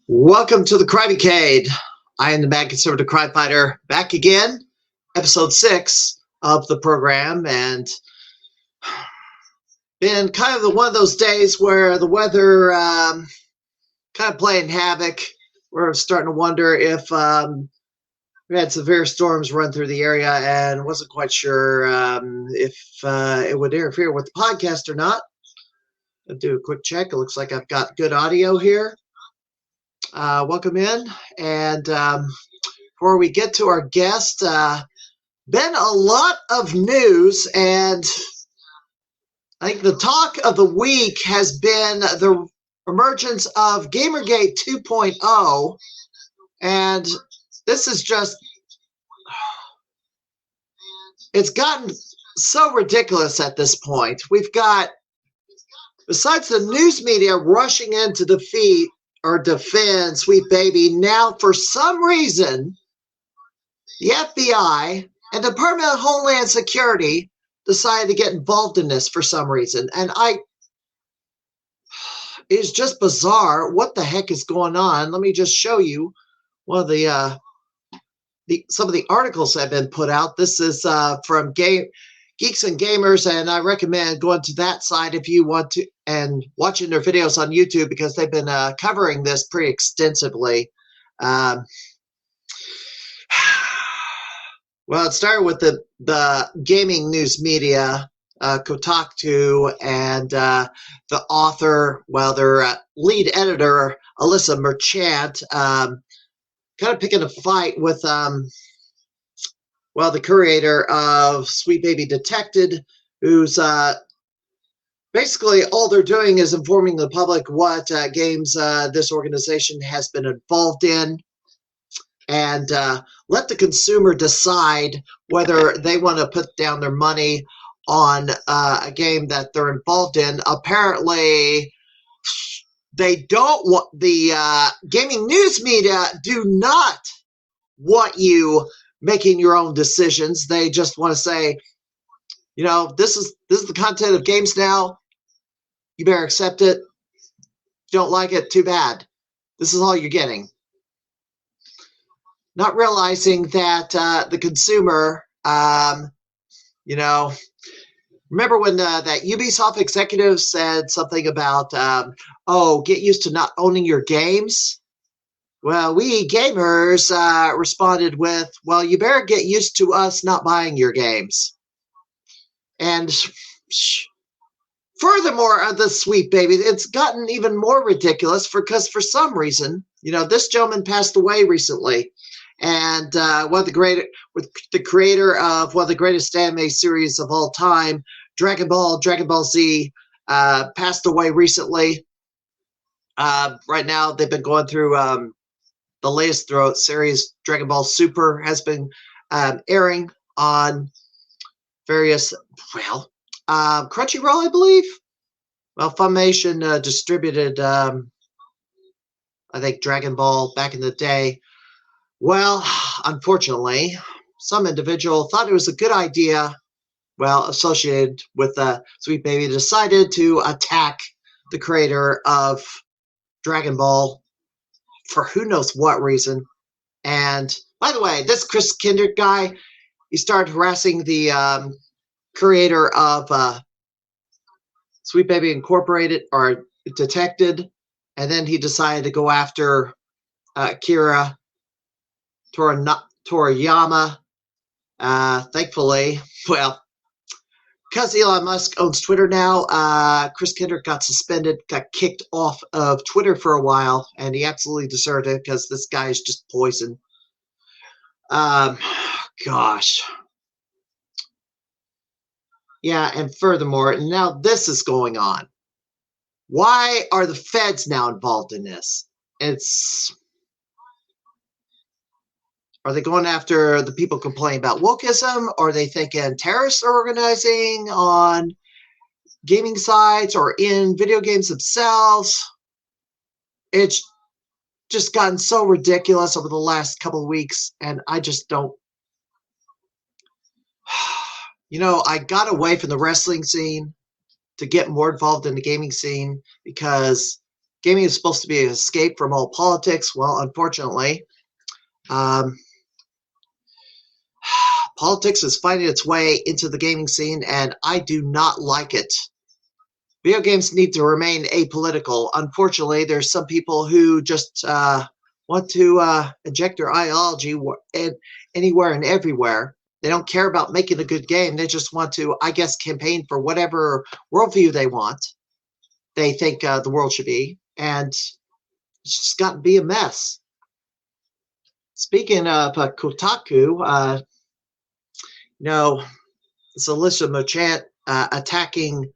Welcome to the Crimeycade. I am the mad conservative crime fighter, back again, episode 6 of the program, and been kind of one of those days where the weather kind of playing havoc. We're starting to wonder if we had severe storms run through the area, and wasn't quite sure if it would interfere with the podcast or not. I'll do a quick check. It looks like I've got good audio here. Welcome in, and before we get to our guest, been a lot of news, and I think the talk of the week has been the emergence of Gamergate 2.0, and this is just, it's gotten so ridiculous at this point. We've got, besides the news media rushing in to defend Sweet Baby, now for some reason, the FBI and the Department of Homeland Security decided to get involved in this for some reason. And it's just bizarre. What the heck is going on? Let me just show you one of some of the articles that have been put out. This is from Geeks and Gamers, and I recommend going to that site if you want to, and watching their videos on YouTube, because they've been covering this pretty extensively. Well, it started with the gaming news media, Kotaku, and the author, well, their lead editor, Alyssa Merchant, kind of picking a fight with, well, the creator of Sweet Baby Detected, who's basically all they're doing is informing the public what games this organization has been involved in, and let the consumer decide whether they want to put down their money on a game that they're involved in. Apparently, they don't want, the gaming news media do not want you making your own decisions. They just want to say, you know, this is the content of games now. You better accept it. If you don't like it, too bad. This is all you're getting. Not realizing that the consumer, you know, remember when that Ubisoft executive said something about, oh, get used to not owning your games? Well, we gamers responded with, well, you better get used to us not buying your games. And furthermore, the Sweet Baby, it's gotten even more ridiculous because for some reason, you know, this gentleman passed away recently. And one of the creator of one of the greatest anime series of all time, Dragon Ball Z, passed away recently. Right now, they've been going through the latest series. Dragon Ball Super has been airing on various, well, Crunchyroll, I believe. Well, Funimation distributed, I think, Dragon Ball back in the day. Well, unfortunately, some individual thought it was a good idea, well, associated with Sweet Baby, decided to attack the creator of Dragon Ball for who knows what reason. And by the way, this Chris Kindred guy, he started harassing the creator of Sweet Baby Incorporated, or Detected, and then he decided to go after Akira Toriyama. Thankfully, well, because Elon Musk owns Twitter now, Chris Kendrick got suspended, got kicked off of Twitter for a while, and he absolutely deserved it because this guy is just poison. Gosh. Yeah, and furthermore, now this is going on. Why are the feds now involved in this? Are they going after the people complaining about wokeism? Or are they thinking terrorists are organizing on gaming sites or in video games themselves? It's just gotten so ridiculous over the last couple of weeks, and I just don't. You know, I got away from the wrestling scene to get more involved in the gaming scene because gaming is supposed to be an escape from all politics. Well, unfortunately, politics is finding its way into the gaming scene, and I do not like it. Video games need to remain apolitical. Unfortunately, there's some people who just want to inject their ideology anywhere and everywhere. They don't care about making a good game. They just want to, I guess, campaign for whatever worldview they want. They think the world should be, and it's just got to be a mess. Speaking of Kotaku, it's Alyssa Merchant attacking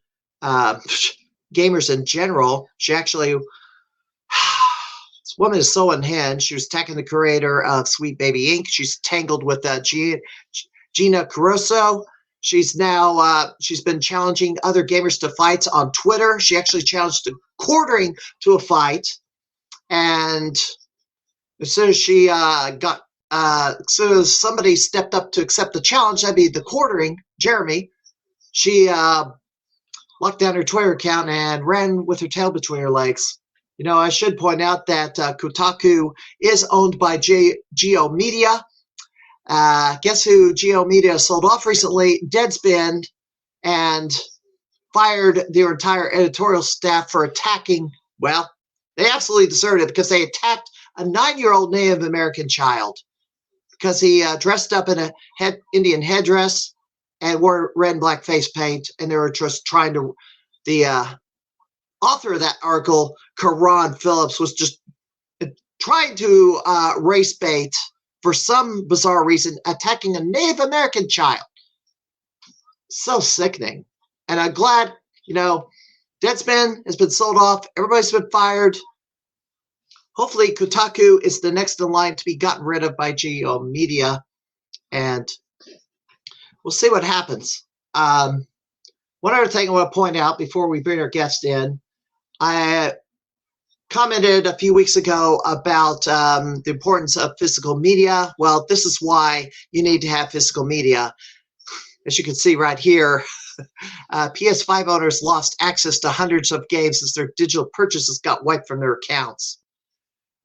gamers in general. She actually, this woman is so unhinged. She was attacking the creator of Sweet Baby Inc. She's tangled with Gina Caruso. She's now she's been challenging other gamers to fights on Twitter. She actually challenged Quartering to a fight, and as soon as she as soon as somebody stepped up to accept the challenge, that'd be the Quartering, Jeremy. She locked down her Twitter account and ran with her tail between her legs. I should point out that Kotaku is owned by Geo Media. Guess who Geo Media sold off recently? Deadspin, and fired their entire editorial staff for attacking, well, they absolutely deserved it because they attacked a 9-year-old Native American child because he dressed up in a Indian headdress and wore red and black face paint, and they were just trying to, the author of that article, Karan Phillips, was just trying to race bait for some bizarre reason, attacking a Native American child. So sickening. And I'm glad, Deadspin has been sold off. Everybody's been fired. Hopefully, Kotaku is the next in line to be gotten rid of by Geo Media. And we'll see what happens. One other thing I want to point out before we bring our guest in, I commented a few weeks ago about the importance of physical media. Well, this is why you need to have physical media. As you can see right here, PS5 owners lost access to hundreds of games as their digital purchases got wiped from their accounts.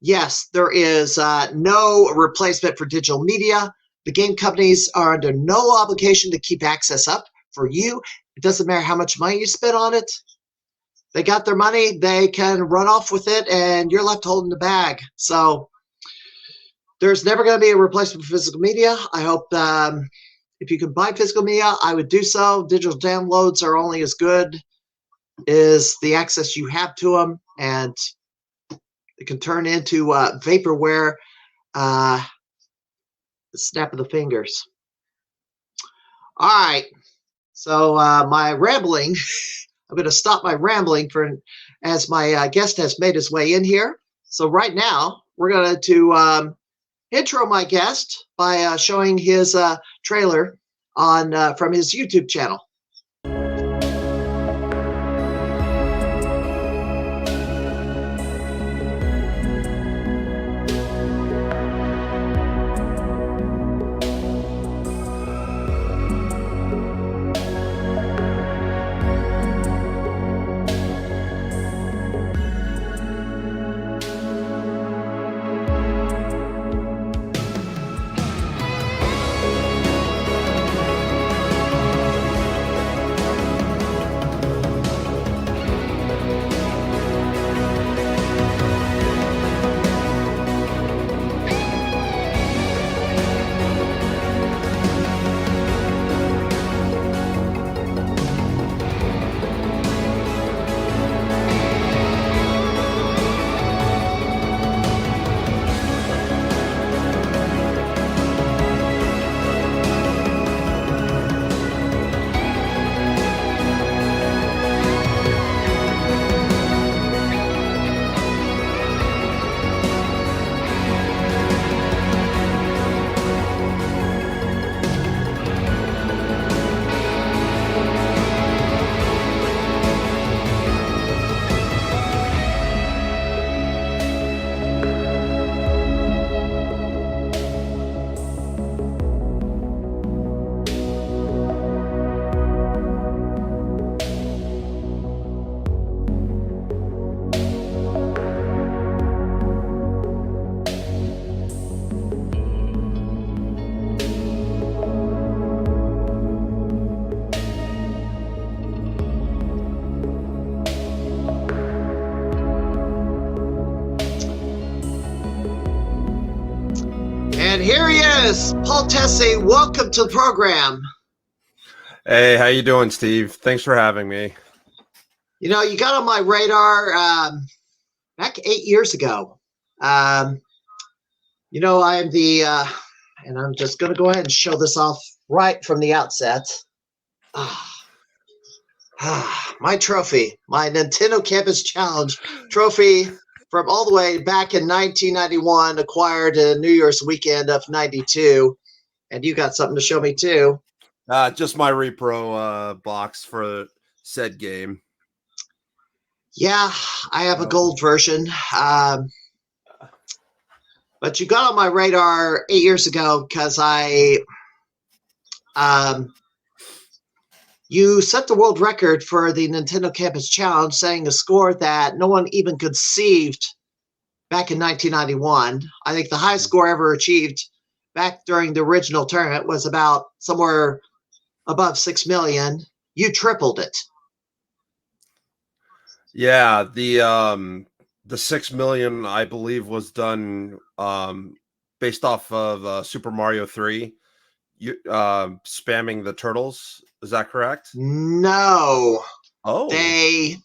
Yes, there is no replacement for digital media. The game companies are under no obligation to keep access up for you. It doesn't matter how much money you spend on it. They got their money, they can run off with it, and you're left holding the bag. So there's never going to be a replacement for physical media. I hope if you can buy physical media, I would do so. Digital downloads are only as good as the access you have to them, and it can turn into vaporware the snap of the fingers. All right, so my rambling, I'm going to stop my rambling as my guest has made his way in here. So right now, we're going to intro my guest by showing his trailer on from his YouTube channel. And here he is, Paul Tesi. Welcome to the program. Hey, how you doing, Steve? Thanks for having me. You know, you got on my radar back 8 years ago. You know, I'm the, and I'm just going to go ahead and show this off right from the outset. My trophy, my Nintendo Campus Challenge trophy from all the way back in 1991, acquired in New Year's weekend of 92. And you got something to show me too. Just my repro box for said game. Yeah, I have a gold version. But you got on my radar 8 years ago because you set the world record for the Nintendo Campus Challenge, setting a score that no one even conceived back in 1991. I think the highest score ever achieved back during the original tournament was about somewhere above 6 million. You tripled it. Yeah, the 6 million, I believe, was done based off of Super Mario 3. You spamming the turtles, is that correct? No. Oh. They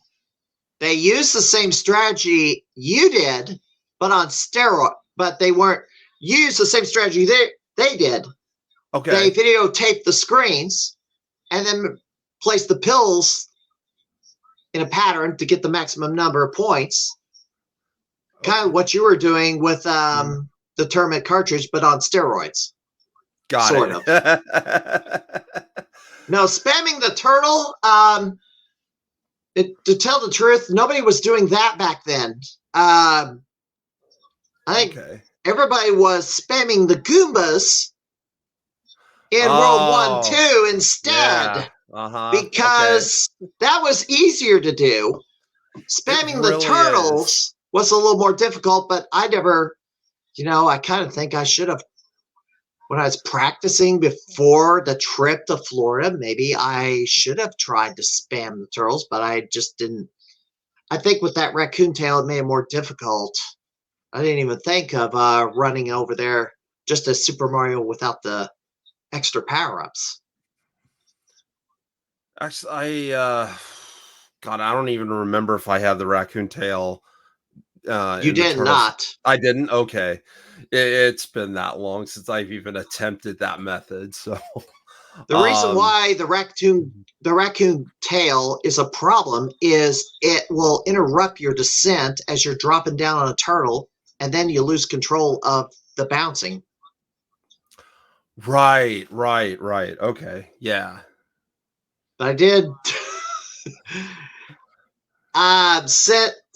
used the same strategy you did, but on steroid. But they weren't used the same strategy they did. Okay. They videotaped the screens and then placed the pills in a pattern to get the maximum number of points. Okay. Kind of what you were doing with the tournament cartridge, but on steroids. Got sort it. of. No, spamming the turtle. To tell the truth, nobody was doing that back then. I think everybody was spamming the Goombas in World 1, 2 instead. Yeah. Because that was easier to do. Spamming the turtles was a little more difficult, but I never, I kind of think I should have, when I was practicing before the trip to Florida, maybe I should have tried to spam the turtles, but I just didn't. I think with that raccoon tail, it made it more difficult. I didn't even think of running over there just as Super Mario without the extra power-ups. Actually, God, I don't even remember if I had the raccoon tail. You did not. I didn't? Okay. It's been that long since I've even attempted that method. So the reason why the raccoon tail is a problem is it will interrupt your descent as you're dropping down on a turtle, and then you lose control of the bouncing. Right. Okay. Yeah. But I did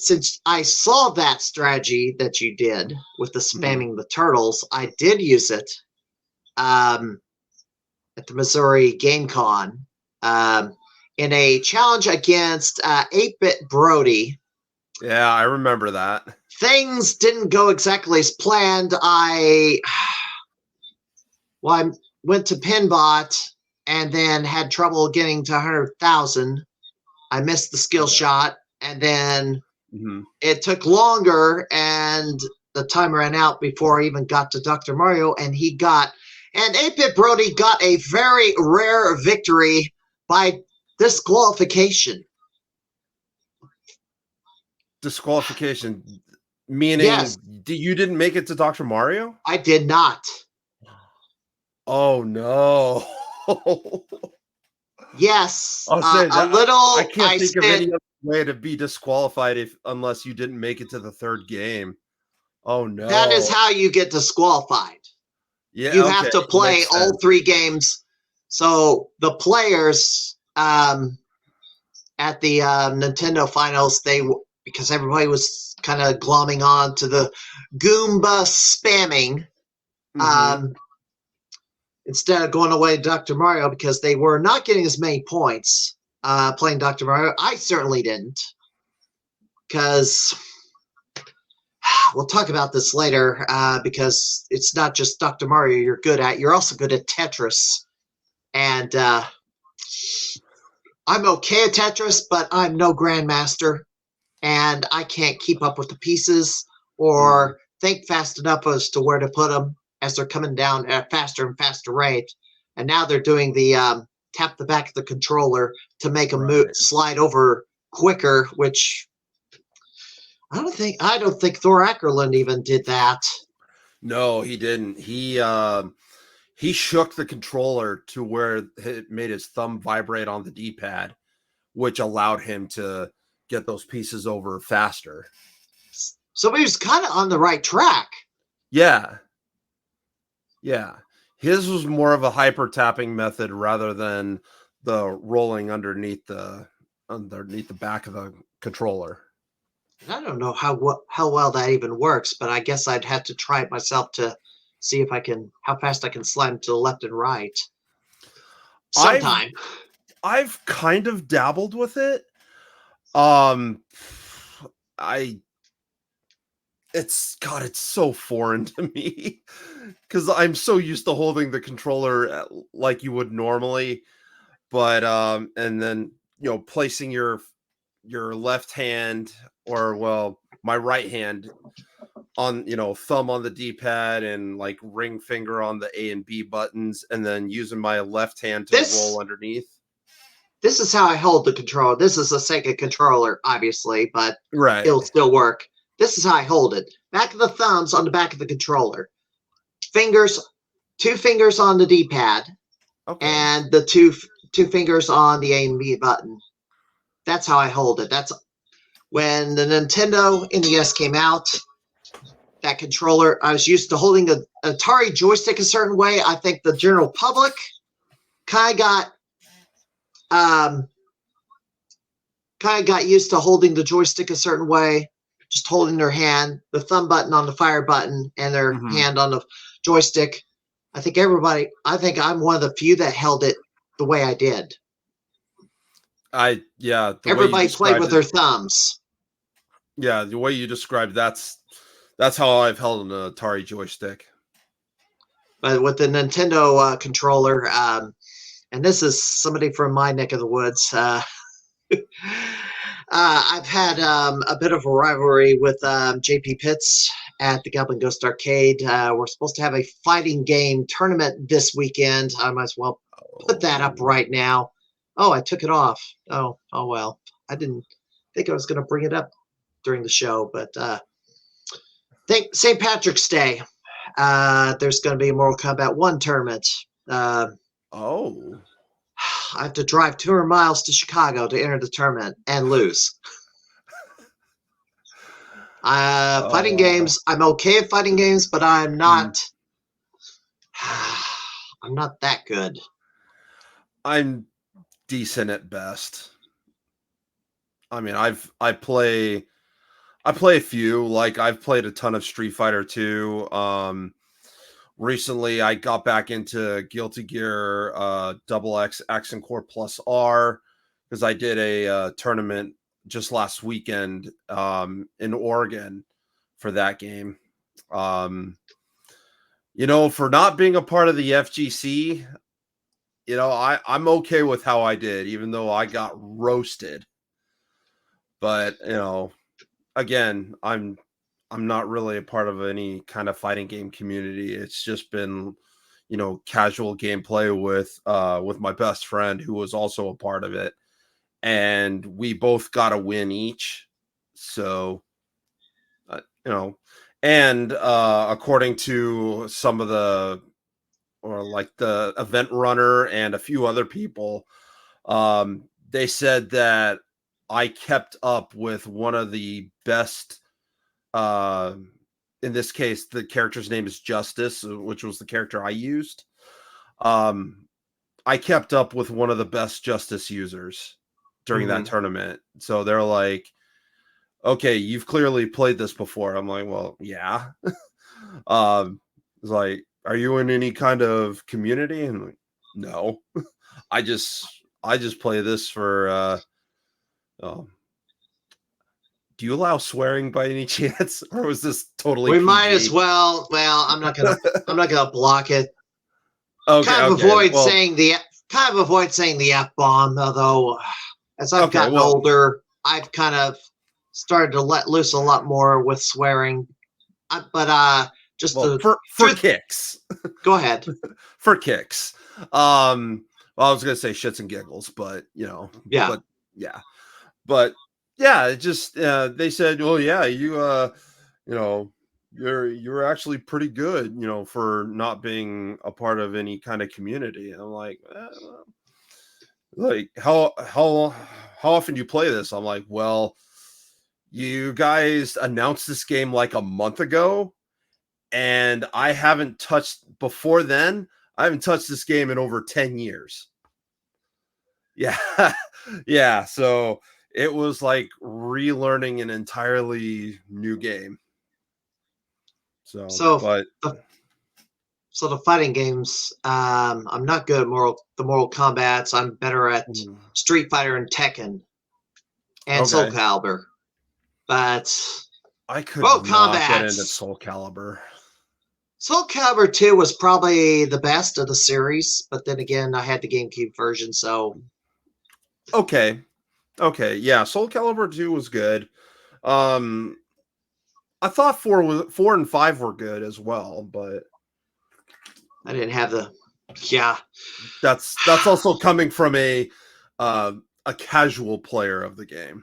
since I saw that strategy that you did with the spamming the turtles, I did use it at the Missouri Game Con in a challenge against 8-Bit Brody. Yeah, I remember that. Things didn't go exactly as planned. I went to Pinbot and then had trouble getting to 100,000. I missed the skill shot, and then it took longer, and the time ran out before I even got to Dr. Mario, and 8-Bit Brody got a very rare victory by disqualification. Disqualification, meaning you didn't make it to Dr. Mario? I did not. Oh, no. Yes, I can't think of any other way to be disqualified unless you didn't make it to the third game. Oh no! That is how you get disqualified. Yeah, you have to play all 3 games. So the players at the Nintendo finals, because everybody was kind of glomming on to the Goomba spamming. Instead of going away to Dr. Mario, because they were not getting as many points playing Dr. Mario. I certainly didn't, because we'll talk about this later, because it's not just Dr. Mario you're good at. You're also good at Tetris. And I'm okay at Tetris, but I'm no grandmaster, and I can't keep up with the pieces or think fast enough as to where to put them. as they're coming down at a faster and faster rate. And now they're doing the tap the back of the controller to make them slide over quicker, which I don't think Thor Ackerland even did that. No, he didn't. He shook the controller to where it made his thumb vibrate on the D-pad, which allowed him to get those pieces over faster. So he was kind of on the right track. Yeah. Yeah. His was more of a hyper tapping method rather than the rolling underneath the back of the controller. I don't know how well that even works, but I guess I'd have to try it myself to see how fast I can slide to the left and right. Sometime. I've kind of dabbled with it. It's so foreign to me because I'm so used to holding the controller like you would normally, but and then placing your left hand, or my right hand on thumb on the D-pad and like ring finger on the A and B buttons, and then using my left hand to roll underneath. This is how I hold the controller. This is a Sega controller, obviously, but it'll still work. This is how I hold it. Back of the thumbs on the back of the controller. Two fingers on the D-pad, and the two fingers on the A and B button. That's how I hold it. That's when the Nintendo NES came out. That controller, I was used to holding an Atari joystick a certain way. I think the general public kind of got used to holding the joystick a certain way, just holding their hand, the thumb button on the fire button, and their hand on the joystick. I think I'm one of the few that held it the way I did. Everybody played with their thumbs. Yeah, the way you described that's how I've held an Atari joystick. But with the Nintendo controller, and this is somebody from my neck of the woods. I've had a bit of a rivalry with JP Pitts at the Goblin Ghost Arcade. We're supposed to have a fighting game tournament this weekend. I might as well put that up right now. Oh, I took it off. Oh well. I didn't think I was going to bring it up during the show, but St. Patrick's Day. There's going to be a Mortal Kombat 1 tournament. I have to drive 200 miles to Chicago to enter the tournament and lose. Fighting games, I'm okay at fighting games, but I'm not. I'm not that good. I'm decent at best. I mean, I play a few. Like I've played a ton of Street Fighter 2. Recently, I got back into Guilty Gear XX Action Core Plus R because I did a tournament just last weekend in Oregon for that game. For not being a part of the FGC, I'm okay with how I did, even though I got roasted. But again, I'm not really a part of any kind of fighting game community. It's just been, casual gameplay with my best friend who was also a part of it. And we both got a win each. So, and according to some of the event runner and a few other people, they said that I kept up with one of the best, in this case, the character's name is Justice, which was the character I used. I kept up with one of the best Justice users during that tournament. So they're like, okay, you've clearly played this before. I'm like, well, yeah. It's like, are you in any kind of community? And I'm like, no, I just play this for, do you allow swearing by any chance, or was this totally? We PG? might as well. Well, I'm not gonna block it. Kind of avoid saying the F-bomb. Although, as I've gotten older, I've kind of started to let loose a lot more with swearing. But Just well, the for kicks. Go ahead. For kicks. Well, I was gonna say shits and giggles, but Yeah. But yeah, it just they said, well, yeah, you're actually pretty good, for not being a part of any kind of community. And I'm like, like how often do you play this? I'm like, well, you guys announced this game like a month ago, and I haven't touched before then. I haven't touched this game in over 10 years. Yeah. Yeah. So it was like relearning an entirely new game. So But the fighting games, I'm not good at the Mortal Kombats. I'm better at Street Fighter and Tekken and Soul Calibur. But I could not get into Soul Calibur. Soul Calibur 2 was probably the best of the series, but then again, I had the GameCube version, so... Okay, yeah, Soul Calibur 2 was good. I thought 4 and 5 were good as well, but... I didn't have the... Yeah. That's also coming from a casual player of the game.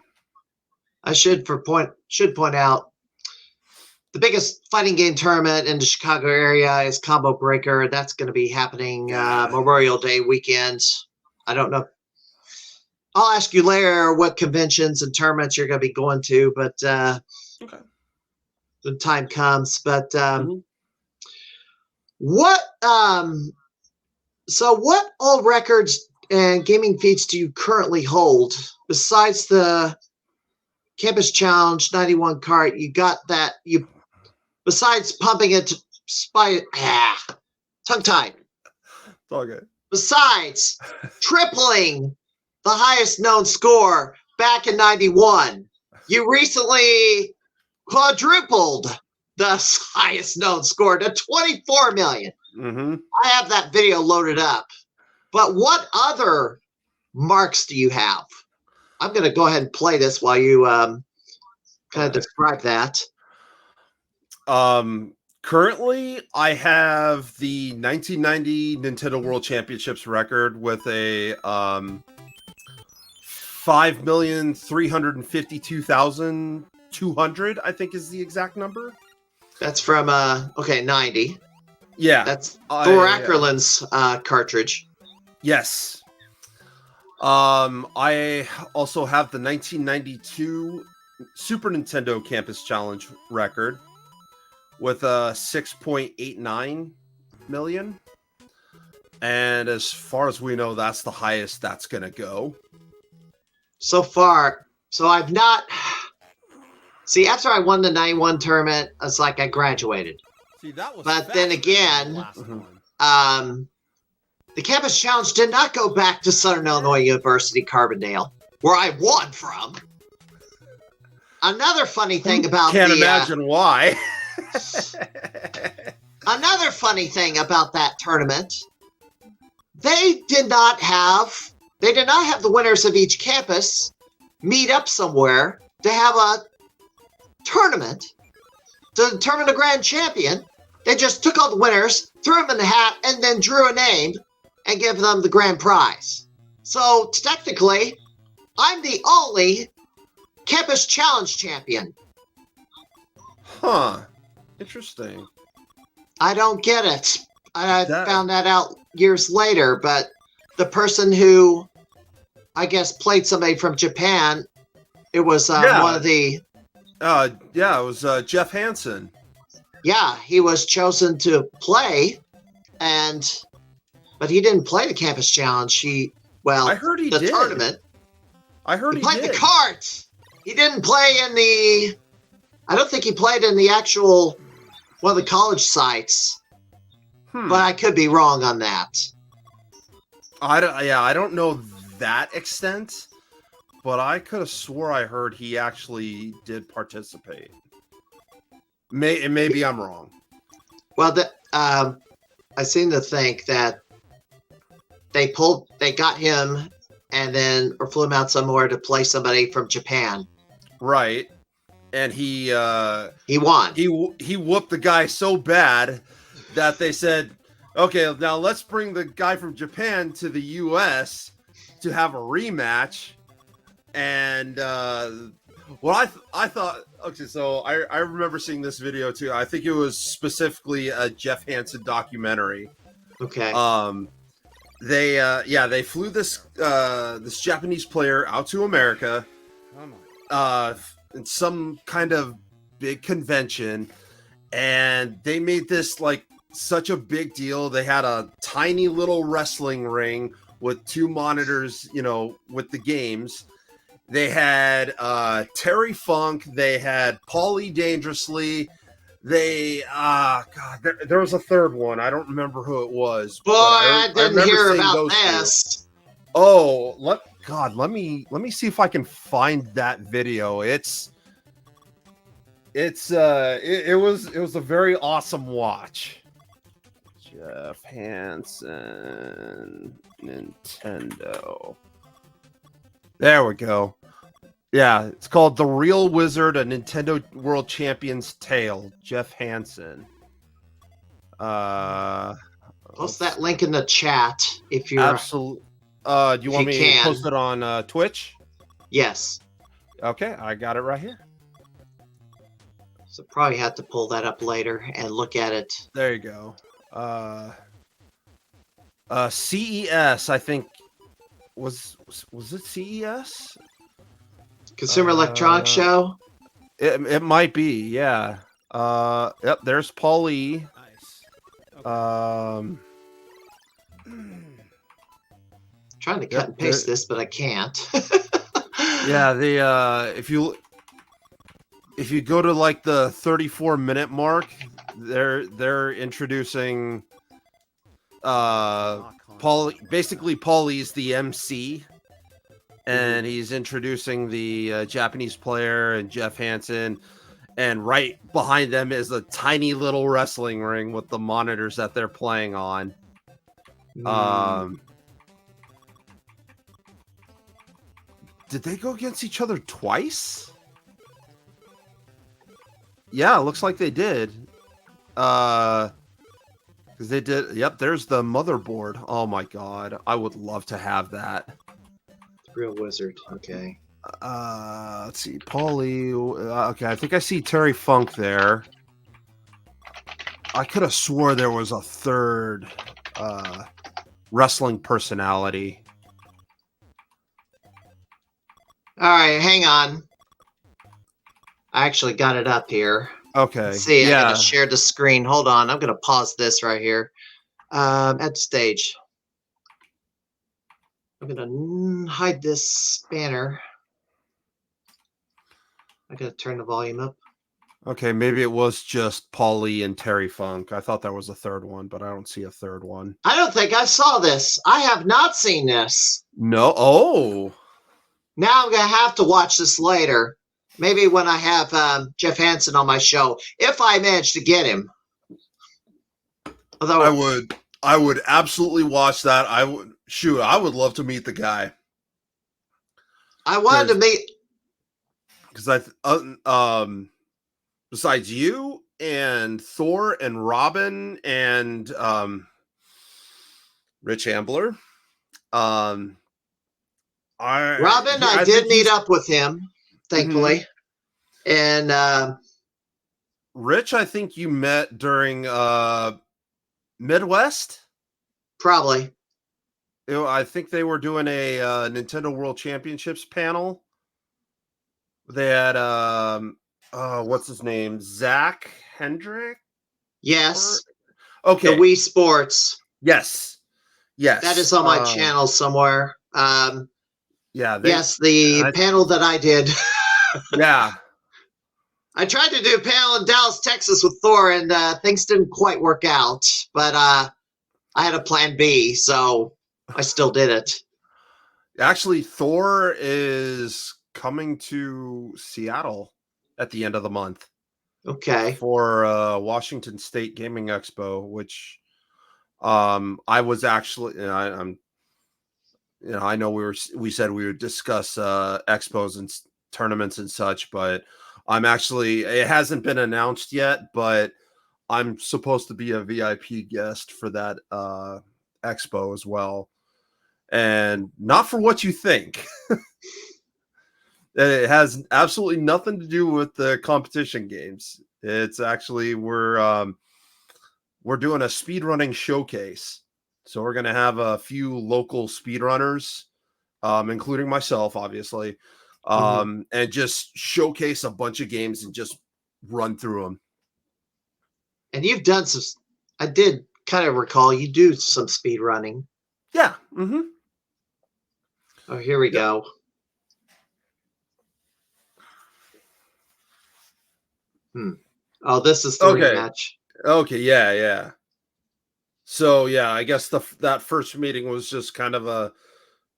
I should point out the biggest fighting game tournament in the Chicago area is Combo Breaker. That's going to be happening Memorial Day weekend. I don't know. I'll ask you later what conventions and tournaments you're going to be going to, but the time comes. But what all records and gaming feats do you currently hold besides the Campus Challenge 91 cart? You got that besides pumping it to tongue-tied. Okay. Besides tripling the highest known score back in 91, you recently quadrupled the highest known score to 24 million. Mm-hmm. I have that video loaded up. But what other marks do you have? I'm going to go ahead and play this while you kind of describe that. Currently, I have the 1990 Nintendo World Championships record with a 5,352,200, I think is the exact number. That's from 90. Yeah, that's Thor Ackerland's cartridge. Yes. I also have the 1992 Super Nintendo Campus Challenge record with a 6.89 million. And as far as we know, that's the highest that's going to go. So far. So I've not... See, after I won the 91 tournament, it's like I graduated. See, that was but then again, the Campus Challenge did not go back to Southern Illinois University, Carbondale, where I won from. Another funny thing about Can't imagine why. Another funny thing about that tournament, they did not have the winners of each campus meet up somewhere to have a tournament to determine the grand champion. They just took all the winners, threw them in the hat, and then drew a name and give them the grand prize. So technically, I'm the only Campus Challenge champion. Huh. Interesting. I don't get it. I found that out years later, but the person who, I guess, played somebody from Japan, it was one of the... it was Jeff Hansen. Yeah, he was chosen to play, but he didn't play the Campus Challenge. I heard he did. Tournament. I heard he played the carts. He didn't play I don't think he played in the actual one of the college sites. But I could be wrong on that. I don't know that extent, but I could have swore I heard he actually did participate. Maybe I'm wrong. Well, I seem to think that they got him and then flew him out somewhere to play somebody from Japan. Right. and he won. He whooped the guy so bad that they said, okay, now let's bring the guy from Japan to the US to have a rematch. And I thought, okay, so I remember seeing this video too. I think it was specifically a Jeff Hansen documentary. Okay. They flew this this Japanese player out to America in some kind of big convention, and they made this like such a big deal. They had a tiny little wrestling ring with 2 monitors, you know, with the games. They had Terry Funk, they had Paulie Dangerously. They there was a third one. I don't remember who it was. Boy, I didn't hear about this. Oh, let me see if I can find that video. It was a very awesome watch. Jeff Hansen, Nintendo. There we go. Yeah, it's called The Real Wizard, a Nintendo World Champion's Tale. Jeff Hansen. Post that link in the chat if you're absolutely. Do you want me to post it on Twitch? Yes. Okay, I got it right here. So probably have to pull that up later and look at it. There you go. CES, I think was it CES? Consumer Electronics Show? It might be, yeah. Yep, there's Paulie. Nice. Trying to cut and paste this, but I can't. Yeah, if you go to like the 34-minute mark, they're introducing Paulie. Basically, Paulie's the MC, and he's introducing the Japanese player and Jeff Hansen, and right behind them is a tiny little wrestling ring with the monitors that they're playing on. Did they go against each other twice? Yeah, it looks like they did. Because they did. Yep, there's the motherboard. Oh my god, I would love to have that. Real Wizard. Okay. Let's see, Paulie. Okay, I think I see Terry Funk there. I could have swore there was a third wrestling personality. All right, hang on. I actually got it up here. Okay. Let's see, yeah. I'm gonna share the screen. Hold on, I'm gonna pause this right here. At stage. I'm gonna hide this banner. I gotta turn the volume up. Okay, maybe it was just Paulie and Terry Funk. I thought there was a third one, but I don't see a third one. I don't think I saw this. I have not seen this. No. Oh. Now I'm gonna have to watch this later. Maybe when I have Jeff Hansen on my show, if I manage to get him. Although I would absolutely watch that. I would love to meet the guy. I wanted to meet because besides you and Thor and Robin and Rich Ambler, Robin, I did meet up with him, thankfully. Mm-hmm. And Rich, I think you met during Midwest? Probably. I think they were doing a Nintendo World Championships panel. They had what's his name? Zach Hendrick? Yes. Okay. The Wii Sports. Yes. Yes. That is on my channel somewhere. Yeah. Yes, the panel that I did. Yeah. I tried to do a panel in Dallas, Texas with Thor, and things didn't quite work out. But I had a plan B, so I still did it. Actually, Thor is coming to Seattle at the end of the month. Okay. For Washington State Gaming Expo, which I was actually, I know we said we would discuss expos and tournaments and such, but It hasn't been announced yet, but I'm supposed to be a VIP guest for that expo as well. And not for what you think. It has absolutely nothing to do with the competition games. It's actually we're doing a speedrunning showcase. So we're going to have a few local speedrunners, including myself, obviously, and just showcase a bunch of games and just run through them. And you've done some. I did kind of recall you do some speed running. Yeah. Oh, here we go. Oh, this is the rematch. Okay, yeah. So yeah, I guess that first meeting was just kind of a,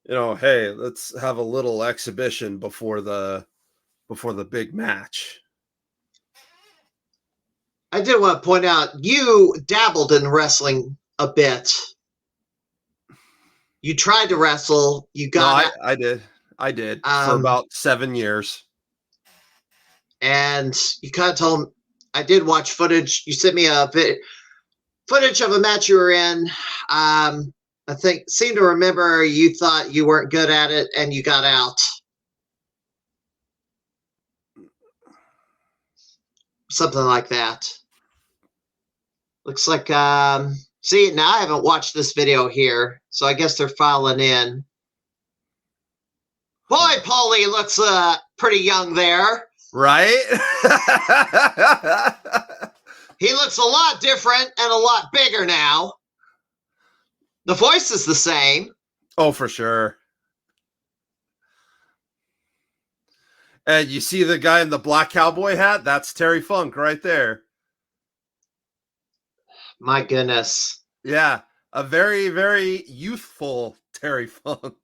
hey, let's have a little exhibition before the big match. I did want to point out you dabbled in wrestling a bit. You tried to wrestle. You got. No, I did for about 7 years. And you kind of told him, I did watch footage. You sent me a footage of a match you were in. I seem to remember you thought you weren't good at it and you got out. Something like that. Looks like, see, now I haven't watched this video here, so I guess they're filing in. Boy, Paulie looks pretty young there. Right? He looks a lot different and a lot bigger now. The voice is the same. Oh, for sure. And you see the guy in the black cowboy hat? That's Terry Funk right there. My goodness. Yeah, a very, very youthful Terry Funk.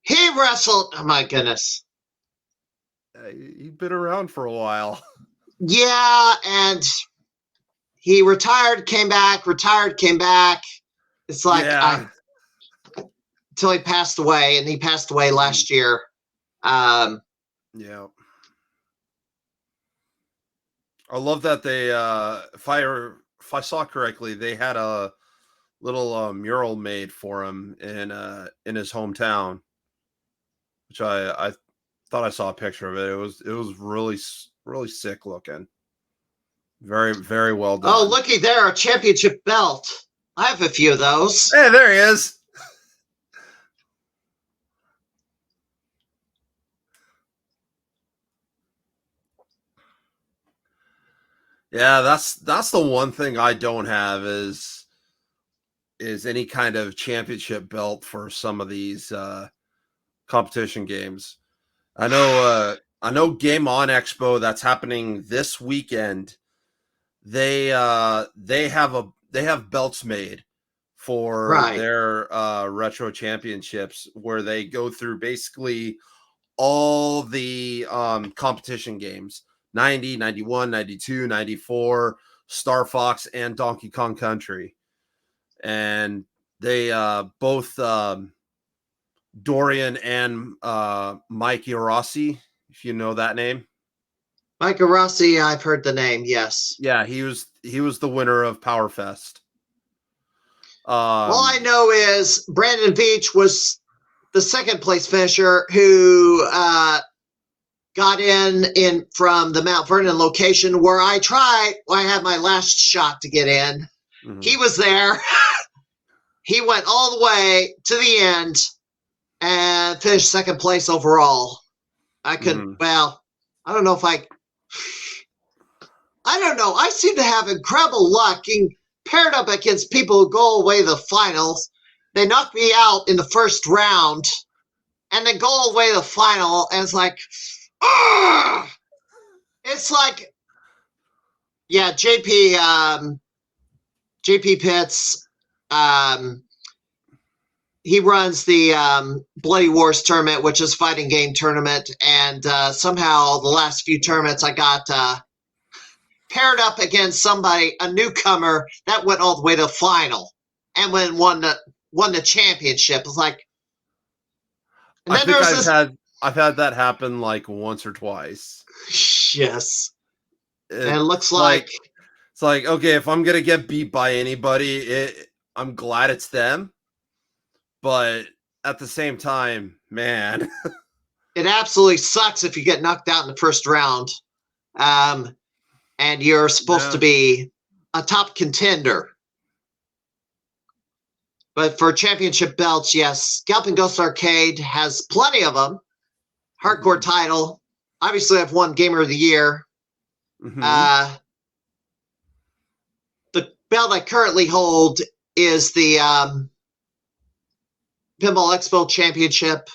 He wrestled. Oh, my goodness. He's been around for a while. Yeah, and he retired, came back, retired, came back. It's like until he passed away, and he passed away last year. Yeah. I love that they, if I saw correctly, they had a little mural made for him in his hometown, which I thought I saw a picture of it. It was really, really sick looking. Very, very well done. Oh, looky there, a championship belt. I have a few of those. Hey, there he is. Yeah, that's the one thing I don't have is any kind of championship belt for some of these competition games. I know Game On Expo that's happening this weekend. They have belts made for their retro championships where they go through basically all the competition games. 90, 91, 92, 94, Star Fox, and Donkey Kong Country. And they both Dorian and Mike Rossi, if you know that name. Mike Rossi, I've heard the name, yes. Yeah, he was the winner of Powerfest. All I know is Brandon Beach was the second place finisher who got in from the Mount Vernon location where I had my last shot to get in. Mm-hmm. He was there. He went all the way to the end and finished second place overall. I don't know. I seem to have incredible luck in paired up against people who go all the way to the finals. They knock me out in the first round and then go all the way to the final. And it's like, it's like, yeah, JP Pitts, he runs the Bloody Wars tournament, which is a fighting game tournament. And somehow the last few tournaments I got paired up against somebody, a newcomer, that went all the way to the final and won the championship. It's like, and then I've had that happen like once or twice. Yes. And it looks It's like it's like, okay, if I'm gonna get beat by anybody, I'm glad it's them. But at the same time, man, it absolutely sucks if you get knocked out in the first round, and you're supposed to yeah, be a top contender. But for championship belts, yes, Scalping Ghost Arcade has plenty of them. Hardcore title. Obviously, I've won Gamer of the Year. The belt I currently hold is the Pinball Expo Championship,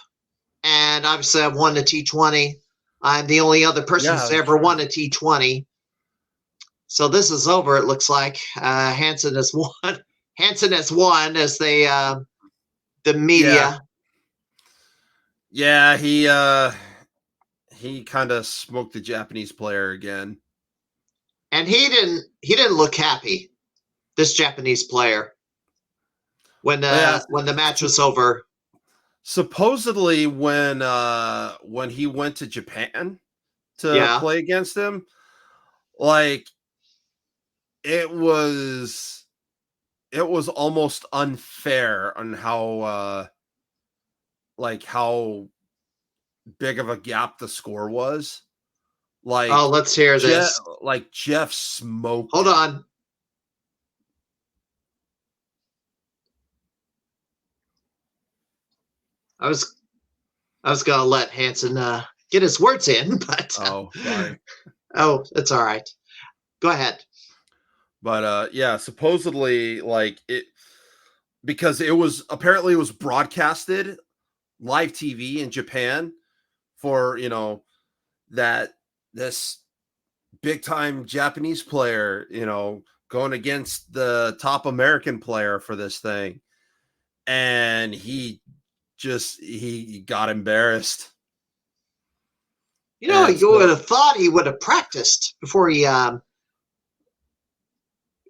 and obviously I've won the T20. I'm the only other person who's ever won a T20. So this is over. It looks like Hansen has won. Hansen has won as the media. Yeah, he kind of smoked the Japanese player again. And he didn't look happy, this Japanese player, when the match was over. Supposedly when he went to Japan to play against him, like it was almost unfair on how how big of a gap the score was. Like, oh, let's hear this. Like Jeff smoked. Hold on. I was gonna let Hansen get his words in, but sorry. Oh, it's all right. Go ahead. But yeah, supposedly like it, because it was broadcasted live TV in Japan for, that this big time Japanese player, going against the top American player for this thing. And he got embarrassed. You would have thought he would have practiced before he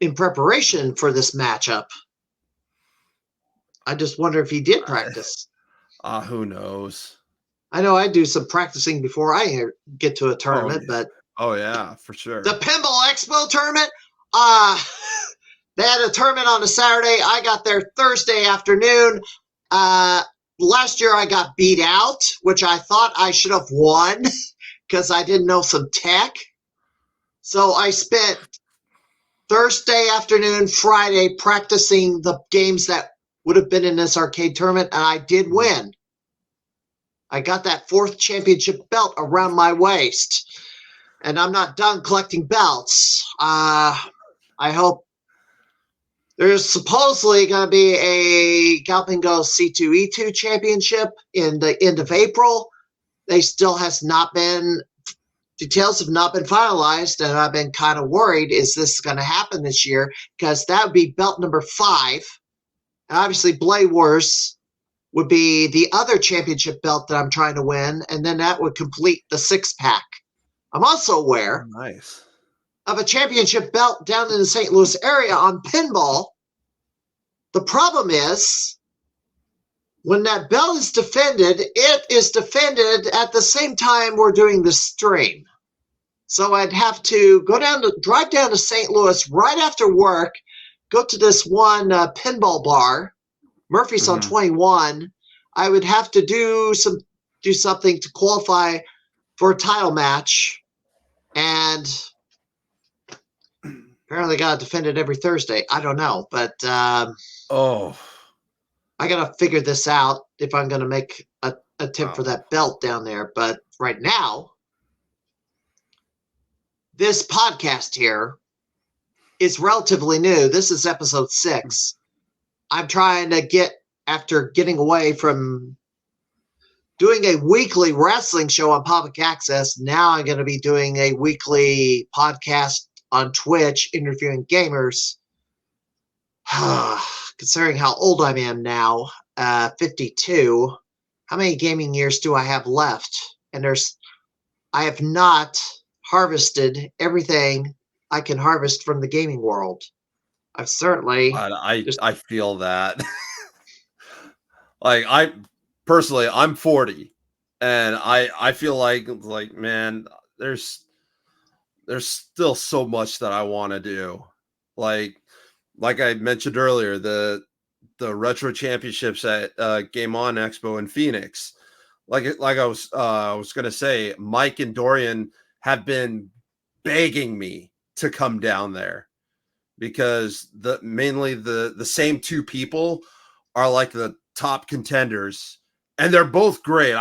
in preparation for this matchup. I just wonder if he did practice. Who knows? I know I do some practicing before I get to a tournament, but yeah, for sure. The Pinball Expo tournament, they had a tournament on a Saturday. I got there Thursday afternoon. Last year I got beat out, which I thought I should have won because I didn't know some tech. So I spent Thursday afternoon, Friday practicing the games that would have been in this arcade tournament, and I did win. I got that 4th championship belt around my waist, and I'm not done collecting belts. I hope there's supposedly going to be a Galpingo C2E2 championship in the end of April. Details have not been finalized, and I've been kind of worried, is this going to happen this year? Because that would be belt number 5. And obviously Blade Wars would be the other championship belt that I'm trying to win, and then that would complete the 6-pack. I'm also aware of a championship belt down in the St. Louis area on pinball. The problem is, when that belt is defended, it is defended at the same time we're doing the stream. So I'd have to drive down to St. Louis right after work, go to this one pinball bar, Murphy's on 21. I would have to do something to qualify for a title match, and apparently got to defend it every Thursday. I don't know, but I gotta figure this out if I'm gonna make a attempt for that belt down there. But right now, this podcast here is relatively new. This is episode 6. I'm trying to after getting away from doing a weekly wrestling show on Public Access, now I'm going to be doing a weekly podcast on Twitch, interviewing gamers. Considering how old I am now, 52, how many gaming years do I have left? And I have not harvested everything I can harvest from the gaming world. I've certainly... I feel that. Like, I'm 40, And I feel like man, there's still so much that I want to do. Like I mentioned earlier, the retro championships at Game On Expo in Phoenix. Like I was gonna say, Mike and Dorian have been begging me to come down there because mainly the same two people are like the top contenders, and they're both great.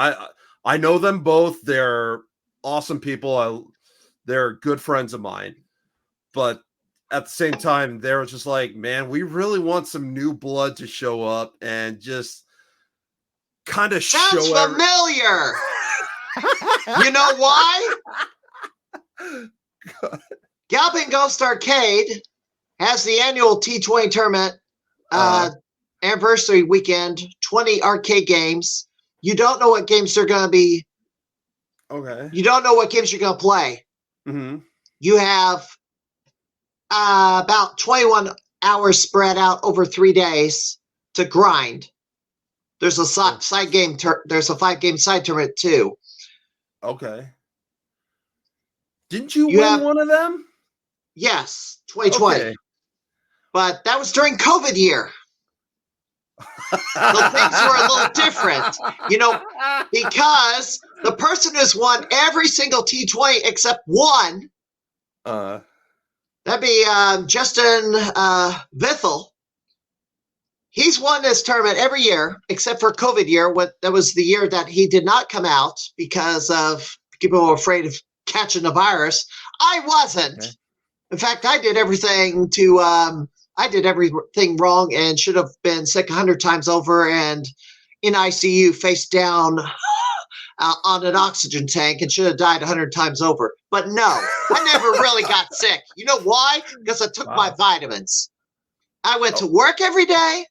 I know them both. They're awesome people. They're good friends of mine, but at the same time, they were just like, man, we really want some new blood to show up and just kind of sounds familiar. You know why? Galpin Ghost Arcade has the annual T20 tournament anniversary weekend, 20 arcade games. You don't know what games they're going to be. Okay. You don't know what games you're going to play. Mm-hmm. You have about 21 hours spread out over 3 days to grind. There's a side game. There's a 5-game side tournament too. Okay. Didn't you win one of them? Yes, 2020. Okay. But that was during COVID year. So things were a little different, because the person who's won every single T20 except one, that'd be Justin Vithel. He's won this tournament every year except for COVID year. That was the year that he did not come out because of people were afraid of catching the virus. I wasn't. Okay. In fact, I did everything wrong and should have been sick 100 times over and in ICU face down on an oxygen tank and should have died 100 times over. But no, I never really got sick. You know why? Because I took my vitamins. I went to work every day.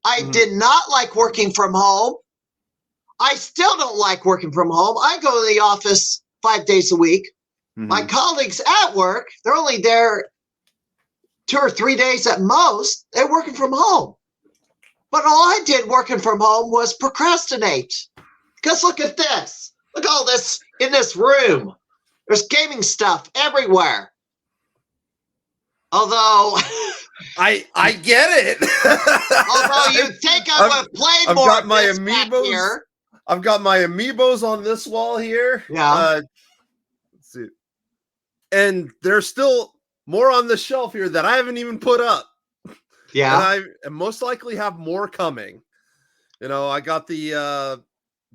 I did not like working from home. I still don't like working from home. I go to the office 5 days a week. Mm-hmm. My colleagues at work, they're only there 2 or 3 days at most. They're working from home. But all I did working from home was procrastinate. Because look at this. Look at all this in this room. There's gaming stuff everywhere. Although I get it. Although you think I would have played more got of my this amiibos back here. I've got my amiibos on this wall here. Yeah. Let's see. And there's still more on the shelf here that I haven't even put up. Yeah. And I most likely have more coming. I got the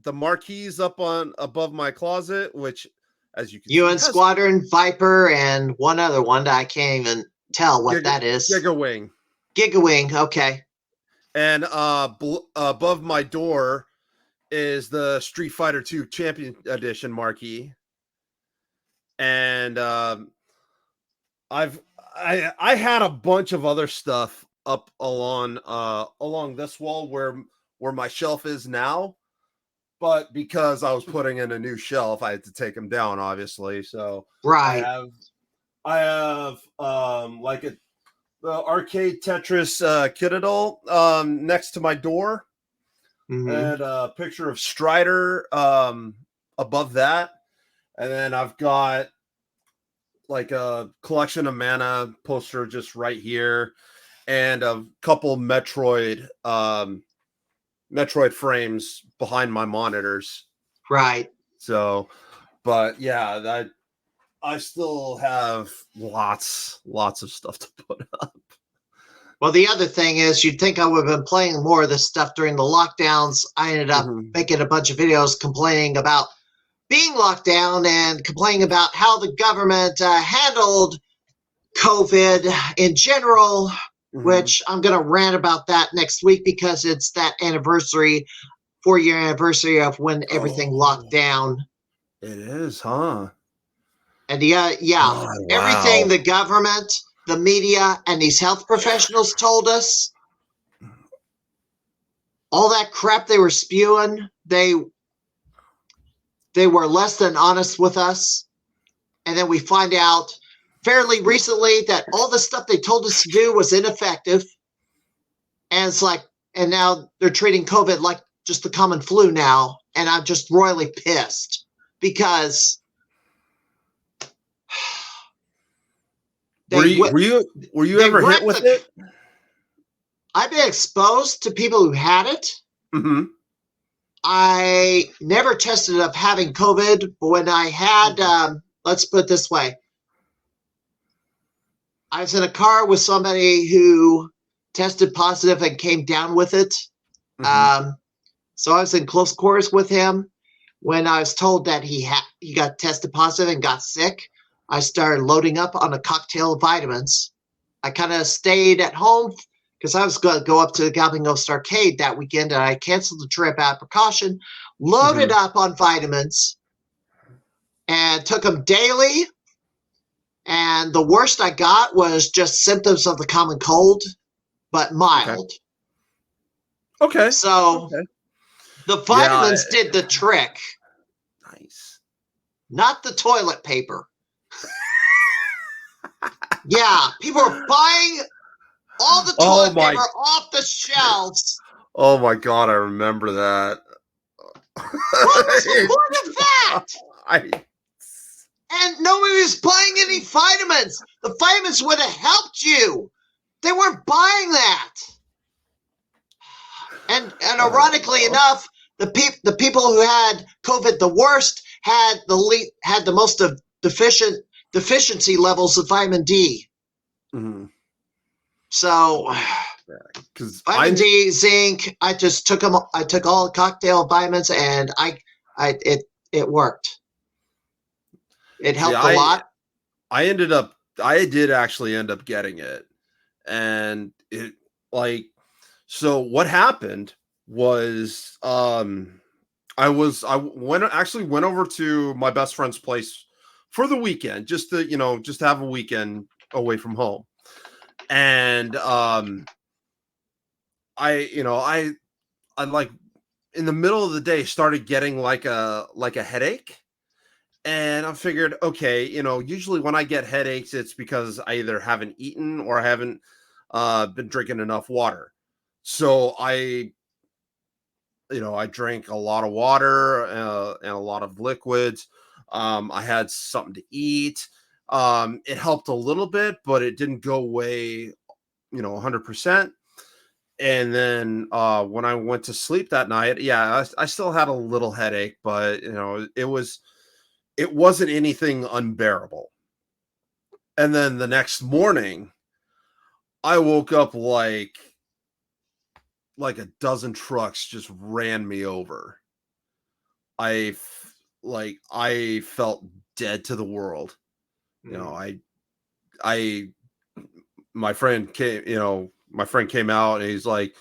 marquees up above my closet, which as you can see, and Squadron, Viper, and one other one that I can't even tell what that is. Gigawing. Gigawing, okay. And above my door is the Street Fighter 2 Champion Edition marquee. And I had a bunch of other stuff up along this wall where my shelf is now, but because I was putting in a new shelf, I had to take them down, obviously. So right, I have the arcade Tetris Kitadol next to my door, and a picture of Strider above that, and then I've got like a collection of Mana poster just right here, and a couple Metroid frames behind my monitors. Right. So, but yeah, I still have lots of stuff to put up. Well, the other thing is, you'd think I would have been playing more of this stuff during the lockdowns. I ended up making a bunch of videos complaining about being locked down and complaining about how the government handled COVID in general, which I'm going to rant about that next week because it's that 4-year anniversary of when everything locked down. It is, huh? And everything the government, the media, and these health professionals told us, all that crap they were spewing, they were less than honest with us. And then we find out fairly recently that all the stuff they told us to do was ineffective. And it's like, and now they're treating COVID like just the common flu now, and I'm just royally pissed because Were you they ever hit wrecked with it? I've been exposed to people who had it. Mm-hmm. I never tested up having COVID, but when I had, let's put it this way, I was in a car with somebody who tested positive and came down with it. Mm-hmm. So I was in close quarters with him. When I was told that he got tested positive and got sick, I started loading up on a cocktail of vitamins. I kind of stayed at home because I was going to go up to the Galloping Ghost Arcade that weekend, and I canceled the trip out of precaution, loaded up on vitamins, and took them daily. And the worst I got was just symptoms of the common cold, but mild. Okay. So the vitamins did the trick. Nice. Not the toilet paper. Yeah, people are buying all the toilet paper off the shelves. Oh my God, I remember that. What was the point of that? And nobody was buying any vitamins. The vitamins would have helped you. They weren't buying that. And ironically enough, the people who had COVID the worst had the most of deficiency levels of vitamin D. Mm-hmm. So, because vitamin D, zinc. I just took them. I took all the cocktail vitamins, and it worked. It helped a lot. I did actually end up getting it, and it so what happened was I went over to my best friend's place for the weekend just to have a weekend away from home. And I like in the middle of the day started getting like a headache. And I figured, okay, usually when I get headaches, it's because I either haven't eaten or I haven't been drinking enough water. So I drank a lot of water and a lot of liquids. I had something to eat. It helped a little bit, but it didn't go away, 100%. And then when I went to sleep that night, I still had a little headache, but it wasn't anything unbearable. And then the next morning, I woke up like a dozen trucks just ran me over. I felt dead to the world. My friend came out and he's like,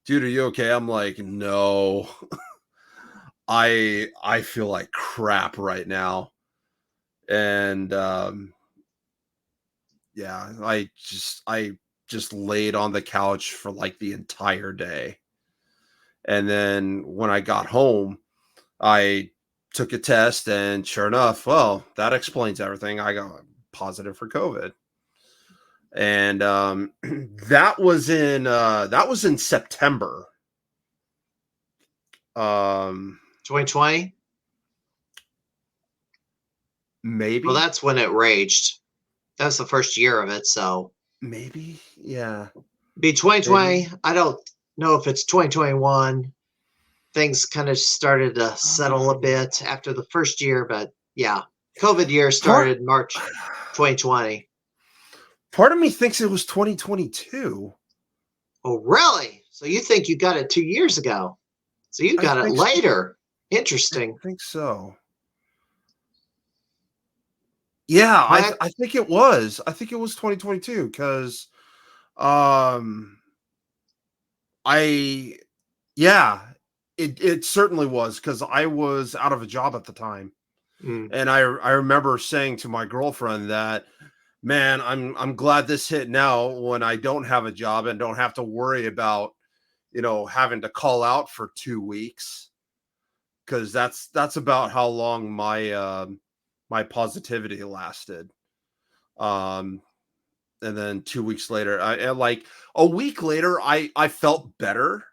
"Dude, are you okay?" I'm like, "No." I feel like crap right now. And I just laid on the couch for like the entire day. And then when I got home, I took a test, and sure enough, well, that explains everything. I got positive for COVID. And that was in September. 2020? Maybe. Well, that's when it raged. That was the first year of it, so maybe, yeah. Be 2020. Maybe. I don't know if it's 2021. Things kind of started to settle a bit after the first year, but yeah, COVID year started March 2020. Part of me thinks it was 2022. Oh, really? So you think you got it 2 years ago? So you got it later. So. Interesting. I think so. Yeah, I think it was. I think it was 2022 because it certainly was because I was out of a job at the time. And I remember saying to my girlfriend that, man, I'm glad this hit now when I don't have a job and don't have to worry about, having to call out for 2 weeks. Cause that's about how long my positivity lasted. And then 2 weeks later, like a week later, I felt better,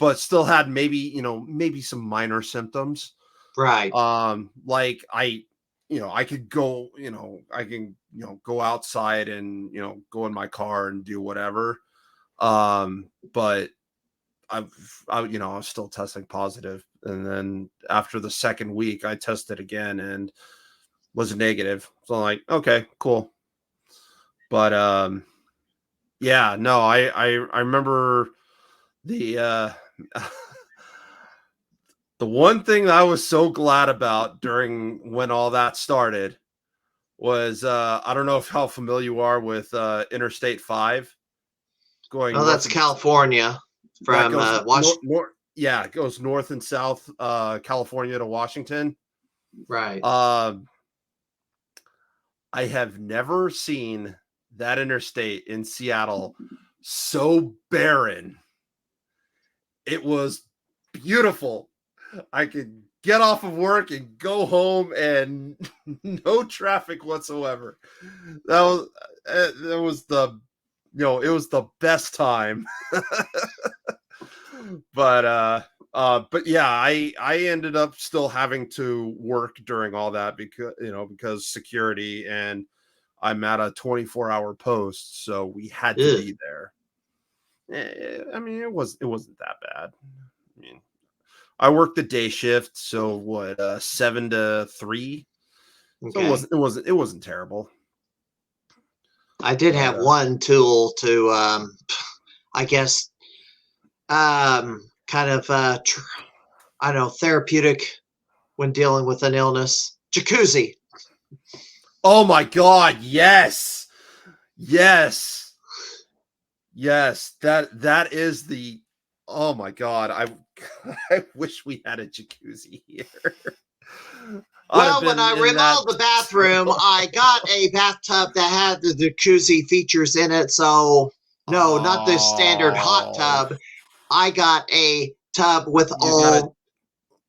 but still had maybe some minor symptoms. Right. Like I could go, go outside and, go in my car and do whatever. But I was still testing positive. And then after the second week, I tested again and was negative. So I'm like, okay, cool. But, yeah, no, I remember the, the one thing that I was so glad about during when all that started was I don't know how familiar you are with Interstate 5 going. Oh, that's California from Washington. Yeah, it goes north and south California to Washington. Right. I have never seen that interstate in Seattle so barren. It was beautiful. I could get off of work and go home and no traffic whatsoever. That was the, it was the best time. But yeah, I ended up still having to work during all that because security, and I'm at a 24-hour post, so we had to be there. I mean, it wasn't that bad. I mean, I worked the day shift, so what, 7 to 3. Okay. So it wasn't terrible. I did have one tool to, I guess, kind of, I don't know, therapeutic when dealing with an illness. Jacuzzi. Oh my God! Yes. That is the. Oh my God! I wish we had a jacuzzi here. Well, when I remodeled the bathroom, I got a bathtub that had the jacuzzi features in it. So, no, not the standard hot tub. I got a tub with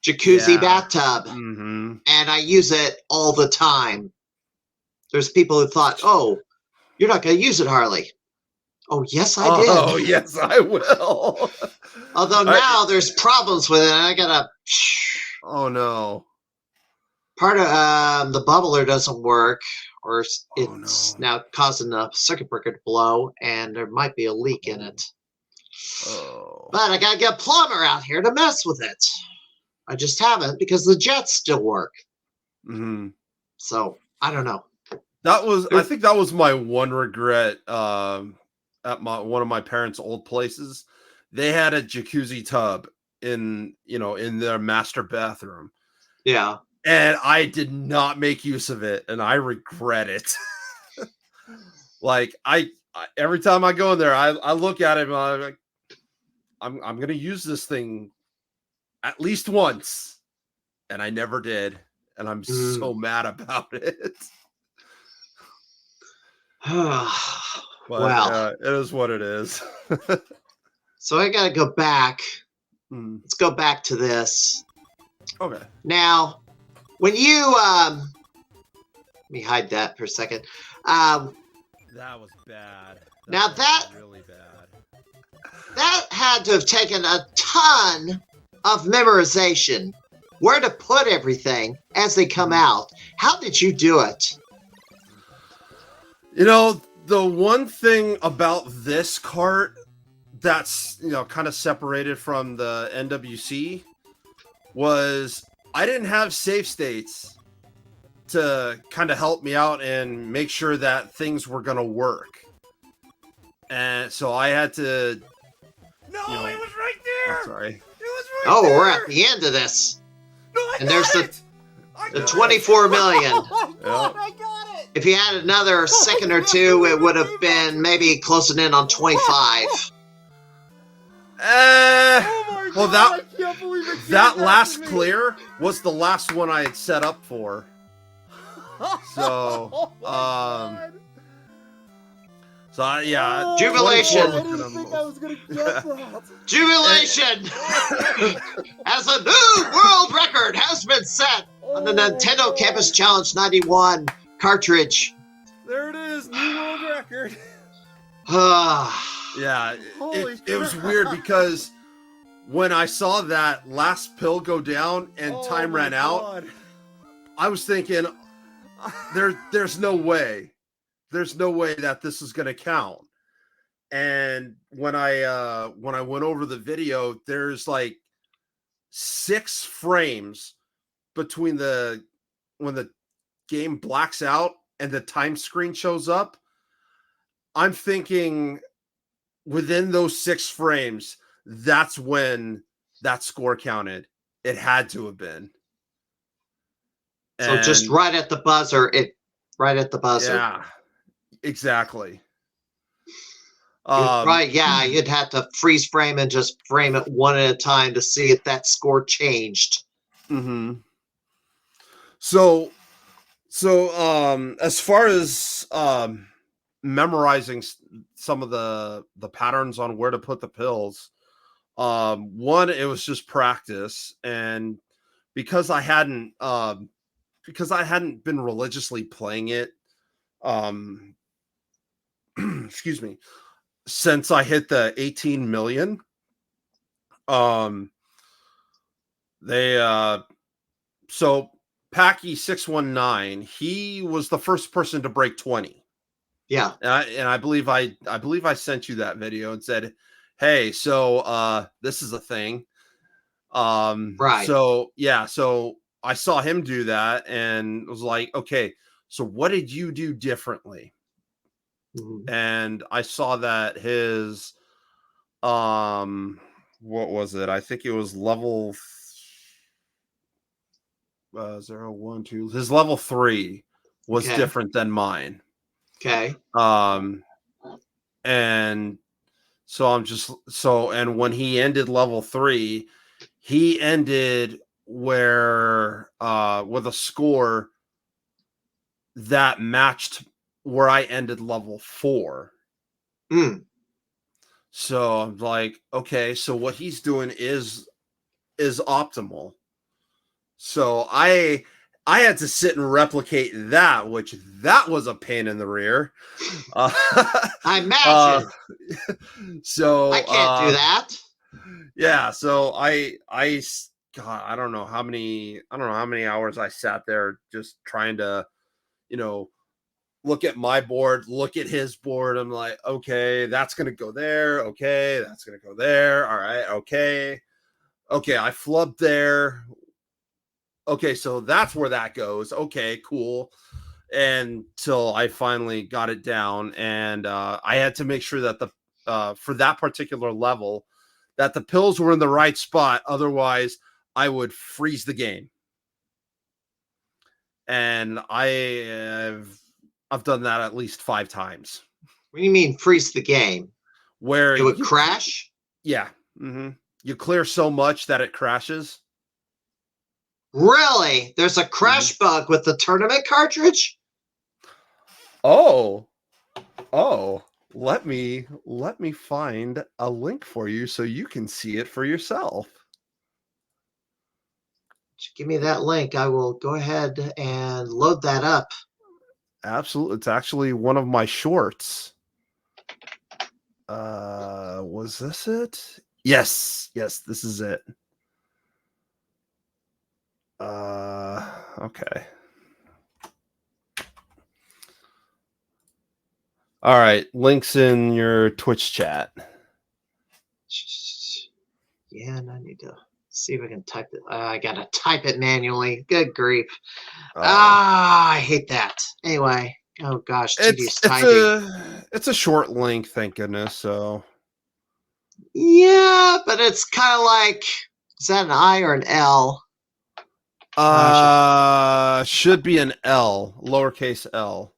jacuzzi bathtub. Mm-hmm. And I use it all the time. There's people who thought, oh, you're not going to use it, Harley. Oh, yes, I did. Oh, yes, I will. Although now there's problems with it. And I got to... Oh, no. Part of the bubbler doesn't work, or it's now causing a circuit breaker to blow, and there might be a leak in it. Oh. But I got to get a plumber out here to mess with it. I just haven't because the jets still work. Mm-hmm. So, I don't know. I think that was my one regret at one of my parents' old places. They had a jacuzzi tub in their master bathroom. Yeah. And I did not make use of it, and I regret it. Like I every time I go in there, I look at it and I'm like, I'm gonna use this thing at least once, and I never did, and I'm so mad about it. But, it is what it is. So I gotta go back. Let's go back to this. Okay. Now, when you let me hide that for a second. That was bad. That was really bad. That had to have taken a ton of memorization. Where to put everything as they come out. How did you do it? The one thing about this cart that's kind of separated from the NWC was I didn't have save states to kind of help me out and make sure that things were going to work. And so I had to... No, it was right there! Oh, sorry. It was right there! We're at the end of this. No, and there's the 24 million. Oh, God, I got it! If you had another second or two, it would have been maybe closing in on 25. Well, that last clear was the last one I had set up for. So, yeah. Jubilation! I didn't think I was gonna get that. Jubilation! As a new world record has been set on the Nintendo Campus Challenge 91 cartridge. There it is, new world record. Yeah, it was weird because when I saw that last pill go down and time ran out, I was thinking, there's no way. There's no way that this is going to count. And when I went over the video, there's like 6 frames between when the game blacks out and the time screen shows up. I'm thinking within those 6 frames, that's when that score counted. It had to have been. So just right at the buzzer, right at the buzzer. Yeah, exactly. Right, yeah, you'd have to freeze frame and just frame it one at a time to see if that score changed. Mm-hmm. So as far as memorizing some of the patterns on where to put the pills, one, it was just practice, and because I hadn't been religiously playing it, excuse me, since I hit the 18 million, so Packy 619, he was the first person to break 20. Yeah. And I believe I sent you that video and said, hey, so this is a thing. Right. So yeah, so I saw him do that and was like, okay, so what did you do differently? Mm-hmm. And I saw that his what was it? I think it was level 0, 1, 2. His level 3 was different than mine. Okay. And so and when he ended level 3, he ended where with a score that matched where I ended level 4. So I'm like, okay, so what he's doing is optimal. So I had to sit and replicate that, which that was a pain in the rear. I imagine. So I can't do that. Yeah, so God, I don't know how many hours I sat there just trying to, look at my board, look at his board. I'm like, okay, that's gonna go there. Okay, that's gonna go there. All right, okay, I flubbed there. Okay, so that's where that goes. Okay, cool. Until I finally got it down, and I had to make sure that for that particular level, that the pills were in the right spot. Otherwise, I would freeze the game. And I've done that at least 5 times. What do you mean freeze the game? Where it would crash? Yeah. Mm-hmm. You clear so much that it crashes. Really? There's a crash bug with the tournament cartridge? Oh. Let me find a link for you so you can see it for yourself. Give me that link. I will go ahead and load that up. Absolutely. It's actually one of my shorts. Was this it? Yes, this is it. Okay. All right, links in your Twitch chat. Yeah, and I need to see if I can type it. I gotta type it manually. Good grief. I hate that. Anyway, oh gosh, tedious typing. It's a short link, thank goodness. So yeah, but it's kind of like, is that an I or an L? Should be an L, lowercase L.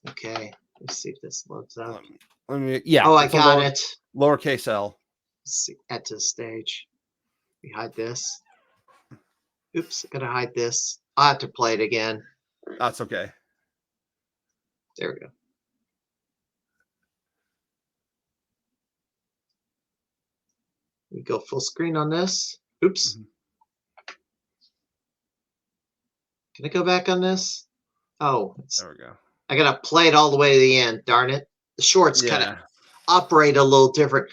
Okay, let's see if this loads up. Yeah. Oh, I got it. Lowercase L. Let's see, add to the stage. We hide this. Oops, I gotta hide this. I'll have to play it again. That's okay. There we go. We go full screen on this. Oops. Mm-hmm. Can I go back on this? Oh, there we go. I gotta play it all the way to the end. Darn it! The shorts kind of operate a little different.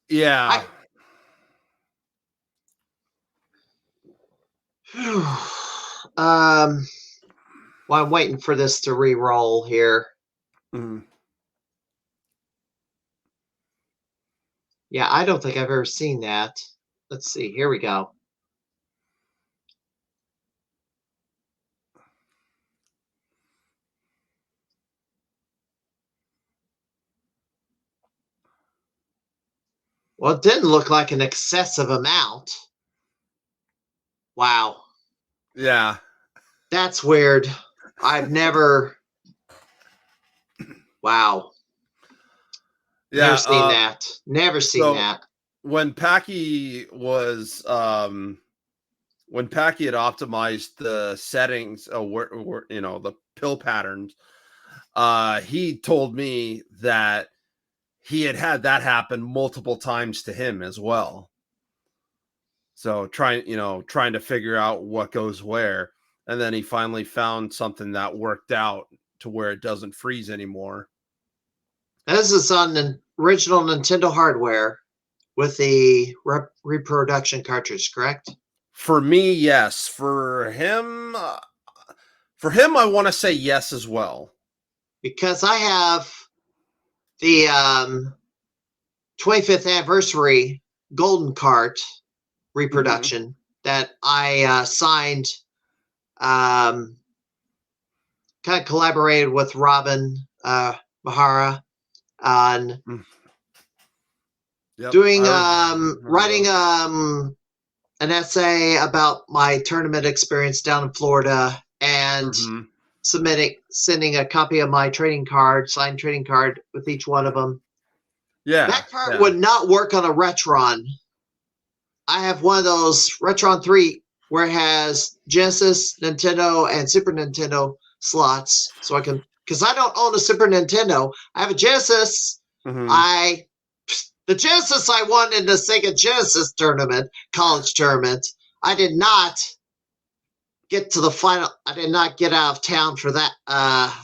Yeah. Well, I'm waiting for this to re-roll here. Mhm. Yeah, I don't think I've ever seen that. Let's see. Here we go. Well, it didn't look like an excessive amount. Wow. Yeah. That's weird. I've never. Wow. Never Yeah. seen that. Never seen So that. when Packy was when Packy had optimized the settings, you know, the pill patterns, he told me that he had that happen multiple times to him as well. So trying to figure out what goes where, and then he finally found something that worked out to where it doesn't freeze anymore. This is on the original Nintendo hardware with the reproduction cartridge, correct? For me, yes. For him, I want to say yes as well. Because I have the 25th anniversary Golden Cart reproduction that I signed, kind of collaborated with Robin Mahara on Yep. doing remember writing those. an essay about my tournament experience down in Florida and sending a copy of my trading card, signed trading card with each one of them. Yeah. That card would not work on a Retron. I have one of those Retron 3 where it has Genesis, Nintendo, and Super Nintendo slots. So I can, because I don't own a Super Nintendo. I have a Genesis. The Genesis I won in the Sega Genesis tournament, college tournament. I did not get to the final. I did not get out of town for that,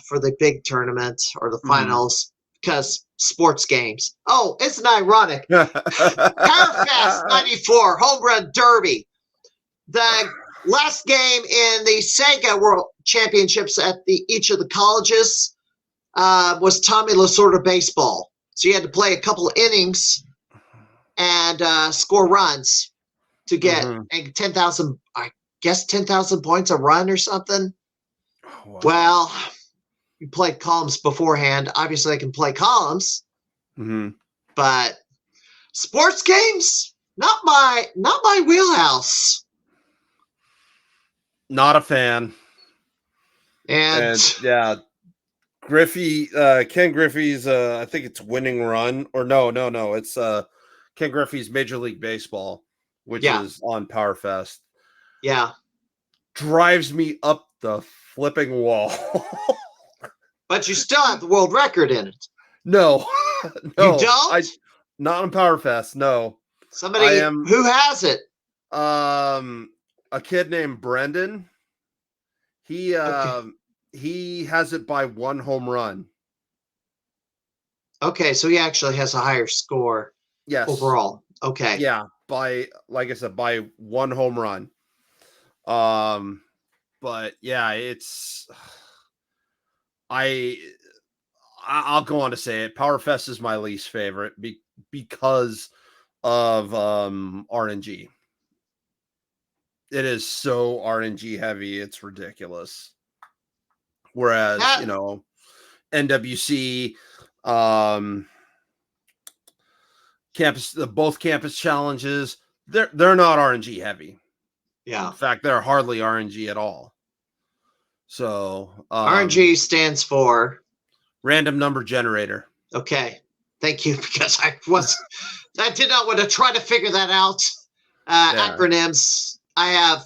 for the big tournament or the finals because sports games. Oh, isn't ironic? Powerfest 94 Home Run Derby. The last game in the Sega World Championships at each of the colleges was Tommy Lasorda baseball. So you had to play a couple of innings and score runs to get 10,000, I guess 10,000 points a run or something. Wow. Well, you played columns beforehand. Obviously, I can play columns, but sports games, not my wheelhouse. Not a fan. And yeah, Ken Griffey's I think it's Winning Run, or no, it's Ken Griffey's Major League Baseball, which is on Powerfest. Yeah. Drives me up the flipping wall. But you still have the world record in it. No. You don't? Not on Powerfest, no. Somebody who has it? A kid named Brendan. He has it by 1 home run. Okay, so he actually has a higher score. Yes. Overall. Okay. Yeah, by, like I said, by 1 home run. But yeah, it's I'll go on to say it. Powerfest is my least favorite because of RNG. It is so RNG heavy, it's ridiculous. Whereas, NWC, both campus challenges, they're not RNG heavy. Yeah. In fact, they're hardly RNG at all. So RNG stands for random number generator. Okay. Thank you, because I did not want to try to figure that out. Acronyms. I have,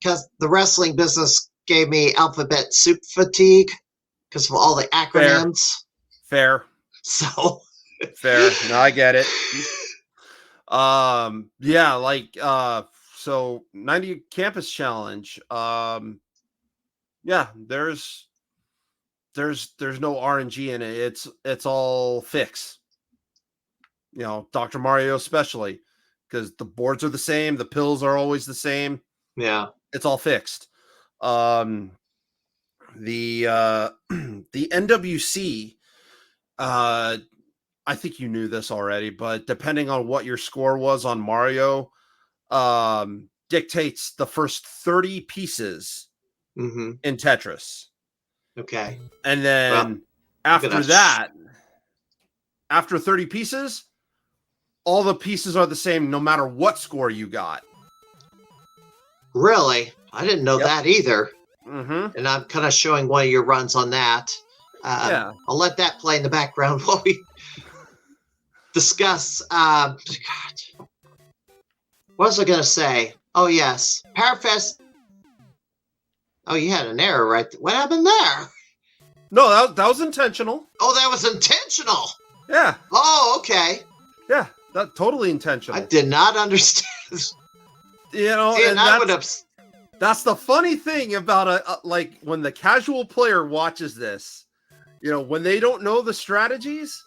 because the wrestling business gave me alphabet soup fatigue because of all the acronyms. Fair. So fair. No, I get it. Yeah, like so 90 campus challenge. Yeah, there's no RNG in it. It's all fix. Dr. Mario especially, because the boards are the same, the pills are always the same. Yeah. It's all fixed. The the NWC, I think you knew this already, but depending on what your score was on Mario, dictates the first 30 pieces Mm-hmm. in Tetris. Okay. And then after that, after 30 pieces, all the pieces are the same no matter what score you got. Really? I didn't know that either. Mm-hmm. And I'm kind of showing one of your runs on that. Yeah. I'll let that play in the background while we discuss. God. What was I going to say? Oh, yes. Powerfest. Oh, you had an error right there. What happened there? No, that was intentional. Oh, that was intentional. Yeah. Oh, okay. Yeah, that totally intentional. I did not understand. You know, See, and I would have. That's the funny thing about like when the casual player watches this, you know, when they don't know the strategies,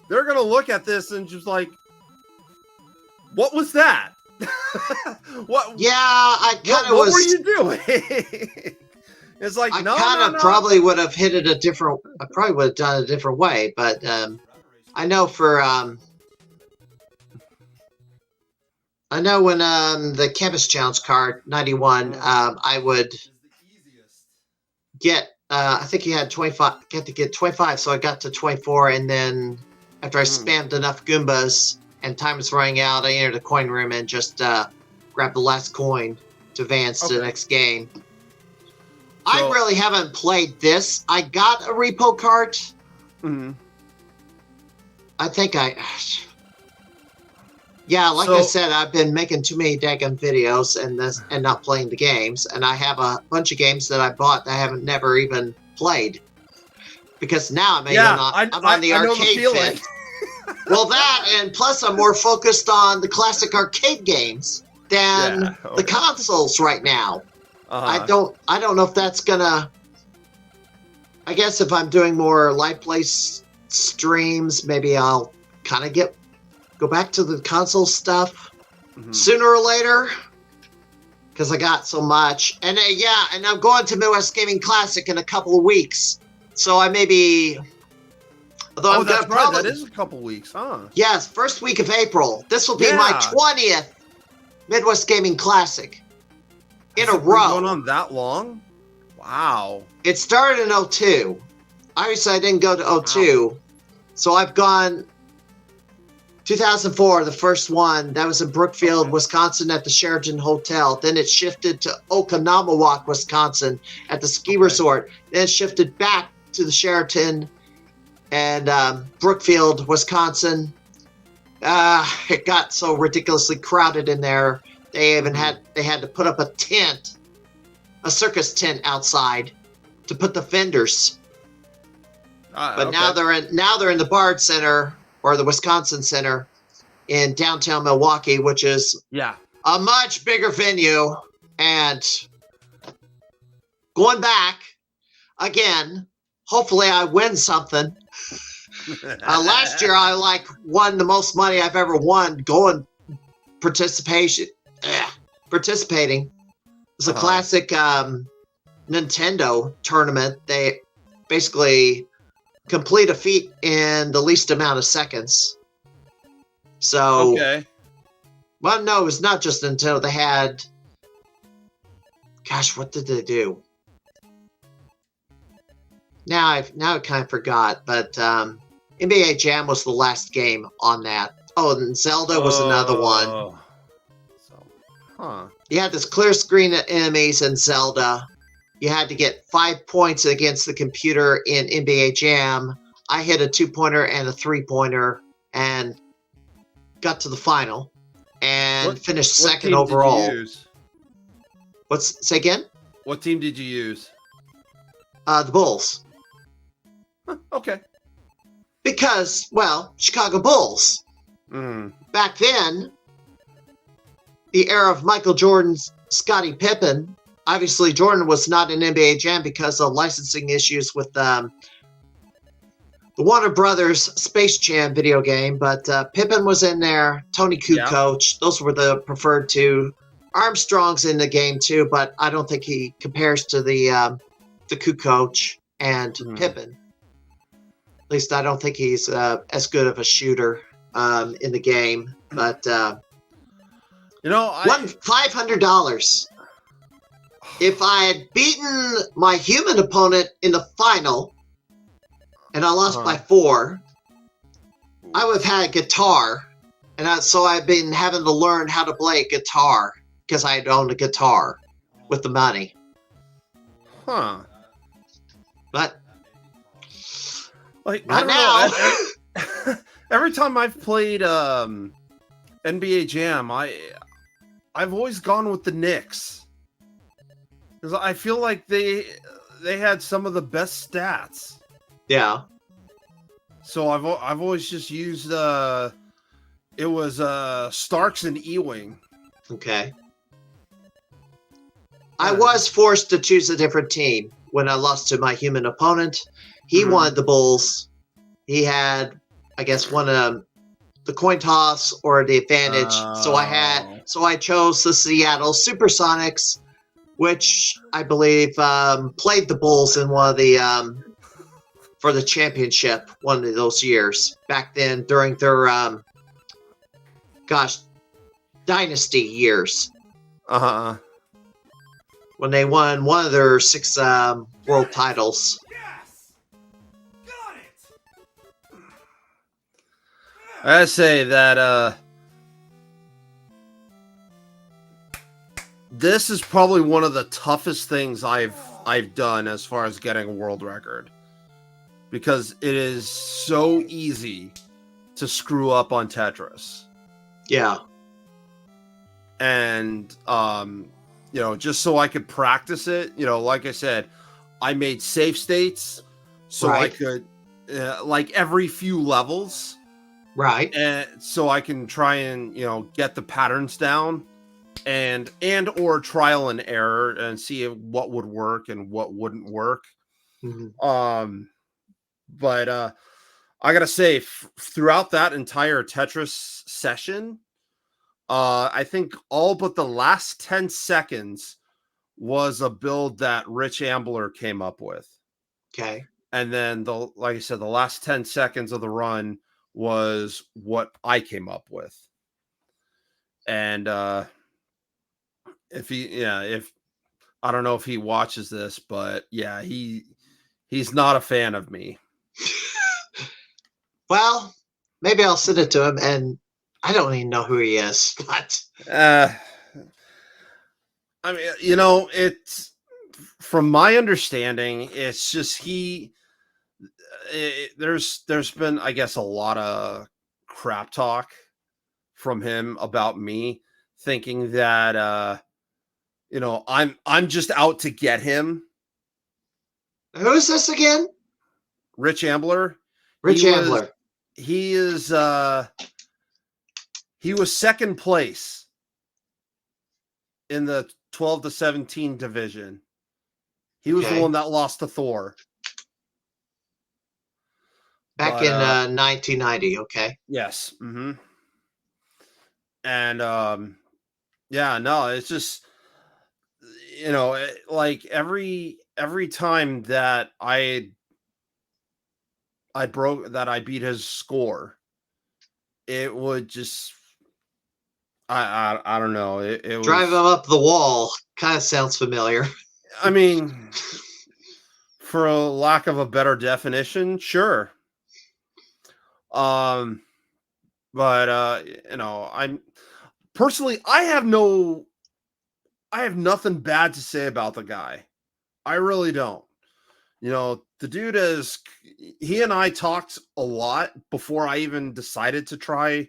they're gonna look at this and just like, what was that? What? Yeah, I kind of was. What were you doing? It's like I kind of probably would have hit it a different. I probably would have done it a different way, but I know for I know when the Campus Challenge card 91, I would get. I think you had 25. Get to get 25, so I got to 24, and then after I spammed enough Goombas and time was running out, I entered the coin room and just grabbed the last coin to advance to the next game. So, I really haven't played this. I got a repo cart. Mm-hmm. I think yeah, like I said, I've been making too many daggum videos and not playing the games. And I have a bunch of games that I bought that I haven't never even played. Because now I'm on the arcade fit. Well, that, and plus I'm more focused on the classic arcade games than the consoles right now. I don't know if that's gonna. I guess if I'm doing more live play streams, maybe I'll kind of go back to the console stuff sooner or later, because I got so much. And and I'm going to Midwest Gaming Classic in a couple of weeks, so I may be. Although I'm that's right. That is a couple weeks, huh? Yes, first week of April. This will be my 20th Midwest Gaming Classic. In a row. Going on that long? Wow. It started in 2002. Obviously, I didn't go to 2002. Wow. So I've gone 2004, the first one. That was in Brookfield, Wisconsin at the Sheraton Hotel. Then it shifted to Oconomowoc, Wisconsin at the ski resort. Then it shifted back to the Sheraton and Brookfield, Wisconsin. It got so ridiculously crowded in there. They even had to put up a circus tent outside to put the vendors. But now they're in the Bard Center or the Wisconsin Center in downtown Milwaukee, which is a much bigger venue. And going back again, hopefully I win something. Last year I won the most money I've ever won going participating. It's a classic Nintendo tournament. They basically complete a feat in the least amount of seconds. So, well, no, it was not just Nintendo. They had, gosh, what did they do? Now I kind of forgot, but NBA Jam was the last game on that. Oh, and Zelda was another one. You had this clear screen of enemies in Zelda. You had to get 5 points against the computer in NBA Jam. I hit a 2-pointer and a 3-pointer and got to the final and finished second overall. Did you use? Say again? What team did you use? The Bulls. Okay. Because, well, Chicago Bulls. Back then, the era of Michael Jordan's Scottie Pippen. Obviously, Jordan was not in NBA Jam because of licensing issues with the Warner Brothers Space Jam video game. But Pippen was in there. Tony Kukoc. Those were the preferred two Armstrong's in the game too, but I don't think he compares to the Kukoc and Pippin. At least I don't think he's as good of a shooter in the game. But won $500. If I had beaten my human opponent in the final, and I lost by 4, I would have had a guitar, and so I've been having to learn how to play guitar because I had owned a guitar with the money. Huh. But like not I now. don't know. Every time I've played NBA Jam, I've always gone with the Knicks because I feel like they had some of the best stats. Yeah. So I've always just used it was Starks and Ewing. Okay. I was forced to choose a different team when I lost to my human opponent. He wanted the Bulls. He had, I guess, one of the coin toss or the advantage. So I chose the Seattle Supersonics, which I believe played the Bulls in one of the for the championship one of those years back then during their dynasty years. When they won one of their 6 world titles. Yes! Got it! I gotta say that this is probably one of the toughest things I've done as far as getting a world record. Because it is so easy to screw up on Tetris. Yeah. And just so I could practice it, like I said, I made save states so I could like every few levels. Right. And so I can try and, get the patterns down and or trial and error and see what would work and what wouldn't work. But I gotta say, throughout that entire Tetris session, I think all but the last 10 seconds was a build that Rich Ambler came up with. Okay. And then like I said, the last 10 seconds of the run was what I came up with. And if I don't know if he watches this, but yeah, he's not a fan of me. Well, maybe I'll send it to him, and I don't even know who he is, but I mean, it's from my understanding, it's just there's been, I guess, a lot of crap talk from him about me, thinking that I'm just out to get him. Who is this again? Rich Ambler. Rich Ambler. He was second place in the 12 to 17 division. He was the one that lost to Thor. Back in 1990, okay. Yes. Mm-hmm. And it's just, like every time that I beat his score, it would just I don't know. It was drive him up the wall. Kind of sounds familiar. I mean, for a lack of a better definition, sure. But I'm personally, I have nothing bad to say about the guy. I really don't. The dude he and I talked a lot before I even decided to try,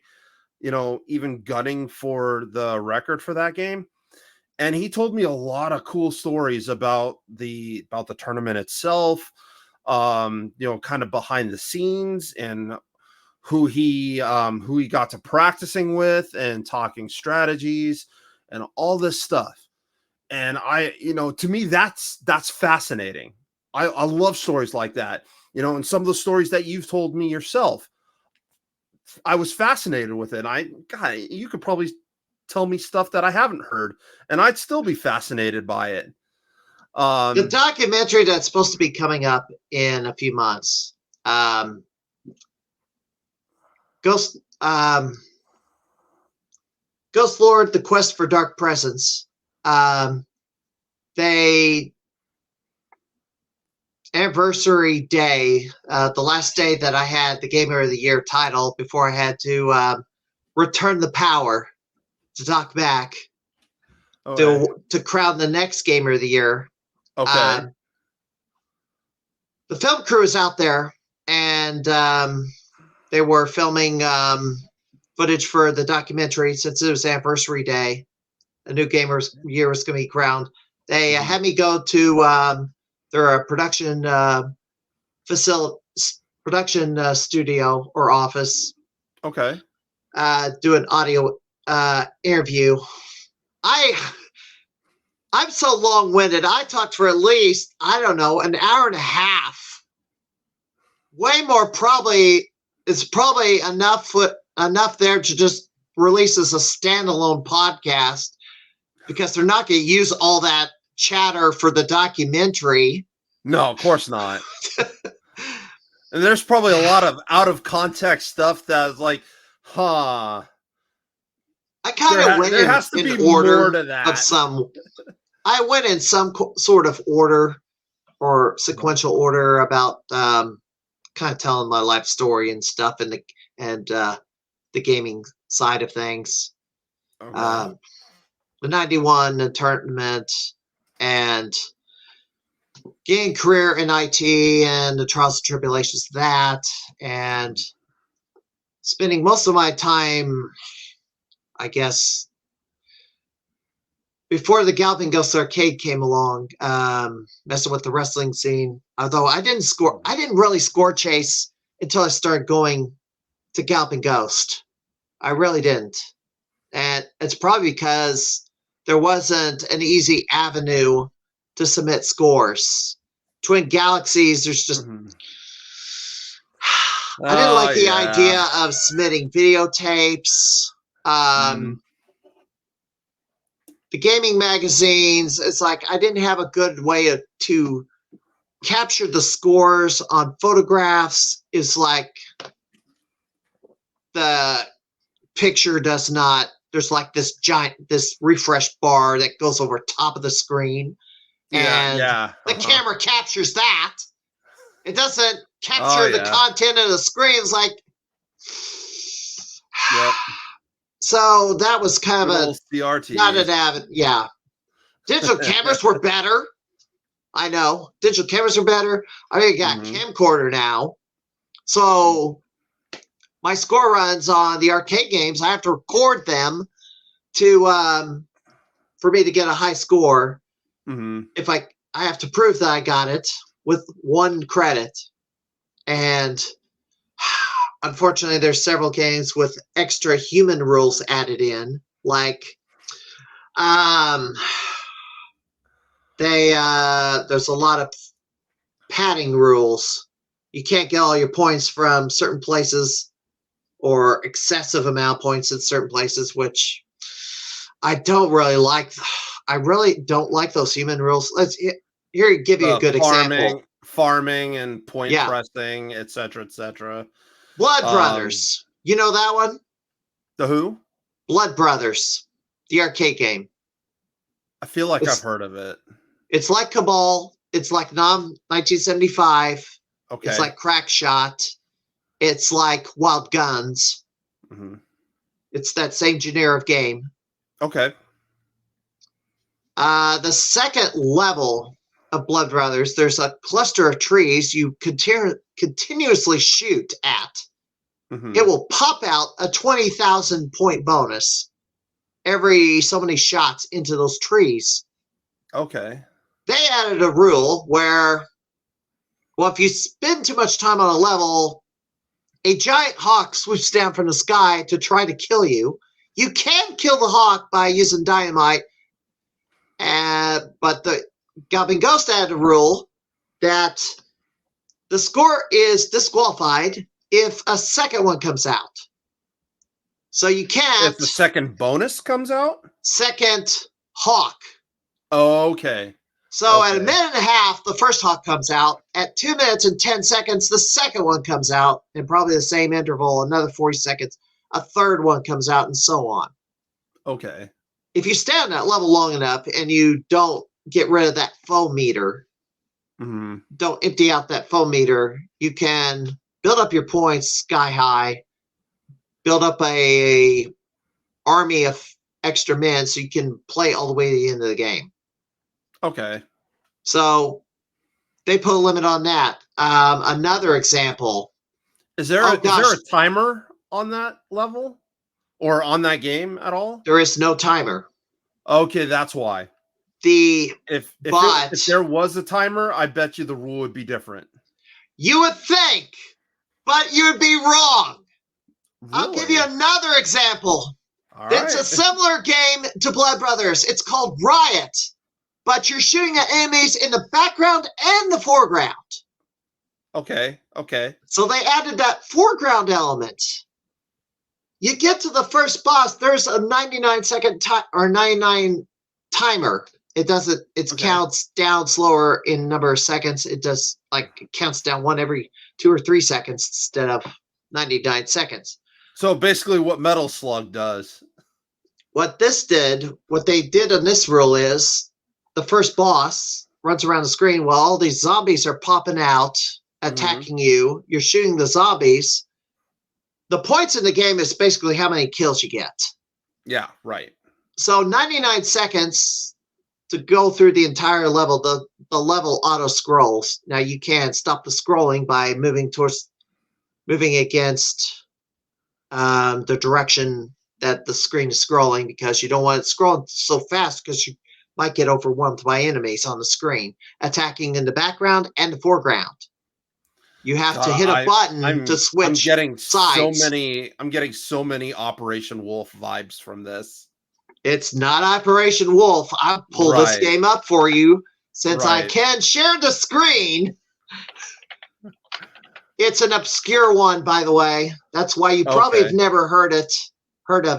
even gunning for the record for that game. And he told me a lot of cool stories about the tournament itself, kind of behind the scenes and who he got to practicing with and talking strategies and all this stuff. And to me, that's fascinating. I love stories like that, and some of the stories that you've told me yourself, I was fascinated with it. God, you could probably tell me stuff that I haven't heard, and I'd still be fascinated by it. The documentary that's supposed to be coming up in a few months, Ghost Lord: The Quest for Dark Presence. They anniversary day, the last day that I had the Gamer of the Year title before I had to return the power to dock back to crown the next Gamer of the Year. Okay. The film crew is out there, and they were filming footage for the documentary since it was anniversary day. A new Gamer's Year was going to be crowned. They had me go to their production studio or office. Okay. Do an audio interview. I'm so long-winded. I talked for at least, I don't know, an hour and a half. Way more probably. It's probably enough there to just release as a standalone podcast, because they're not going to use all that chatter for the documentary. No, of course not. And there's probably a lot of out of context stuff that's like, huh. I kind of went there has to in be order more to that. of some. I went in some sort of order or sequential order about kind of telling my life story and stuff, and the gaming side of things. Okay. The 91 tournament and getting career in IT and the trials and tribulations of that, and spending most of my time, I guess, before the Galloping Ghost Arcade came along, messing with the wrestling scene. Although I didn't really score chase until I started going to Galloping Ghost. I really didn't. And it's probably because there wasn't an easy avenue to submit scores. Twin Galaxies, there's just... I didn't like the idea of submitting videotapes. The gaming magazines, it's like I didn't have a good way to capture the scores on photographs. It's like the picture does not, there's like this refresh bar that goes over top of the screen. And the camera captures that. It doesn't capture the content of the screen. It's like, so that was kind of not an avid, Digital cameras were better. I know. Digital cameras are better. I mean, I got camcorder now. So my score runs on the arcade games, I have to record them to for me to get a high score. If I have to prove that I got it with 1 credit. And unfortunately, there's several games with extra human rules added in, like there's a lot of padding rules. You can't get all your points from certain places, or excessive amount of points in certain places, which I don't really like. I really don't like those human rules. Here, give you a good example. Farming and point pressing, etc., etc. Blood Brothers. You know that one? The who? Blood Brothers. The arcade game. I feel like I've heard of it. It's like Cabal. It's like 1975. Okay. It's like Crackshot. It's like Wild Guns. It's that same genre of game. Okay. The second level of Blood Brothers, there's a cluster of trees you continuously shoot at. It will pop out a 20,000 point bonus every so many shots into those trees. Okay. They added a rule where, well, if you spend too much time on a level, a giant hawk swoops down from the sky to try to kill you. You can kill the hawk by using dynamite, but the Galloping Ghost added a rule that the score is disqualified if a second one comes out. So you can't. If the second bonus comes out? Second hawk. Oh, okay. So at Okay. a minute and a half, the first hawk comes out. At 2 minutes and 10 seconds, the second one comes out. In probably the same interval, another 40 seconds. A third one comes out, and so on. Okay. If you stay on that level long enough and you don't get rid of that foam meter, don't empty out that foam meter, you can build up your points sky high, build up a army of extra men so you can play all the way to the end of the game. Okay. So they put a limit on that. Another example. Is there a timer on that level or on that game at all? There is no timer. Okay, that's why. If there was a timer, I bet you the rule would be different. You would think, but you'd be wrong. Really? I'll give you another example. It's a similar game to Blood Brothers. It's called Riot, but you're shooting at enemies in the background and the foreground. Okay. So they added that foreground element. You get to the first boss, there's a 99-second or 99 timer. It doesn't. It counts down slower in number of seconds. It does it counts down one every 2 or 3 seconds instead of 99 seconds. So basically, what Metal Slug does. What they did on this rule is the first boss runs around the screen while all these zombies are popping out, attacking you. You're shooting the zombies. The points in the game is basically how many kills you get. Yeah, right. So 99 seconds to go through the entire level. The level auto scrolls. Now you can stop the scrolling by moving against the direction that the screen is scrolling, because you don't want it scrolling so fast because you might get overwhelmed by enemies on the screen attacking in the background and the foreground. You have to hit a button to switch sides. I'm getting so many Operation Wolf vibes from this. It's not Operation Wolf. I'll pull this game up for you since I can share the screen. It's an obscure one, by the way. That's why you probably have never heard of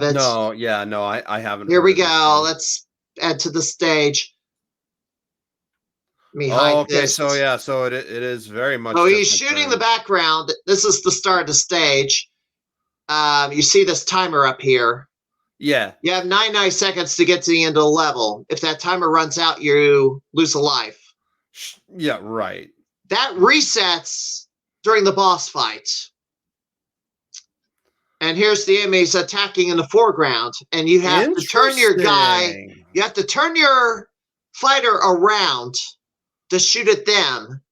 it. No, I haven't. Here we go. Let's add to the stage. Let me hide this. So it is very much. So he's shooting the background. This is the start of the stage. You see this timer up here. Yeah. You have 99 seconds to get to the end of the level. If that timer runs out, you lose a life. Yeah, right. That resets during the boss fight. And here's the enemies attacking in the foreground. And you have to turn your fighter around to shoot at them.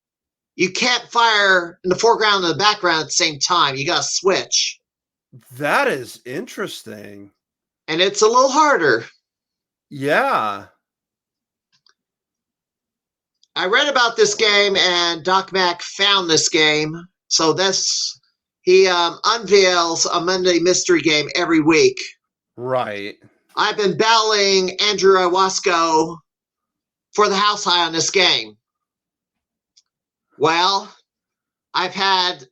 You can't fire in the foreground and the background at the same time. You got to switch. That is interesting. And it's a little harder. Yeah. I read about this game, and Doc Mack found this game. So he unveils a Monday mystery game every week. Right. I've been battling Andrew Iwasco for the house high on this game. Well, I've had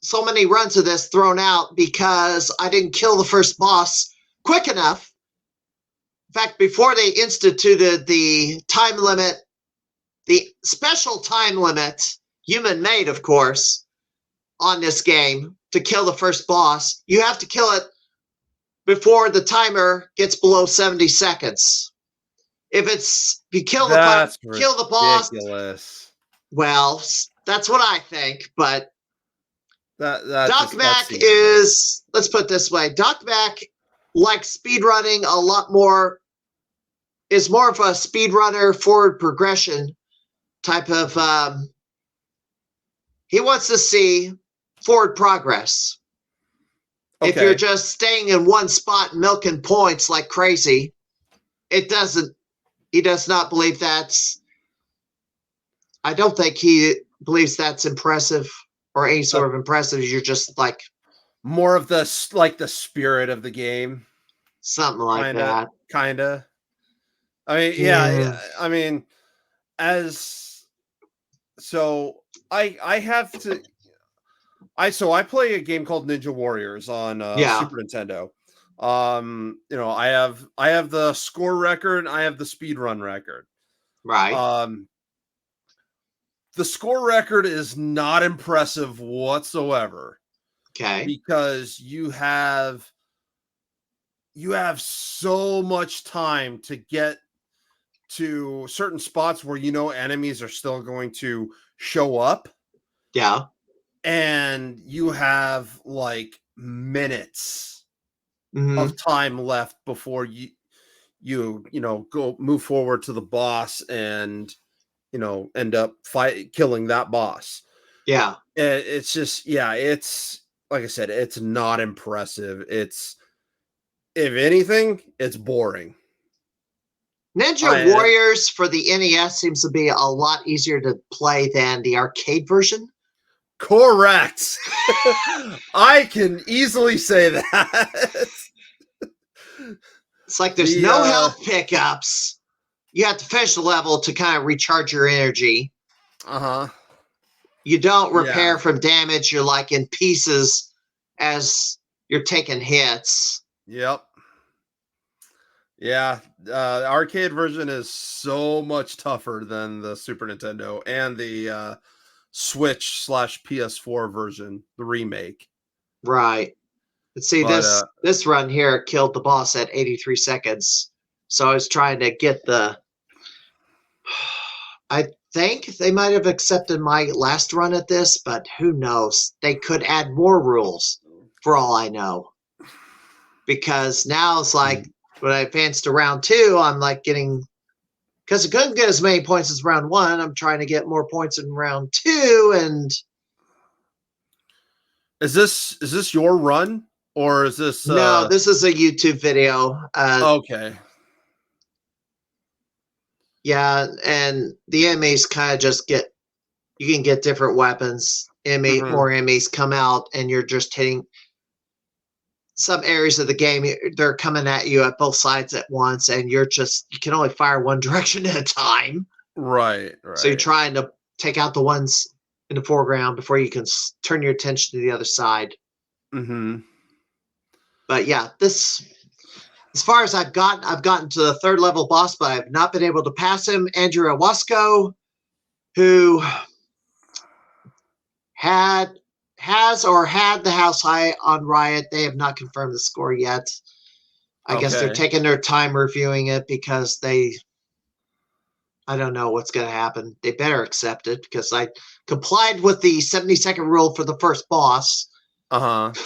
so many runs of this thrown out because I didn't kill the first boss quick enough. In fact, before they instituted the time limit, the special time limit, human-made, of course, on this game to kill the first boss, you have to kill it before the timer gets below 70 seconds. If you kill the boss, well, that's what I think. But Doc Mack is, let's put it this way, Doc Mack likes speedrunning a lot more, is more of a speedrunner, forward progression type of, he wants to see forward progress. If you're just staying in one spot milking points like crazy, he does not believe I don't think he believes that's impressive or any sort of impressive. You're just like more of the spirit of the game. Something like that. Kinda. I mean, yeah. I mean, I play a game called Ninja Warriors on Super Nintendo. I have the score record, I have the speed run record. Right. The score record is not impressive whatsoever Okay. because you have so much time to get to certain spots where enemies are still going to show up, Yeah. and you have like minutes Hmm. of time left before go move forward to the boss and end up killing that boss. Yeah. It's just, it's like I said, it's not impressive. It's, if anything, it's boring. Ninja Warriors for the NES seems to be a lot easier to play than the arcade version. Correct. I can easily say that. It's like there's no health pickups. You have to finish the level to kind of recharge your energy. You don't repair from damage. You're like in pieces as you're taking hits. Yep. Yeah, the arcade version is so much tougher than the Super Nintendo and the Switch / PS4 version, the remake. Right. But see, this run here killed the boss at 83 seconds. So I was trying to get the... I think they might have accepted my last run at this, but who knows? They could add more rules, for all I know. Because now it's like, when I advanced to round 2, I'm like getting... Because I couldn't get as many points as round 1, I'm trying to get more points in round 2, and... Is this your run? Or is this... No, this is a YouTube video. Okay. Yeah, and the enemies kind of just get... You can get different weapons. More enemies come out, and you're just hitting... Some areas of the game, they're coming at you at both sides at once, and you can only fire one direction at a time. Right. So you're trying to take out the ones in the foreground before you can turn your attention to the other side. But yeah, this, as far as I've gotten to the 3rd level boss, but I've not been able to pass him. Andrew Owasco, who has the house high on Riot. They have not confirmed the score yet. I guess they're taking their time reviewing it because I don't know what's going to happen. They better accept it because I complied with the 70-second rule for the first boss. Ugh.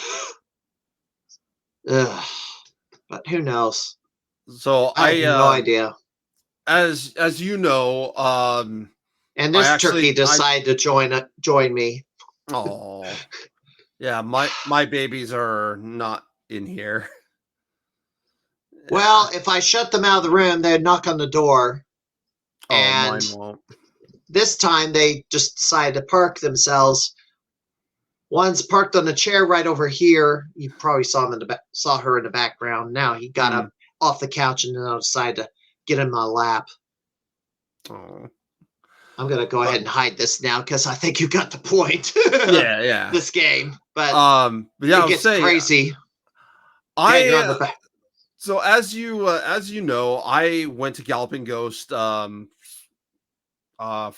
But who knows? So I have no idea. As you know, and this turkey decided to join me. Oh, yeah, my babies are not in here. Well, if I shut them out of the room, they'd knock on the door. And mine won't. This time they just decided to park themselves. One's parked on the chair right over here. You probably saw her in the background. Now he got up off the couch and then I decided to get in my lap. Oh. I'm gonna go ahead and hide this now because I think you got the point. Yeah. This game, but yeah, it gets crazy. So as you know, I went to Galloping Ghost for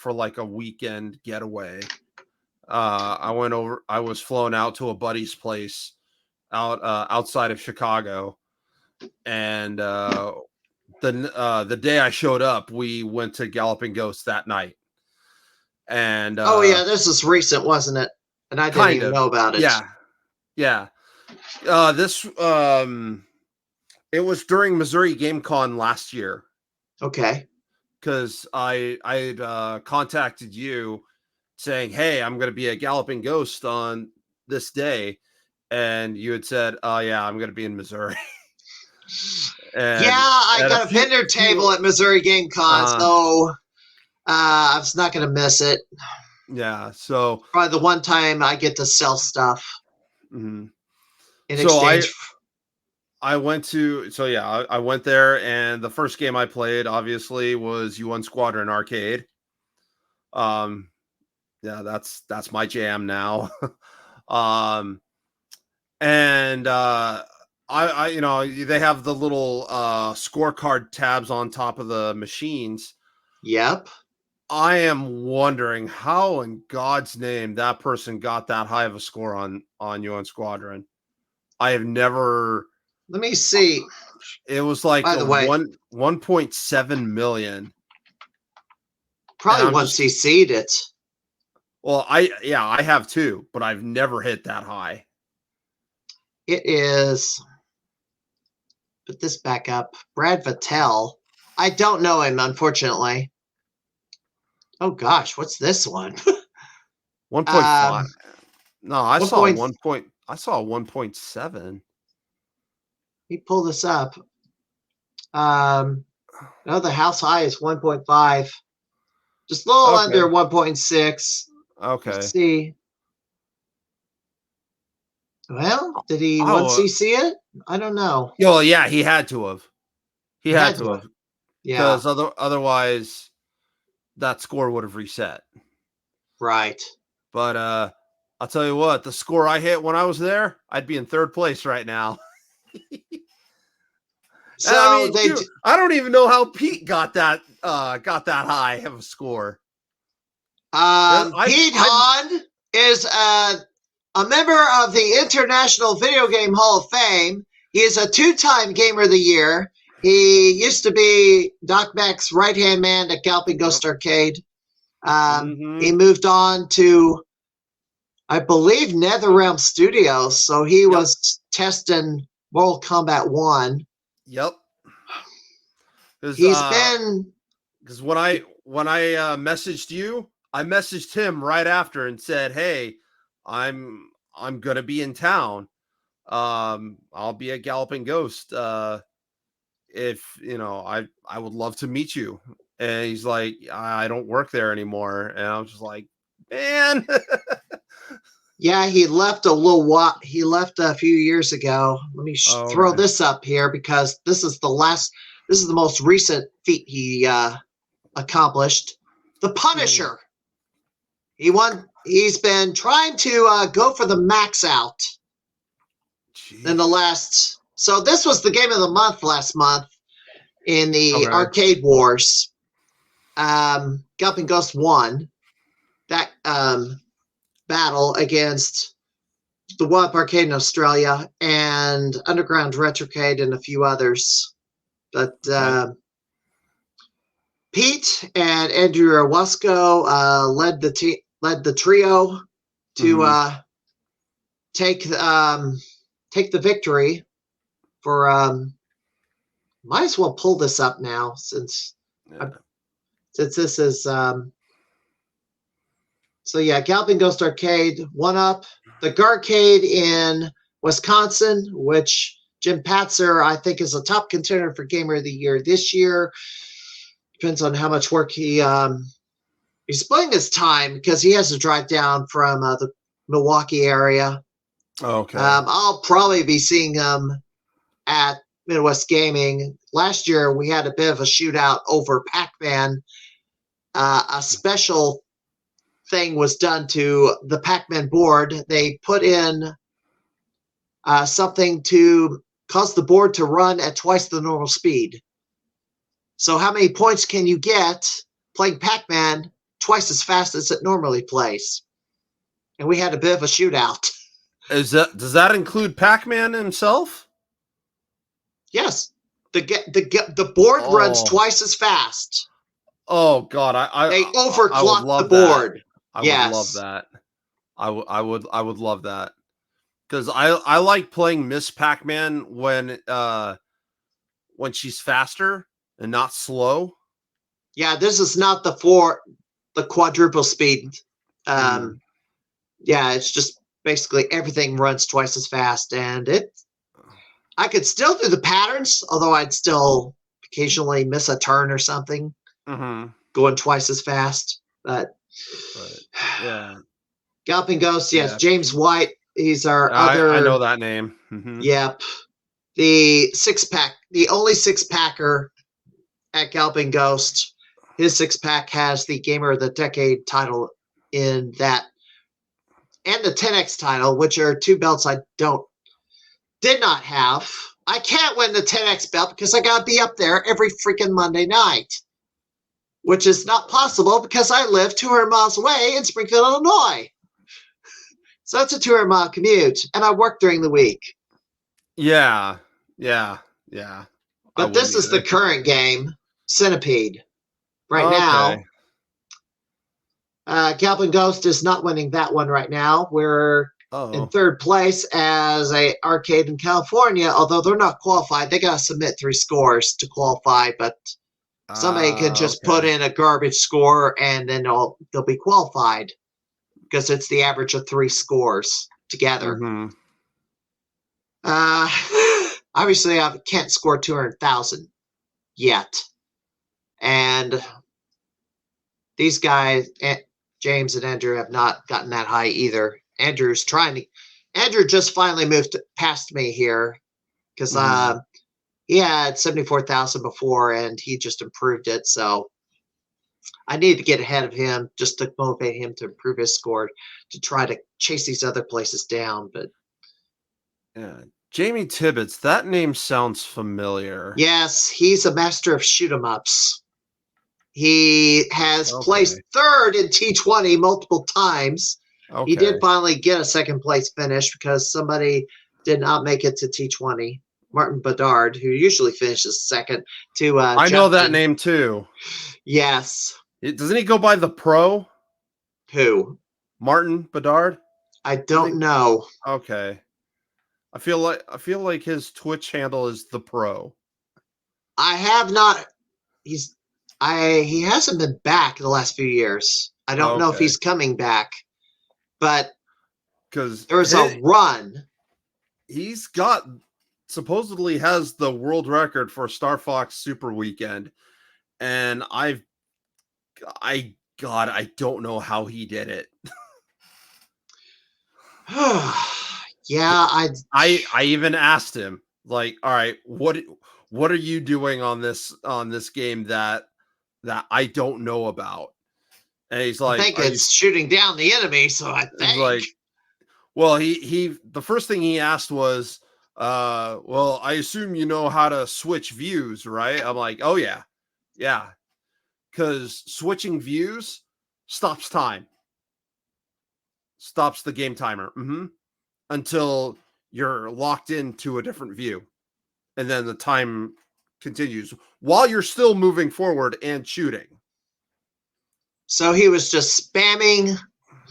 like a weekend getaway. I was flown out to a buddy's place outside of Chicago, and the day I showed up, we went to Galloping Ghost that night. And oh yeah, this is recent, wasn't it? And I didn't even know about it. Yeah. This it was during Missouri GameCon last year. Okay. Because I contacted you saying, "Hey, I'm going to be at Galloping Ghost on this day," and you had said, "Oh yeah, I'm going to be in Missouri." I got a vendor table at Missouri GameCon, so I was not going to miss it. Yeah, so probably the one time I get to sell stuff in exchange. I went there, and the first game I played obviously was U1 Squadron Arcade. Yeah, that's my jam now. And you know, they have the little scorecard tabs on top of the machines. Yep. I am wondering how in God's name that person got that high of a score on UN Squadron. I have never. Let me see. It was like By the way, 1.7 million. probably once he seed it. Well, I have too, but I've never hit that high. It is. Put this back up. Brad Vattel. I don't know him, unfortunately. Oh gosh, what's this one? 1.5. No, I saw 1. 1 point. I saw 1.7. Let me pull this up. No, the house high is 1.5. Just a little under 1.6. Okay. Let's see. Well, did he 1cc it? I don't know. Well, yeah, he had to have. He had to have. Yeah. Because otherwise, that score would have reset. Right. But I'll tell you what, the score I hit when I was there, I'd be in third place right now. So I mean, I don't even know how Pete got that high of a score. Pete Hahn is a member of the International Video Game Hall of Fame. He is a 2-time Gamer of the Year. He used to be Doc Mac's right-hand man at Galloping Ghost Arcade. He moved on to, I believe, NetherRealm Studios. So he was testing Mortal Kombat 1. Yep. He's been, because when I messaged you, I messaged him right after and said, "Hey, I'm gonna be in town. I'll be at Galloping Ghost. If you know, I would love to meet you." And he's like, "I don't work there anymore." And I was just like, "Man." Yeah, he left a little while. He left a few years ago. Let me throw this up here because this is the most recent feat he accomplished. The Punisher. He's been trying to go for the max out in the last. So this was the game of the month last month in the Arcade Wars. Galloping Ghost won that battle against the One Arcade in Australia and Underground Retrocade and a few others. But Pete and Andrew Owasco led the trio to take the victory. For might as well pull this up now since this is so yeah, Galloping Ghost Arcade won up the Garcade in Wisconsin, which Jim Patzer I think is a top contender for Gamer of the Year this year. Depends on how much work he's splitting his time because he has to drive down from the Milwaukee area. Okay. I'll probably be seeing him at Midwest Gaming. Last year we had a bit of a shootout over Pac-Man. A special thing was done to the Pac-Man board. They put in something to cause the board to run at twice the normal speed. So how many points can you get playing Pac-Man twice as fast as it normally plays? And we had a bit of a shootout. Does that include Pac-Man himself? Yes. The board runs twice as fast. Oh God! They overclock the board. I would love that. I would love that because I like playing Miss Pac-Man when she's faster and not slow. Yeah, this is not the quadruple speed. Yeah, it's just basically everything runs twice as fast, and I could still do the patterns, although I'd still occasionally miss a turn or something. Going twice as fast, but yeah. Galloping Ghost, yes, yeah. James White, he's our other. I know that name. Yep, the only 6-packer at Galloping Ghost. His 6-pack has the Gamer of the Decade title in that, and the 10X title, which are two belts I didn't did not have. I can't win the 10X belt because I got to be up there every freaking Monday night, which is not possible because I live 200 miles away in Springfield, Illinois. So it's a 200-mile commute, and I work during the week. Yeah. But this is the current game, Centipede. Right now, Goblin Ghost is not winning that one right now. We're in third place as a arcade in California, although they're not qualified. They got to submit 3 scores to qualify, but somebody can just put in a garbage score and then they'll be qualified because it's the average of 3 scores together. Obviously, I can't score 200,000 yet. And these guys, James and Andrew, have not gotten that high either. Andrew just finally moved past me here because he had 74,000 before and he just improved it. So I need to get ahead of him just to motivate him to improve his score to try to chase these other places down. But yeah, Jamie Tibbetts, that name sounds familiar. Yes, he's a master of shoot 'em ups. He has placed 3rd in T20 multiple times. He did finally get a 2nd place finish because somebody did not make it to T20. Martin Bedard, who usually finishes 2nd to I know that name too. Yes. Doesn't he go by the Pro? Who? Martin Bedard? I don't know. Okay. I feel like his Twitch handle is the Pro. I have not. He hasn't been back the last few years. I don't know if he's coming back, but because there was a run. He's supposedly has the world record for Star Fox Super Weekend, and I don't know how he did it. Yeah, I even asked him, like, all right, what are you doing on this game that I don't know about? And he's like, I think it's shooting down the enemy. So I think, like, well, he the first thing he asked was, well, I assume you know how to switch views, right? I'm like, oh yeah, because switching views stops time, stops the game timer, until you're locked into a different view, and then the time continues while you're still moving forward and shooting. So he was just spamming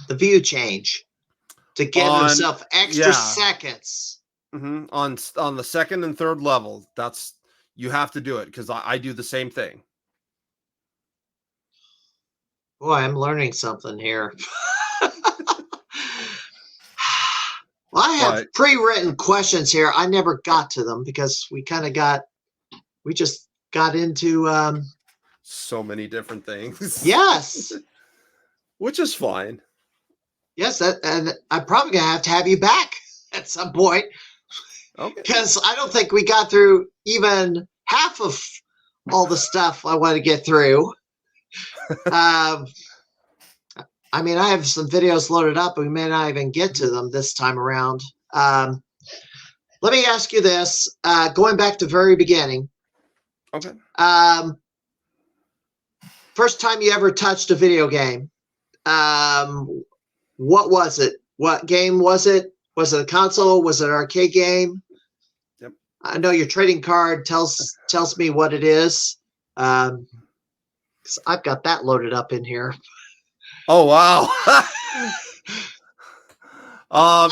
the view change to give himself extra seconds. On the 2nd and 3rd level, you have to do it because I do the same thing. Boy, I'm learning something here. Well, I have pre-written questions here. I never got to them because we just got into so many different things. Yes. Which is fine. Yes, and I'm probably going to have you back at some point. Okay. Because I don't think we got through even half of all the stuff I want to get through. I mean, I have some videos loaded up, but we may not even get to them this time around. Let me ask you this, going back to the very beginning. Okay. First time you ever touched a video game, what was it? What game was it? Was it a console? Was it an arcade game? Yep. I know your trading card tells me what it is. 'Cause I've got that loaded up in here. Oh wow. I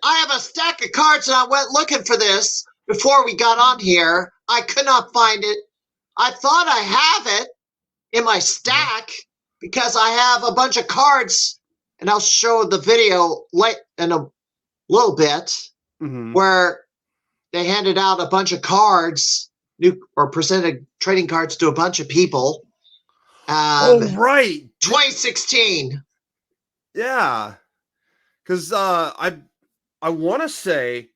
have a stack of cards and I went looking for this before we got on here. I could not find it. I thought I have it in my stack because I have a bunch of cards, and I'll show the video late in a little bit where they handed out a bunch of cards, presented trading cards to a bunch of people. Right. 2016. Yeah. Because I want to say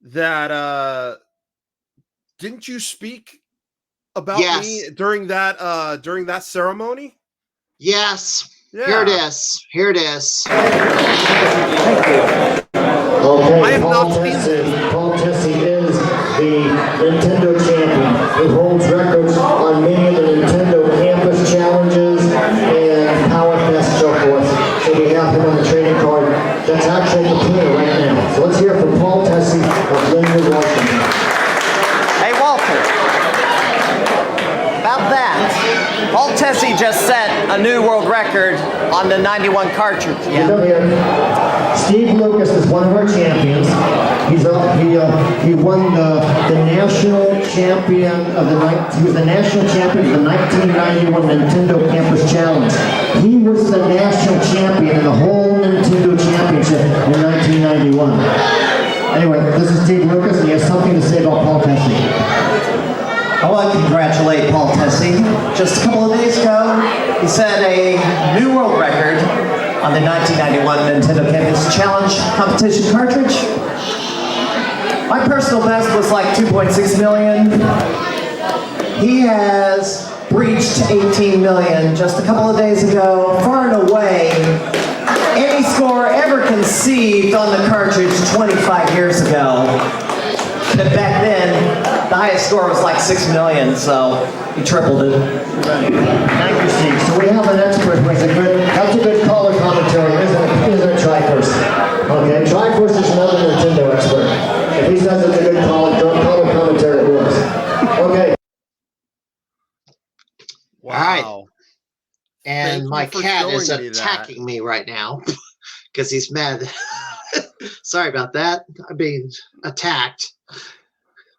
that didn't you speak about me during that ceremony? Yes. Yeah. Here it is. Here it is. I have not seen this. a new world record on the 91 cartridge. Yeah. Steve Lucas is one of our champions. He won the national champion of he was the national champion of the 1991 Nintendo Campus Challenge. He was the national champion in the whole Nintendo Championship in 1991. Anyway, this is Steve Lucas, and he has something to say about Paul Tesi. I want to congratulate Paul Tesi. Just a couple of days ago, he set a new world record on the 1991 Nintendo Campus Challenge Competition Cartridge. My personal best was like 2.6 million. He has breached 18 million just a couple of days ago, far and away any score ever conceived on the cartridge 25 years ago. But back then, the highest score was like 6 million, so he tripled it. Thank you, Steve. So we have an expert who has that's a good color commentary, isn't it, Triforce? Okay, Triforce is another Nintendo expert. If he says it's a good color commentary, it works. Okay. Wow. All right. And my cat is attacking me right now because he's mad. Sorry about that. I'm being attacked.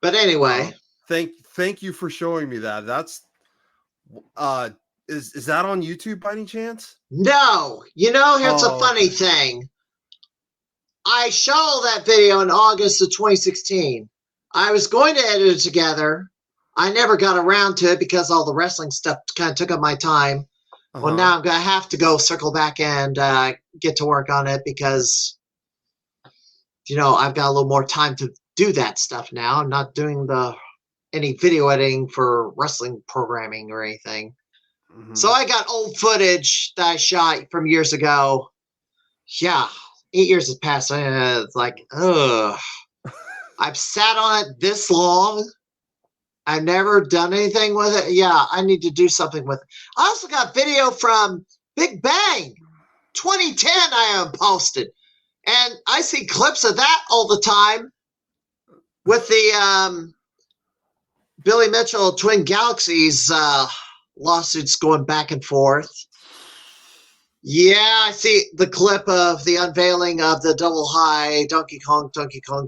But anyway. Thank you for showing me that. That's is that on YouTube by any chance? No. You know, here's a funny thing. I shot that video in August of 2016. I was going to edit it together. I never got around to it because all the wrestling stuff kind of took up my time. Well, now I'm going to have to go circle back and get to work on it because, you know, I've got a little more time to do that stuff now. I'm not doing any video editing for wrestling programming or anything. Mm-hmm. So I got old footage that I shot from years ago. Yeah, 8 years has passed. It's like, ugh. I've sat on it this long. I've never done anything with it. Yeah, I need to do something with it. I also got video from Big Bang 2010 I posted. And I see clips of that all the time with the Billy Mitchell Twin Galaxies lawsuits going back and forth. Yeah, I see the clip of the unveiling of the double high Donkey Kong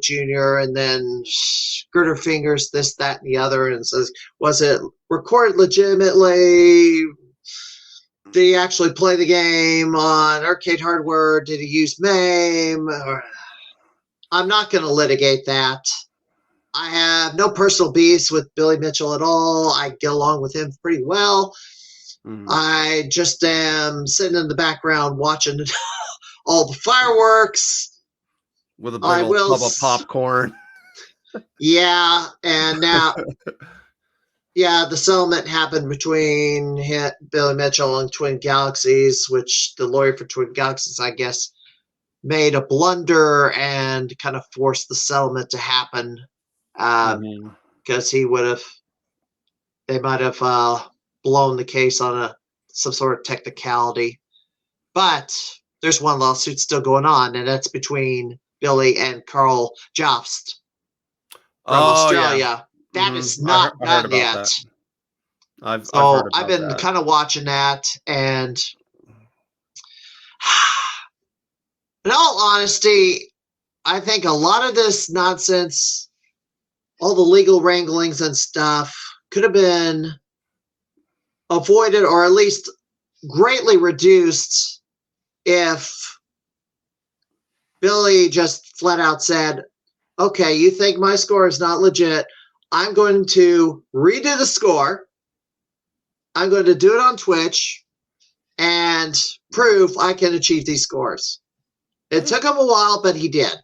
Jr. and then Girder Fingers, this, that, and the other, and says, was it recorded legitimately? Did he actually play the game on arcade hardware? Did he use MAME? I'm not going to litigate that. I have no personal beefs with Billy Mitchell at all. I get along with him pretty well. I just am sitting in the background watching all the fireworks. With a big old tub of popcorn. Yeah, and now, yeah, the settlement happened between Billy Mitchell and Twin Galaxies, which the lawyer for Twin Galaxies, I guess, made a blunder and kind of forced the settlement to happen because they might have blown the case on some sort of technicality. But there's one lawsuit still going on, and that's between Billy and Carl Jobst from Australia. Yeah. That is not done yet. I've been kind of watching that, and in all honesty, I think a lot of this nonsense, all the legal wranglings and stuff, could have been avoided or at least greatly reduced if Billy just flat out said, okay, you think my score is not legit. I'm going to redo the score. I'm going to do it on Twitch and prove I can achieve these scores. It took him a while, but he did.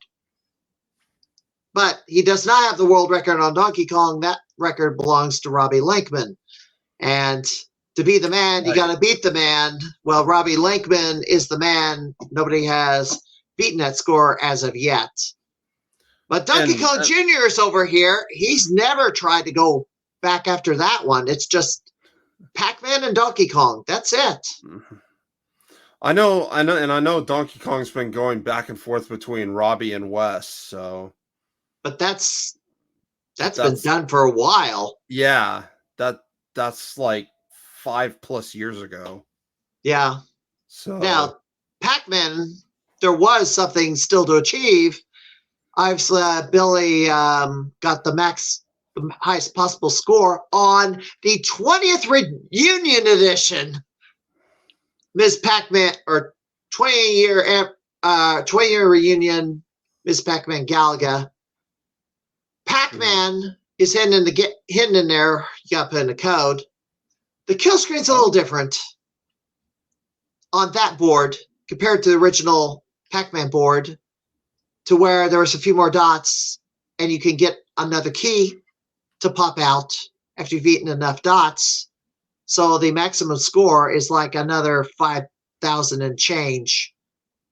But he does not have the world record on Donkey Kong. That record belongs to Robbie Lankman. And to be the man, you got to beat the man. Well, Robbie Lankman is the man. Nobody has beaten that score as of yet. But Donkey Kong Jr. is over here. He's never tried to go back after that one. It's just Pac-Man and Donkey Kong. That's it. I know Donkey Kong's been going back and forth between Robbie and Wes, so. But that's been done for a while. Yeah, that's like 5+ years ago. Yeah. So Now, Pac-Man, there was something still to achieve. Obviously, Billy got the highest possible score on the 20th reunion edition. Ms. Pac-Man, or 20-year reunion, Ms. Pac-Man Galaga. Pac-Man is hidden in there. You got to put in the code. The kill screen's a little different on that board compared to the original Pac-Man board, to where there was a few more dots, and you can get another key to pop out after you've eaten enough dots. So the maximum score is like another 5,000 and change.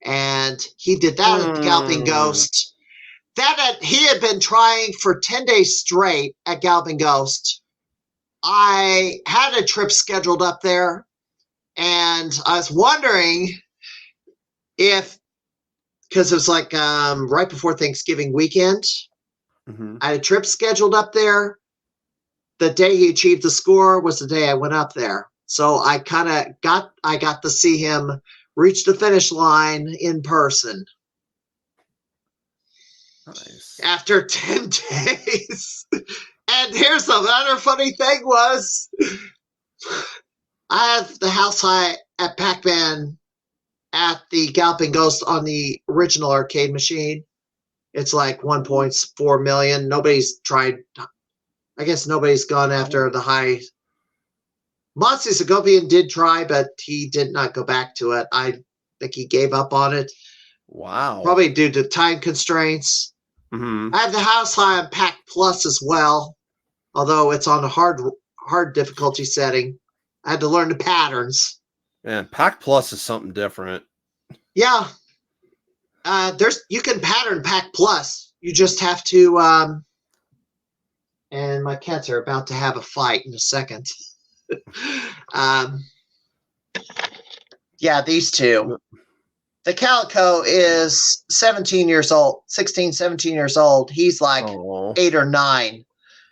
And he did that at the Galloping Ghost. He had been trying for 10 days straight at Galloping Ghost. I had a trip scheduled up there, and I was wondering if, because it was like right before Thanksgiving weekend, I had a trip scheduled up there. The day he achieved the score was the day I went up there. So I got to see him reach the finish line in person. nice. After 10 days. And here's another funny thing was, I have the house high at Pac-Man at the Galloping Ghost on the original arcade machine. It's like 1.4 million. Nobody's tried. I guess nobody's gone after the high. Monty Segovian did try, but he did not go back to it. I think he gave up on it. Wow. Probably due to time constraints. I have the house high on Pac Plus as well, although it's on a hard difficulty setting. I had to learn the patterns. Man, Pac Plus is something different. Yeah. You can pattern Pac Plus. You just have to and my cats are about to have a fight in a second. Yeah, these two. The Calico is 17 years old, 16, 17 years old. He's like 8 or 9.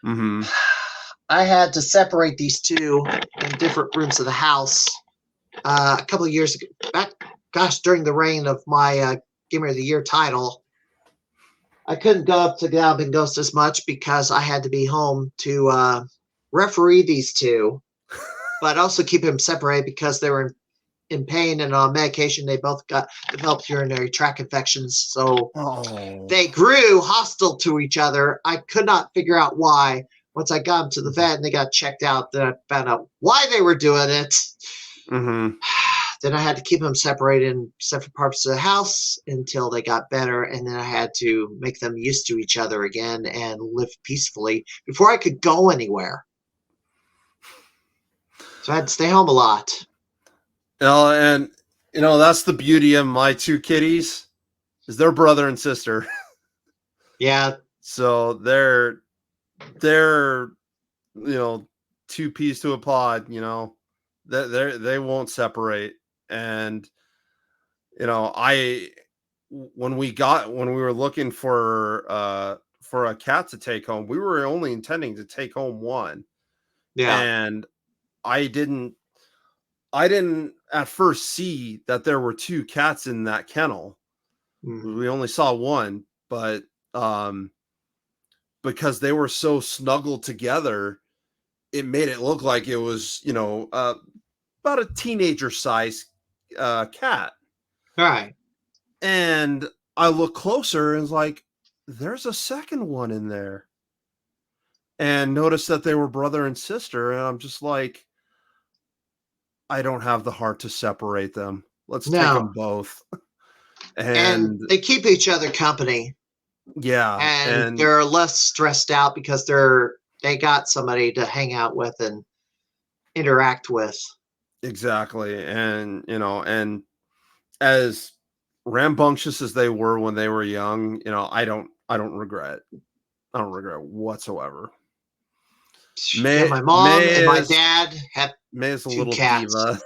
I had to separate these two in different rooms of the house a couple of years ago. During the reign of my Gamer of the Year title. I couldn't go up to Galloping Ghost as much because I had to be home to referee these two, but also keep them separated because they were in pain and on medication. They both developed urinary tract infections, so they grew hostile to each other. I could not figure out why. Once I got them to the vet and they got checked out, then I found out why they were doing it. Then I had to keep them separated in separate parts of the house until they got better, and then I had to make them used to each other again and live peacefully before I could go anywhere. So I had to stay home a lot. And that's the beauty of my two kitties, is they're brother and sister. Yeah. So they're two peas to a pod. They won't separate. And when we were looking for a cat to take home, we were only intending to take home one. Yeah. And I didn't at first see that there were two cats in that kennel. We only saw one, but because they were so snuggled together, it made it look like it was, about a teenager size cat. Right. And I look closer and it's like, there's a second one in there. And noticed that they were brother and sister. And I'm just like, I don't have the heart to separate them. Let's take them both. And they keep each other company. Yeah. And they're less stressed out because they got somebody to hang out with and interact with. Exactly. And, and as rambunctious as they were when they were young, I don't regret. I don't regret whatsoever. My mom and my dad have May's a two little cats. diva.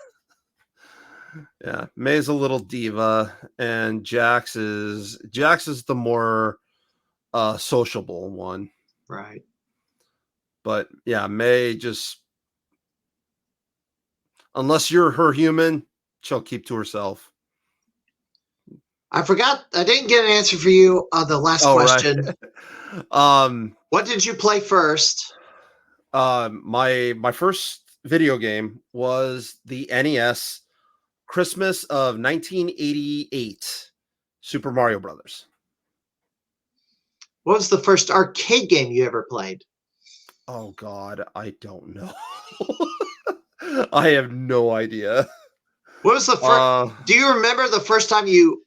Yeah, May's a little diva, and Jax is the more sociable one. Right. But yeah, May just, unless you're her human, she'll keep to herself. I forgot. I didn't get an answer for you on the last question. Right. What did you play first? My first video game was the NES, Christmas of 1988, Super Mario Brothers. What was the first arcade game you ever played? Oh God, I don't know. I have no idea. What was the first? Do you remember the first time you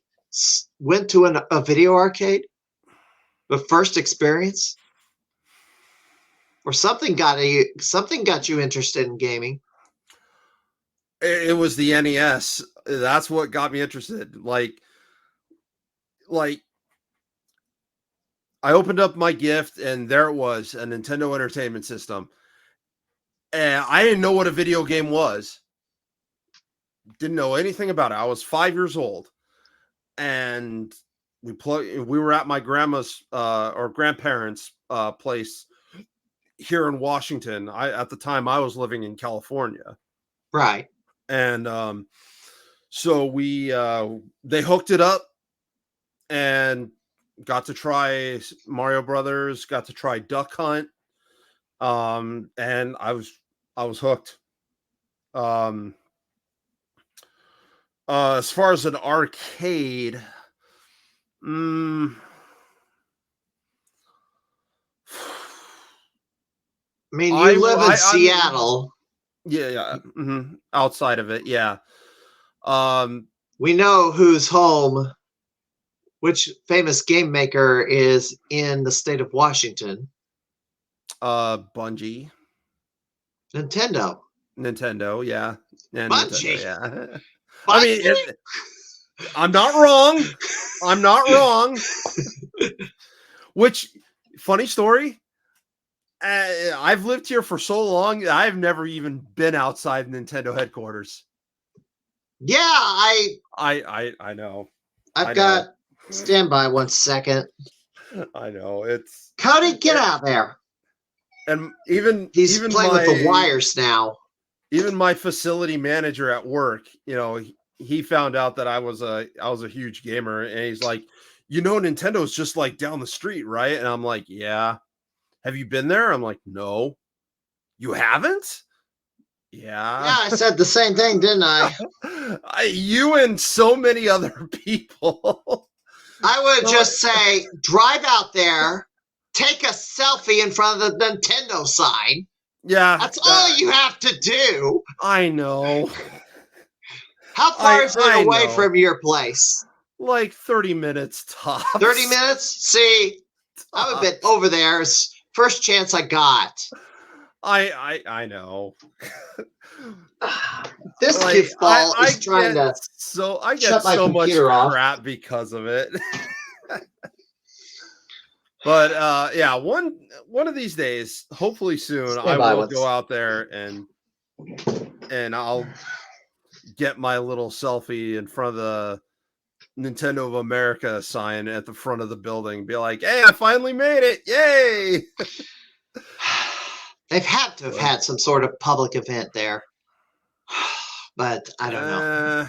went to a video arcade? The first experience, or something got you interested in gaming? It was the NES. That's what got me interested. Like I opened up my gift and there it was, a Nintendo Entertainment System. And I didn't know what a video game was. Didn't know anything about it. I was 5 years old. And we were at my grandma's or grandparents' place here in Washington. At the time I was living in California. Right. And so they hooked it up and got to try Mario Brothers, got to try Duck Hunt, and I was hooked. As far as an arcade, I mean, you live in Seattle. Yeah. Mm-hmm. Outside of it, yeah. We know who's home. Which famous game maker is in the state of Washington? Bungie. Nintendo, yeah. And Bungie. Nintendo, yeah. Bungie? I mean, I'm not wrong. I'm not wrong. Which, funny story, I've lived here for so long, I've never even been outside Nintendo headquarters. Yeah, I know. I've got. Stand by 1 second. I know it's Cody. Get out there. And he's playing with the wires now. Even my facility manager at work, he found out that I was a huge gamer, and he's like, Nintendo's just like down the street, right? And I'm like, yeah. Have you been there? I'm like, no. You haven't? Yeah. Yeah, I said the same thing, didn't I? You and so many other people. I would just say, drive out there, take a selfie in front of the Nintendo sign. Yeah. That's all you have to do. I know. How far is it away from your place? Like 30 minutes tops. 30 minutes? See, I would have been over there. First chance I got. I know. This kickball is trying to. So I get so much crap because of it. But yeah, one of these days, hopefully soon, I will go out there and I'll get my little selfie in front of the Nintendo of America sign at the front of the building. Be like, hey, I finally made it! Yay! They've had to have had some sort of public event there. But I don't know.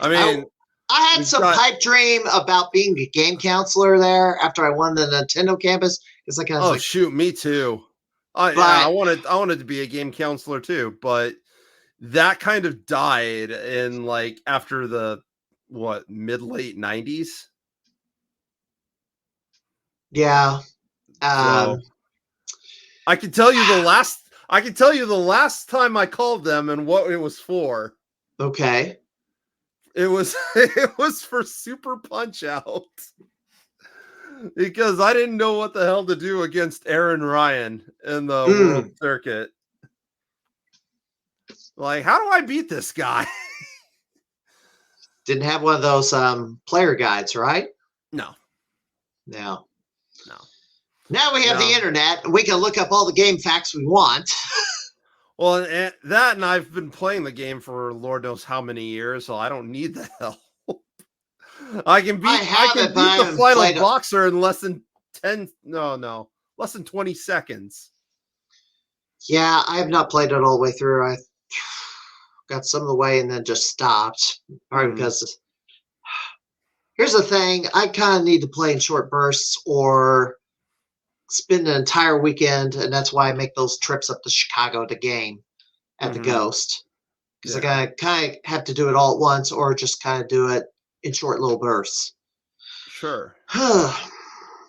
I mean, I had some pipe dream about being a game counselor there after I won the Nintendo campus. It's like, shoot, me too. I wanted to be a game counselor too, but that kind of died in like after the mid-late 90s. Yeah. So, I can tell you the last time I called them and what it was for. Okay. It was for Super Punch-Out. Because I didn't know what the hell to do against Aaron Ryan in the World Circuit. Like, how do I beat this guy? Didn't have one of those player guides, right? No. Now we have the internet, and we can look up all the game facts we want. Well, and I've been playing the game for Lord knows how many years, so I don't need the help. I can beat the final boxer in less than 20 seconds. Yeah, I have not played it all the way through. got some of the way and then just stopped. Probably Mhm. because here's the thing: I kind of need to play in short bursts or spend an entire weekend, and that's why I make those trips up to Chicago to game at the Mhm. Ghost, because I Yeah. gotta kind of have to do it all at once, or just kind of do it in short little bursts. Sure. I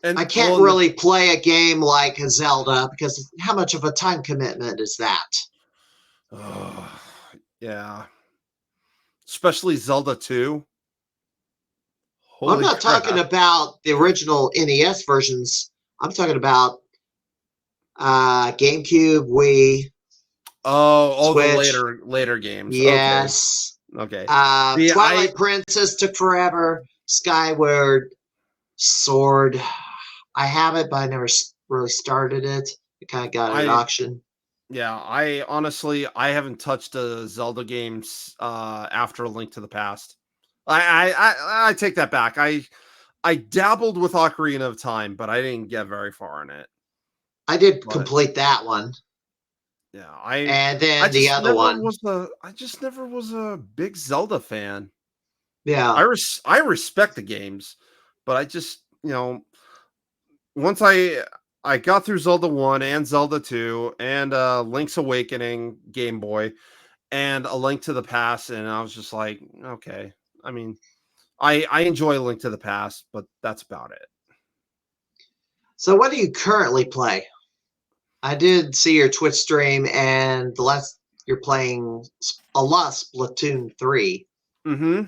And can't well, in the really play a game like Zelda because how much of a time commitment is that? oh, yeah, especially Zelda 2. Well, I'm Holy not talking crap. about the original NES versions. I'm talking about GameCube, Wii, Oh, the Switch. later games. Okay. Yes. Okay. See, Twilight Princess took forever. Skyward Sword. I have it, but I never really started it. I kind of got it at I auction. yeah, I honestly I haven't touched a Zelda games after A Link to the Past. I take that back. I dabbled with Ocarina of Time, but I didn't get very far in it. I did But complete that one. yeah, And then the other one. I just never was a big Zelda fan. Yeah. I respect the games, but I just, once I got through Zelda 1 and Zelda 2 and Link's Awakening Game Boy and A Link to the Past, and I was just like, okay. I mean, I enjoy A Link to the Past, but that's about it. So what do you currently play? I did see your Twitch stream, and the last you're playing a lot Splatoon 3. Mm-hmm.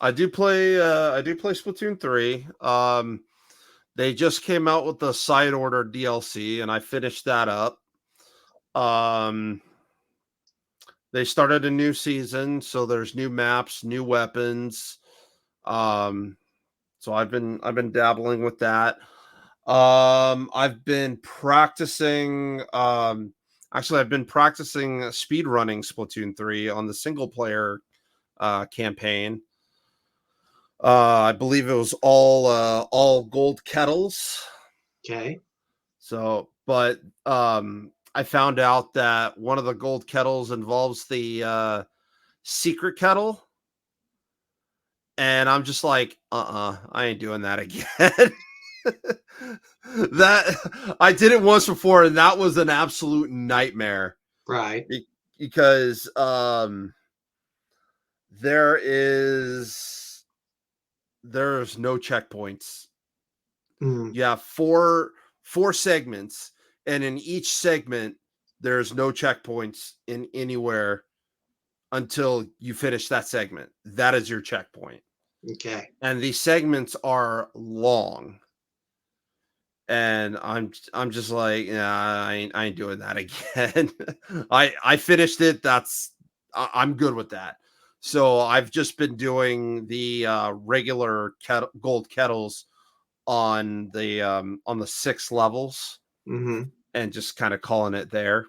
I do play Splatoon 3. They just came out with the side order DLC, and I finished that up. They started a new season, so there's new maps, new weapons. Um, so I've been dabbling with that. I've been practicing. Actually, I've been practicing speed running Splatoon 3 on the single player campaign. I believe it was all gold kettles. Okay. So, but I found out that one of the gold kettles involves the secret kettle, and I'm just like, I ain't doing that again. That I did it once before, and that was an absolute nightmare Right. because there's no checkpoints. Mm, You have four segments, and in each segment there's no checkpoints in anywhere until you finish that segment. That is your checkpoint, okay. and these segments are long. And I'm just like, yeah, I ain't doing that again. I finished it. I'm good with that. So I've just been doing the regular gold kettles on the 6 levels Mm-hmm. and just kind of calling it there.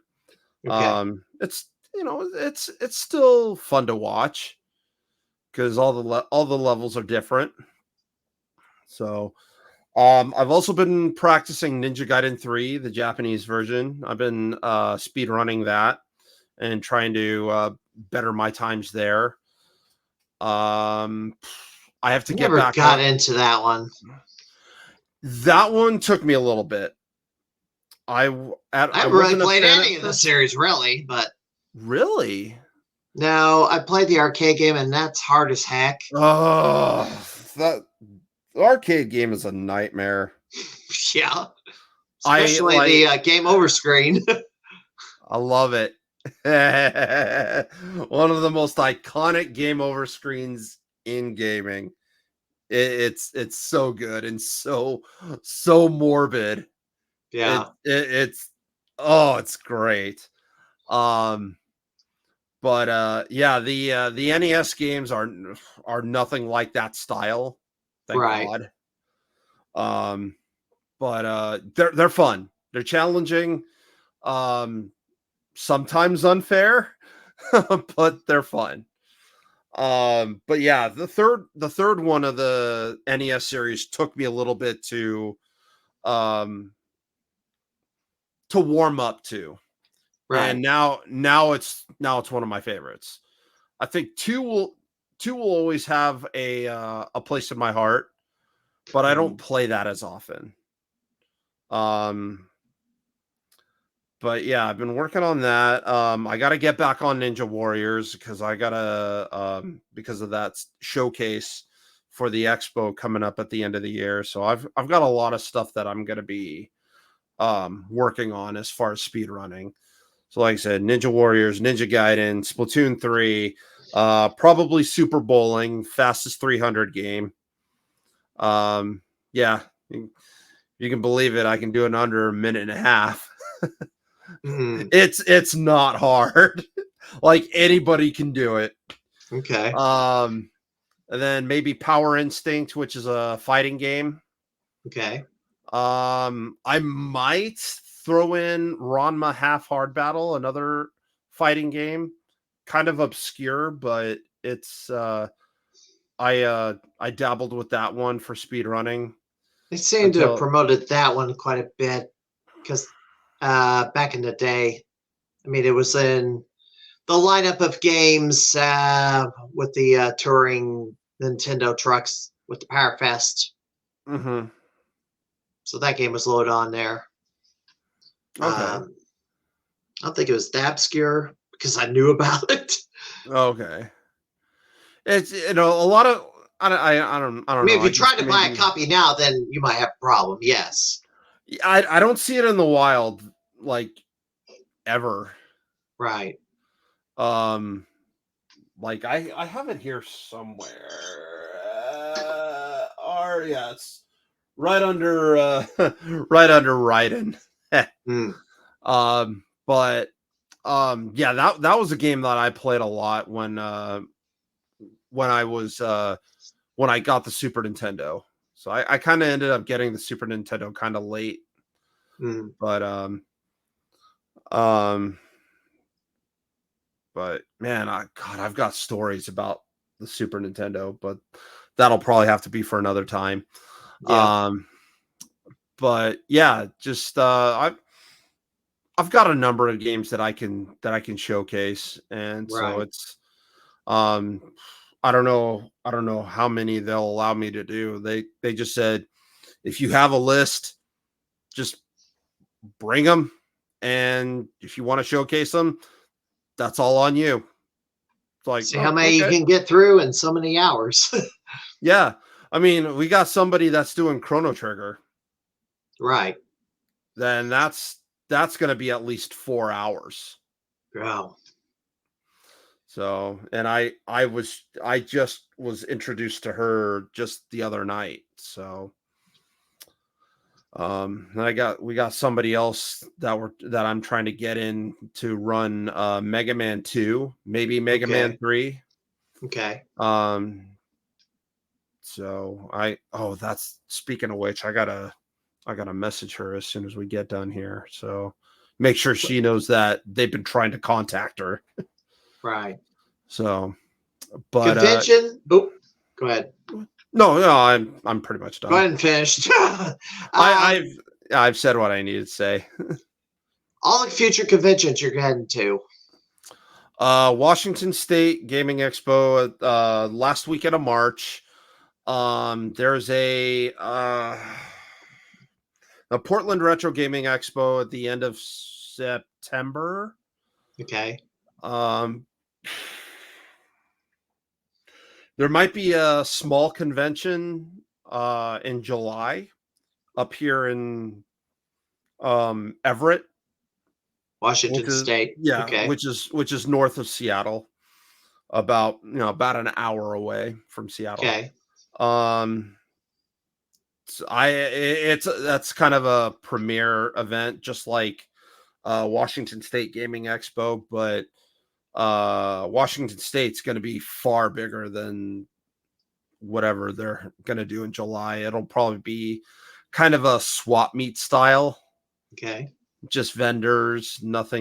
Okay. It's it's still fun to watch because all the levels are different. So I've also been practicing Ninja Gaiden 3, the Japanese version. I've been speed running that and trying to better my times there. I have to I get never back got on. into that one. That one took me a little bit. I I haven't really wasn't a played fan any at of the first. series, really, but Really? no, I played the arcade game, and that's hard as heck. Oh, that arcade game is a nightmare. Yeah. I Especially like. the game over screen. I love it. One of the most iconic game over screens in gaming. It's so good and so morbid. Yeah. It's oh, it's great. Um, but yeah, the NES games are nothing like that style. Thank Right. God. Um, but they're fun. They're challenging. Um, sometimes unfair, but they're fun. But yeah, the third one of the NES series took me a little bit um to warm up to. And Right. now it's one of my favorites. I think two will always have a place in my heart, but I don't play that as often. But yeah, I've been working on that. I got to get back on Ninja Warriors because I gotta because of that showcase for the expo coming up at the end of the year. So I've got a lot of stuff that I'm gonna be working on as far as speed running. So like I said, Ninja Warriors, Ninja Gaiden, Splatoon 3, probably Super Bowling, fastest 300 game. Yeah, you can believe it. I can do it in under a minute and a half. It's not hard. Like anybody can do it. Okay. And then maybe Power Instinct, which is a fighting game. Okay. I might throw in Ranma Half Hard Battle, another fighting game, kind of obscure, but it's I dabbled with that one for speed running. They seem to have promoted that one quite a bit because back in the day, I mean, it was in the lineup of games with the touring Nintendo trucks with the Powerfest. Mm-hmm. So that game was loaded on there. Okay. I don't think it was that obscure because I knew about it. Okay. It's a lot of I don't I mean, know. if you tried to buy a copy now, then you might have a problem. Yes. I don't see it in the wild like ever. Right. Like I have it here somewhere. Or yeah, it's right under right under Raiden. But yeah, that was a game that I played a lot when I got the Super Nintendo. So I kind of ended up getting the Super Nintendo kind of late. But man, I've got stories about the Super Nintendo, but that'll probably have to be for another time. Yeah. But yeah, just I've got a number of games that I can showcase, and so it's I don't know how many they'll allow me to do. They just said if you have a list, just bring them, and if you want to showcase them, that's all on you. It's like, see how many you can get through in so many hours. Yeah, I mean, we got somebody that's doing Chrono Trigger. Right. Then that's going to be at least 4 hours. Wow. So, and I just was introduced to her just the other night. So, and we got somebody else that I'm trying to get in to run Mega Man 2, maybe Mega Man 3. Okay. So that's speaking of which, I gotta message her as soon as we get done here. So make sure she knows that they've been trying to contact her. Right. So, but convention. Go ahead. No, I'm pretty much done. Go ahead and finish. I've said what I needed to say. All the future conventions you're heading to. Washington State Gaming Expo last weekend of March. There's a Portland Retro Gaming Expo at the end of September. Okay. There might be a small convention in July up here in Everett, Washington State. Yeah, okay. which is north of Seattle, about an hour away from Seattle. Okay. That's kind of a premier event, just like Washington State Gaming Expo, but Washington State's going to be far bigger than whatever they're going to do in July. It'll probably be kind of a swap meet style. Okay. Just vendors, not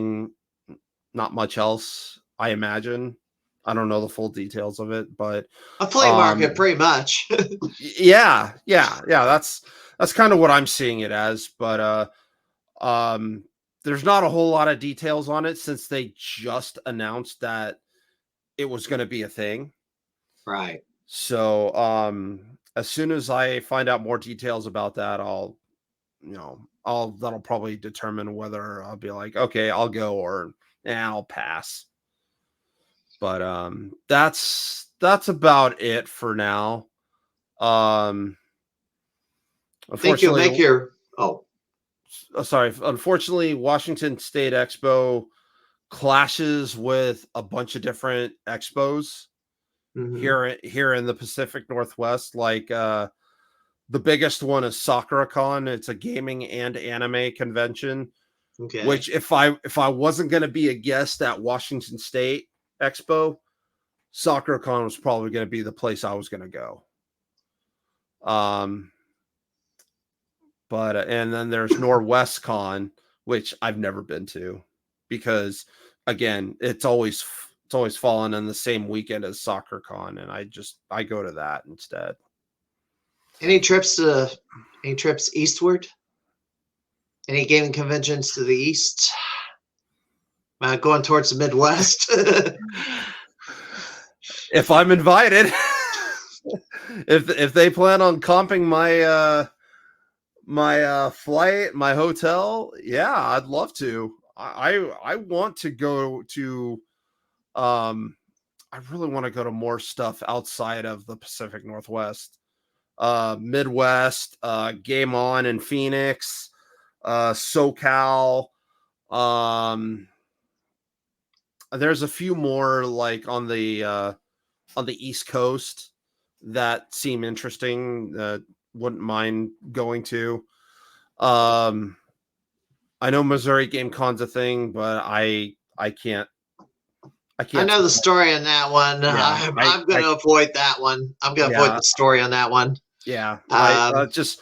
much else, I imagine. I don't know the full details of it, but a flea market, pretty much. yeah. That's kind of what I'm seeing it as, but there's not a whole lot of details on it since they just announced that it was going to be a thing. Right. So as soon as I find out more details about that, that'll probably determine whether I'll be like, okay, I'll go, or I'll pass. But that's about it for now. I think you'll make your Unfortunately, Washington State Expo clashes with a bunch of different expos here in the Pacific Northwest. Like the biggest one is SoccerCon. It's a gaming and anime convention. Okay. Which if I wasn't going to be a guest at Washington State Expo, SoccerCon was probably going to be the place I was going to go. But and then there's NorwestCon, which I've never been to, because again, it's always fallen in the same weekend as SoccerCon, and I go to that instead. Any trips eastward? Any gaming conventions to the east? Going towards the Midwest? If I'm invited, if they plan on comping my flight, my hotel, yeah, I'd love to. I want to go to I really want to go to more stuff outside of the Pacific Northwest. Midwest, Game On in Phoenix, SoCal. There's a few more like on the East Coast that seem interesting. Wouldn't mind going to. I know Missouri Game Con's a thing, but I can't. I know the story on that one. Yeah, I'm going to avoid that one. I'm going to avoid the story on that one. Yeah, I'll just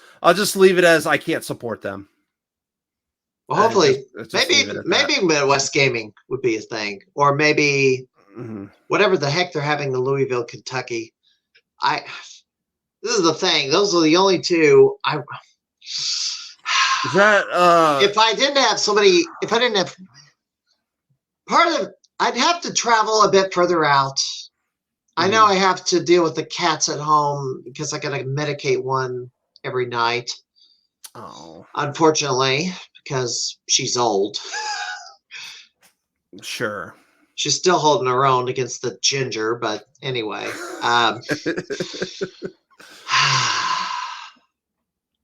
leave it as I can't support them. Well, hopefully, maybe Midwest gaming would be a thing, or maybe whatever the heck they're having in Louisville, Kentucky. This is the thing; those are the only two. If I didn't have I'd have to travel a bit further out. I know I have to deal with the cats at home because I got to medicate one every night. Oh, unfortunately, because she's old. Sure. She's still holding her own against the ginger, but anyway.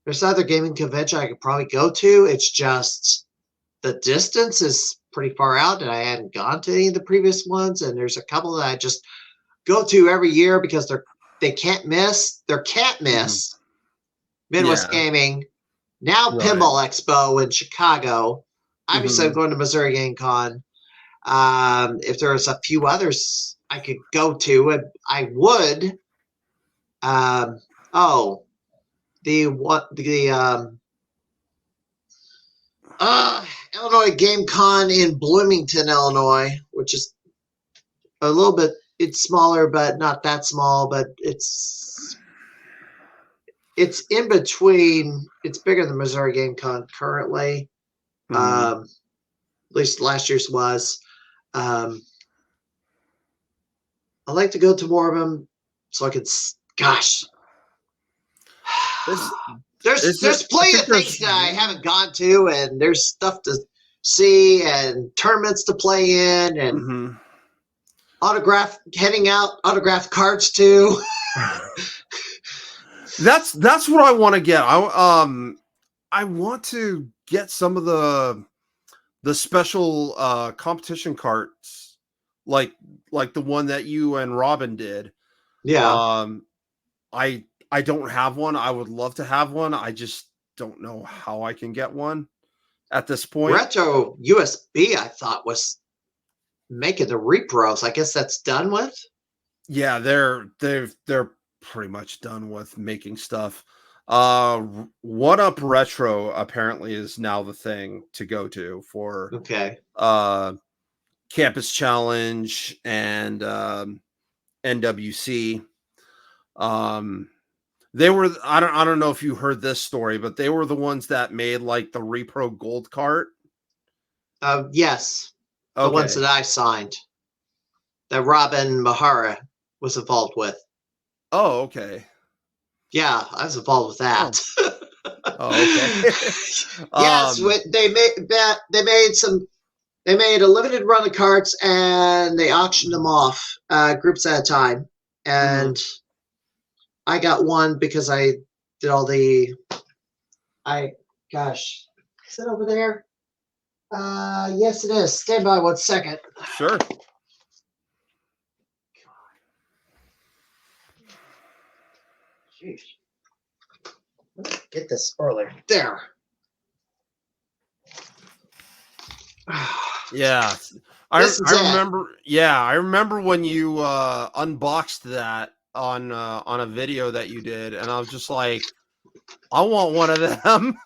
There's other gaming convention I could probably go to. It's just the distance is pretty far out, and I hadn't gone to any of the previous ones. And there's a couple that I just go to every year because they can't miss. They can't miss Midwest Gaming. Now Pinball Expo in Chicago. Obviously, I'm going to Missouri Game Con. If there's a few others I could go to, and I would. Illinois Game Con in Bloomington, Illinois, which is a little bit. It's smaller, but not that small. But it's in between. It's bigger than Missouri Game Con currently. At least last year's was. I'd like to go to more of them so I could. Gosh, there's plenty of things that I haven't gone to, and there's stuff to see and tournaments to play in, and handing out autographed cards too. That's what I want to get. I want to get some of the special competition cards, like the one that you and Robin did. Yeah. I don't have one. I would love to have one. I just don't know how I can get one at this point. Retro USB, I thought, was making the repros. I guess that's done with. Yeah, they're pretty much done with making stuff. One Up Retro apparently is now the thing to go to for Campus Challenge and NWC. They were I don't know if you heard this story, but they were the ones that made like the Repro Gold cart. Yes. The ones that I signed. that Robin Mahara was involved with. Oh, okay. Yeah, I was involved with that. Oh, okay. Yes, they made a limited run of carts and they auctioned them off, groups at a time. And I got one because I did all the. Gosh, is it over there? Yes, it is. Stand by 1 second. Sure. Jeez. Let's get this earlier. There. Yeah. I This is it. remember. Yeah, I remember when you unboxed that on a video that you did, and I was just like, I want one of them.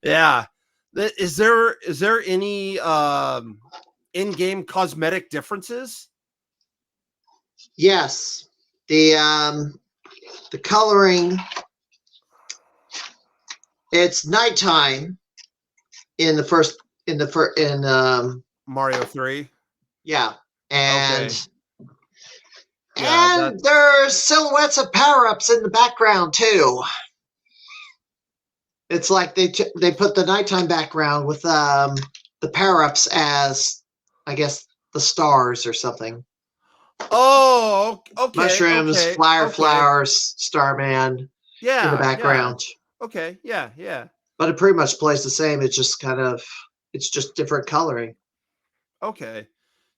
Yeah. Is there any in-game cosmetic differences? Yes. The coloring. It's nighttime in Mario 3. Yeah. And Okay. Yeah, and there's silhouettes of power-ups in the background too. It's like they put the nighttime background with the power-ups as, I guess, the stars or something. Oh, okay. Mushrooms, okay, flowers, Starman Yeah. in the background. Yeah. Okay. Yeah. But it pretty much plays the same. It's just it's just different coloring. Okay.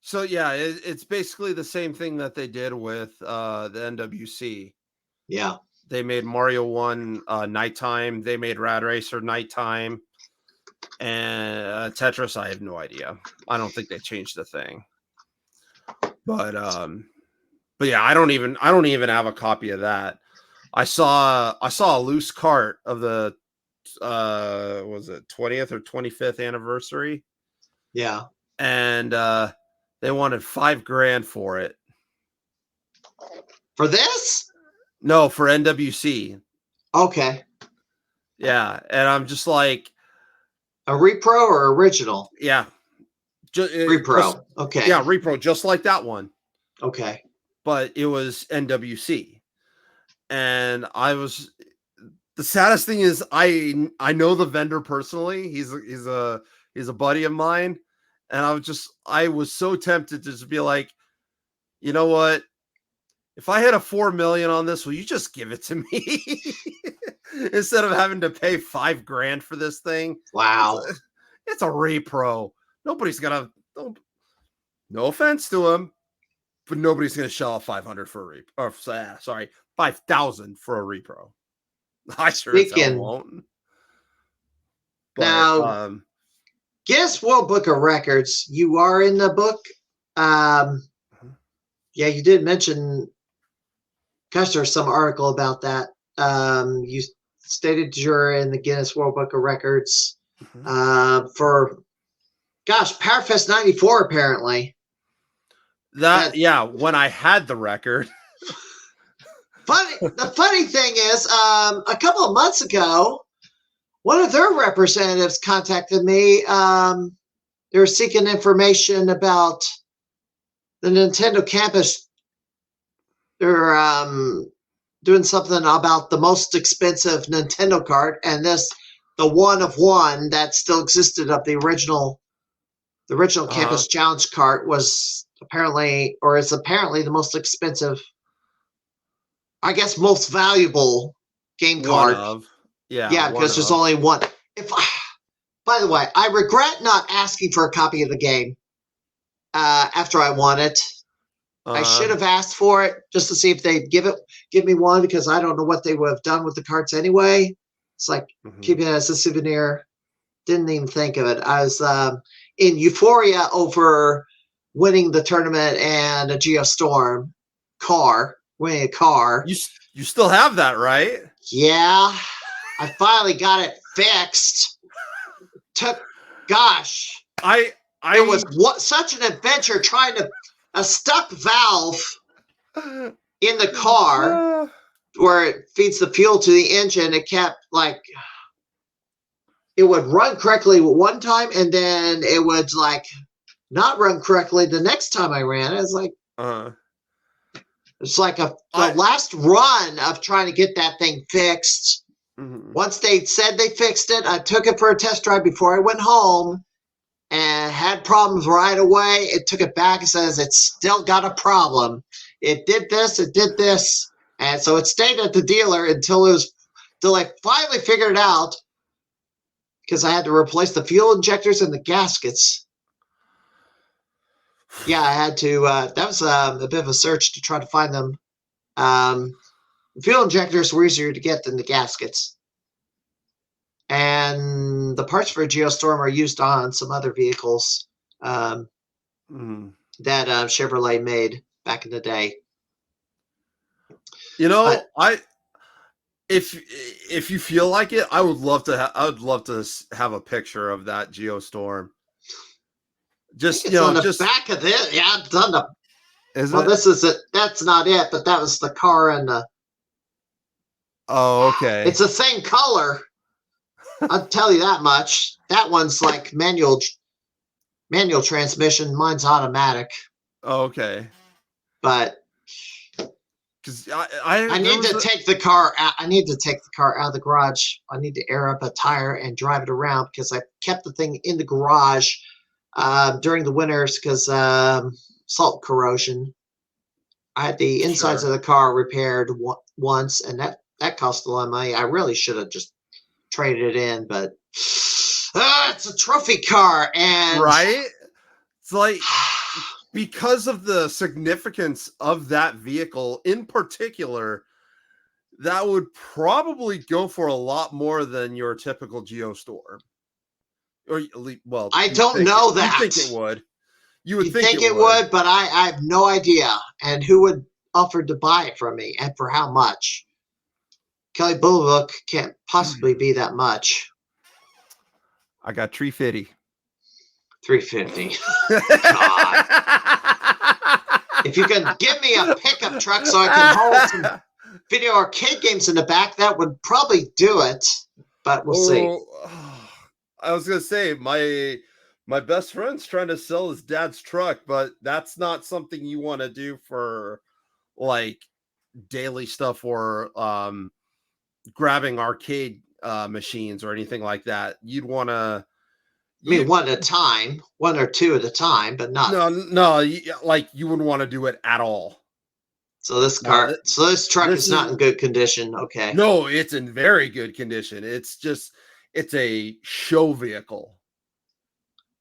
So yeah, it's basically the same thing that they did with the NWC. Yeah. They made Mario 1 nighttime. They made Rad Racer nighttime. And Tetris, I have no idea. I don't think they changed the thing. But yeah, I don't even have a copy of that. I saw a loose cart of the was it 20th or 25th anniversary? Yeah. And they wanted $5,000 for it. For this? No, for NWC. Okay. Yeah, and I'm just like, a repro or original? Yeah, repro. Okay. Yeah, repro, just like that one. Okay. But it was NWC, and the saddest thing is I know the vendor personally. He's a buddy of mine, and I was so tempted to just be like, you know what? If I hit a 4 million on this, will you just give it to me instead of having to pay $5,000 for this thing? Wow. It's a repro. Nobody's gonna. No offense to him, but nobody's gonna shell out 500 for a repro. Sorry, 5,000 for a repro. I sure as hell won't. But, now, Guinness World Book of Records. You are in the book. Yeah, you did mention. Gosh, there's some article about that. You stated you're in the Guinness World Book of Records for, Powerfest '94 apparently. Yeah, when I had the record. The funny thing is, a couple of months ago, one of their representatives contacted me. They were seeking information about the Nintendo campus. They're doing something about the most expensive Nintendo cart, and the one of one that still existed of the original campus challenge cart was apparently the most expensive, I guess, most valuable game card. Yeah, because there's only one. By the way, I regret not asking for a copy of the game after I won it. I should have asked for it just to see if they'd give me one, because I don't know what they would have done with the carts anyway. It's like keeping it as a souvenir. Didn't even think of it. I was in euphoria over winning the tournament and a Geostorm winning a car. You still have that, right? Yeah, I finally got it fixed. It was such an adventure trying to. A stuck valve in the car where it feeds the fuel to the engine. It kept it would run correctly one time, and then it would not run correctly the next time I ran it. It's like the last run of trying to get that thing fixed. Once they said they fixed it, I took it for a test drive before I went home and had problems right away. It took it back and says it's still got a problem. It did this. And so it stayed at the dealer until I finally figured it out, because I had to replace the fuel injectors and the gaskets. Yeah, I had to. That was a bit of a search to try to find them. The fuel injectors were easier to get than the gaskets. And the parts for Geostorm are used on some other vehicles that Chevrolet made back in the day. You know, if you feel like it, I would love to have a picture of that Geostorm. Just on the back of this. Yeah, it's on the. This is it. That's not it, but that was the car and the. Oh, okay. It's the same color. I'll tell you that much. That one's like manual transmission. Mine's automatic. Oh, okay. But because I need to take the car out. I need to take the car out of the garage. I need to air up a tire and drive it around, because I kept the thing in the garage during the winters because salt corrosion. I had the insides of the car repaired once, and that cost a lot of money. I really should have just traded it in, but it's a trophy car, and right. It's like, because of the significance of that vehicle in particular, that would probably go for a lot more than your typical Geostorm. Or, well, I don't know that. You think it would. You would think it would, but I have no idea. And who would offer to buy it from me, and for how much? Kelly Bullbook can't possibly be that much. I got $350. $350. God. If you can give me a pickup truck so I can hold some video arcade games in the back, that would probably do it. But we'll see. I was gonna say my best friend's trying to sell his dad's truck, but that's not something you want to do for like daily stuff or grabbing arcade machines or anything like that. You'd want to. I mean, one at a time, one or two at a time, but not. No, like you wouldn't want to do it at all. So this truck is not in good condition. Okay. No, it's in very good condition. It's a show vehicle.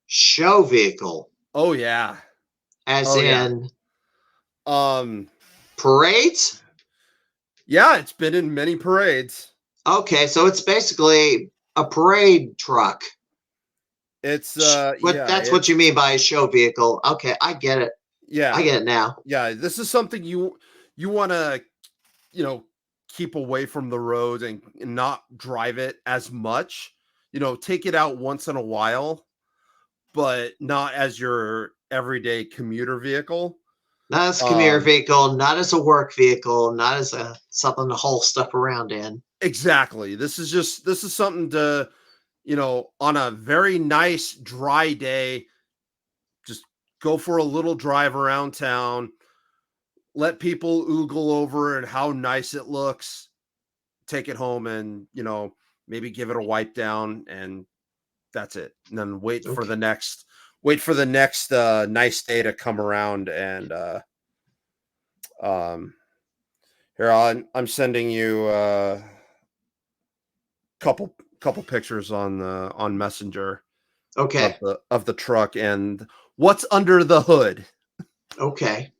Show vehicle. Oh yeah. As in. Parades. Yeah, it's been in many parades. Okay, so it's basically a parade truck. It's that's what you mean by a show vehicle. Okay, I get it. Yeah, I get it now. Yeah, this is something you want to, keep away from the road and not drive it as much. Take it out once in a while, but not as your everyday commuter vehicle. Not as a commuter vehicle, not as a work vehicle, not as something to haul stuff around in. Exactly. This is something to, on a very nice dry day, just go for a little drive around town, let people oogle over and how nice it looks, take it home and, maybe give it a wipe down, and that's it. And then wait for the next nice day to come around. And here I'm sending you couple pictures on Messenger. Okay. Of the truck and what's under the hood. Okay.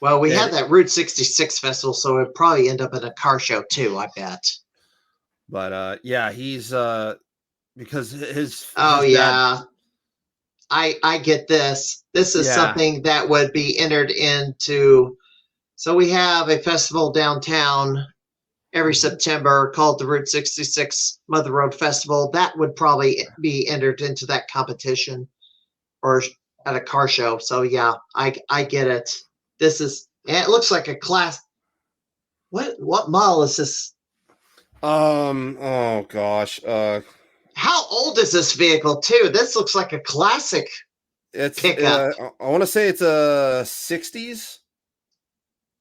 Well, we had that Route 66 festival, so it'd probably end up at a car show too, I bet. But yeah, he's because his yeah. I get this. This is something that would be entered into. So we have a festival downtown every September called the Route 66 Mother Road Festival. That would probably be entered into that competition or at a car show. So yeah, I get it. It looks like a class. What model is this? Oh gosh. How old is this vehicle too? This looks like a classic. It's pickup. I want to say it's a 60s.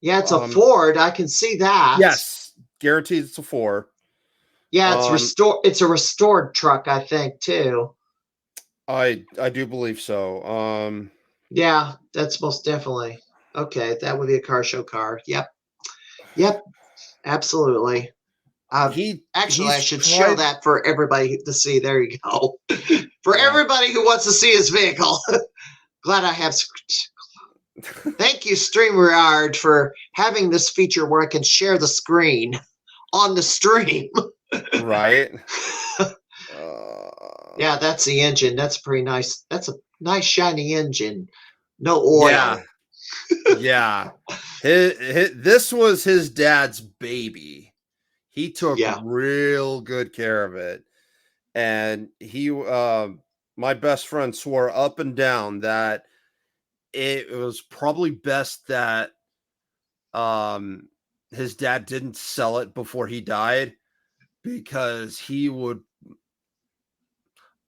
Yeah, it's a Ford. I can see that. Yes, guaranteed it's a 4. Yeah, it's restored. It's a restored truck, I think, too. I do believe so. Yeah, that's most definitely. Okay, that would be a car show car. Yep. Yep. Absolutely. Actually, I He's should show tried. that for everybody to see. There you go. For Yeah. everybody who wants to see his vehicle. Glad I have. Thank you, StreamYard, for having this feature where I can share the screen on the stream. Right. Yeah, that's the engine. That's pretty nice. That's a nice shiny engine. No oil. Yeah. Yeah. This was his dad's baby. He took real good care of it. And he my best friend swore up and down that it was probably best that his dad didn't sell it before he died, because he would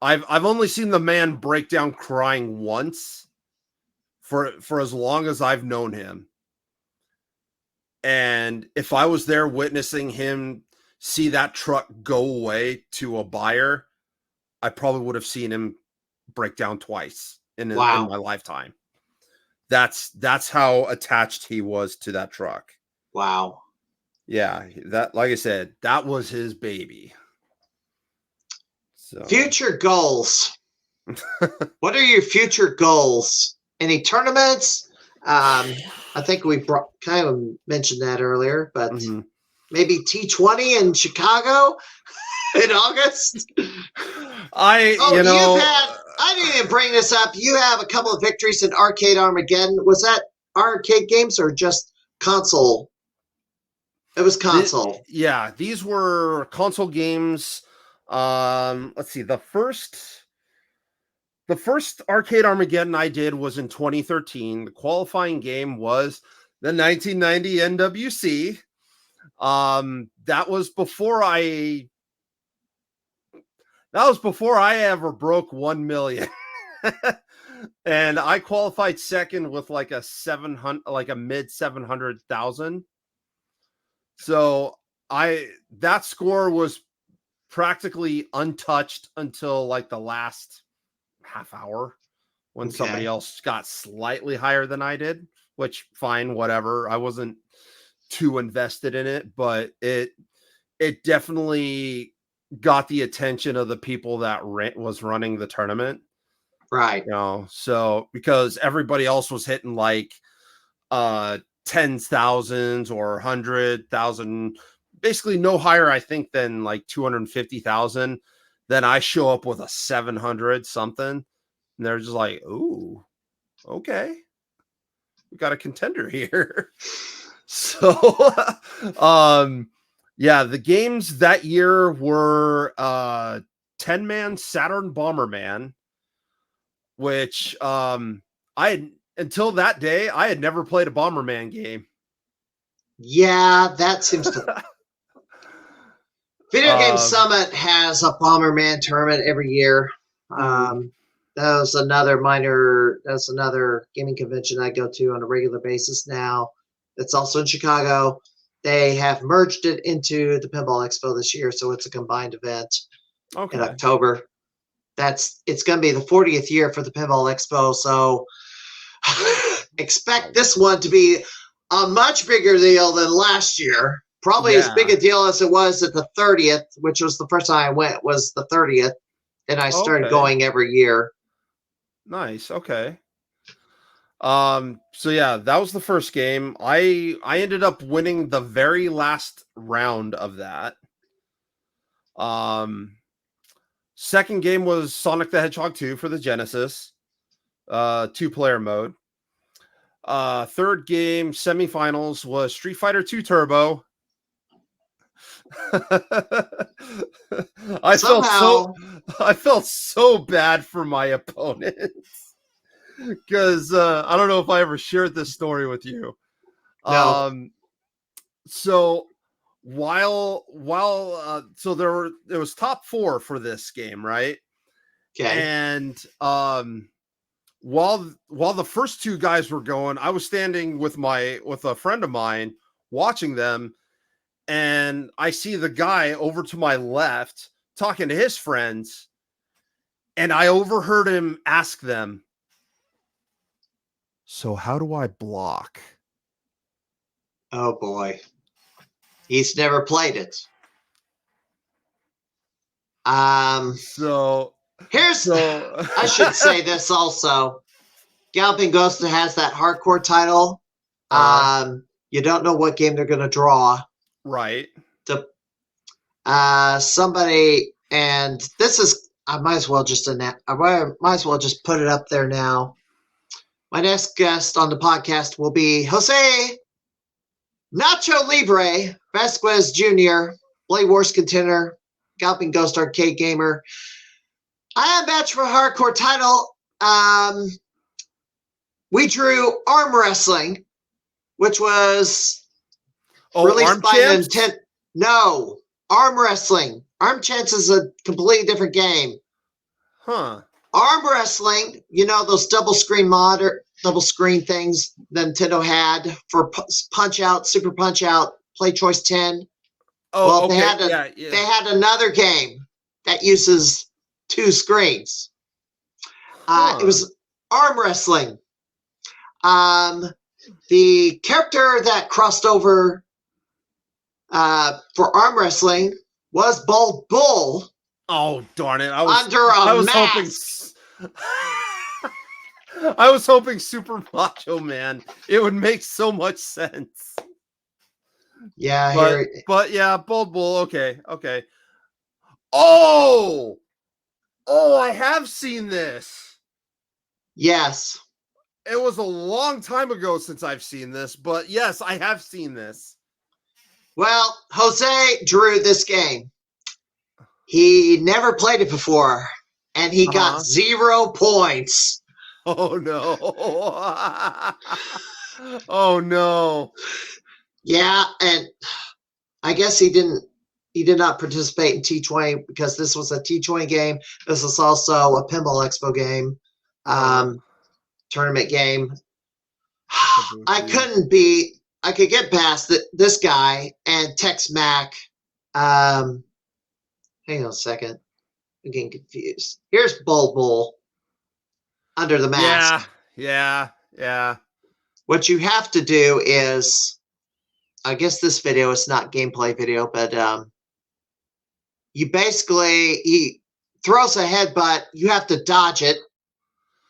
I've only seen the man break down crying once for as long as I've known him. And if I was there witnessing him see that truck go away to a buyer, I probably would have seen him break down twice in my lifetime. That's how attached he was to that truck. Wow. Yeah, that, like I said, that was his baby. So future goals. What are your future goals? Any tournaments? I think we kind of mentioned that earlier, but maybe T20 in Chicago in August. I didn't even bring this up. You have a couple of victories in Arcade Armageddon. Was that arcade games or just console? It was console. These were console games. Let's see. The first Arcade Armageddon I did was in 2013. The qualifying game was the 1990 NWC. That was before I ever broke 1 million. And I qualified second with like a mid 700,000. So that score was practically untouched until like the last half hour when somebody else got slightly higher than I did, which fine, whatever. I wasn't too invested in it, but it definitely got the attention of the people that was running the tournament. Right. So because everybody else was hitting like tens thousands or 100,000, basically no higher, I think, than like 250,000. Then I show up with a 700 something, and they're just like, "Ooh, okay, we got a contender here." So, the games that year were 10-man Saturn Bomberman, which until that day, I had never played a Bomberman game. Yeah, that seems to. Video Game Summit has a Bomberman tournament every year. That's another gaming convention I go to on a regular basis now. It's also in Chicago. They have merged it into the Pinball Expo this year, so it's a combined event in October. It's going to be the 40th year for the Pinball Expo, so expect this one to be a much bigger deal than last year. Probably as big a deal as it was at the 30th, which was the first time I went, was the 30th. And I started going every year. Nice. Okay. So that was the first game. I ended up winning the very last round of that. Second game was Sonic the Hedgehog 2 for the Genesis. 2-player mode. Third game, semifinals, was Street Fighter 2 Turbo. I felt so bad for my opponents because I don't know if I ever shared this story with you. No. So so there was top 4 for this game, right? Okay. And while the first two guys were going, I was standing with a friend of mine watching them, and I see the guy over to my left talking to his friends, and I overheard him ask them, "So how do I block?" Oh boy. He's never played it. So I should say this also. Galloping Ghost has that hardcore title. You don't know what game they're going to draw. Right. Somebody, and this is, I might as well just put it up there now. My next guest on the podcast will be Jose Nacho Libre Vasquez Jr., Blade Wars contender, Galloping Ghost arcade gamer. I am batch for a hardcore title. We drew Arm Wrestling, which was released by Nintendo. No, Arm Wrestling. Arm Champs is a completely different game. Huh. Arm Wrestling, you know those double screen things Nintendo had for Punch Out, Super Punch Out, Play Choice 10. Oh, well, okay. They had another game that uses two screens. It was Arm Wrestling. The character that crossed over for Arm Wrestling was Bald Bull. Oh, darn it. I was hoping Super Macho Man. It would make so much sense. Yeah, but yeah, Bald Bull. Okay. Oh, I have seen this. Yes. It was a long time ago since I've seen this, but yes, I have seen this. Well, Jose drew this game. He never played it before, and he got 0 points. Oh, no. Oh, no. Yeah, and I guess he did not participate in T20 because this was a T20 game. This was also a Pinball Expo game, tournament game. I could get past this guy and Tex Mac. Hang on a second. I'm getting confused. Here's Bald Bull under the mask. Yeah. What you have to do is, I guess this video is not gameplay video, but he throws a headbutt. You have to dodge it.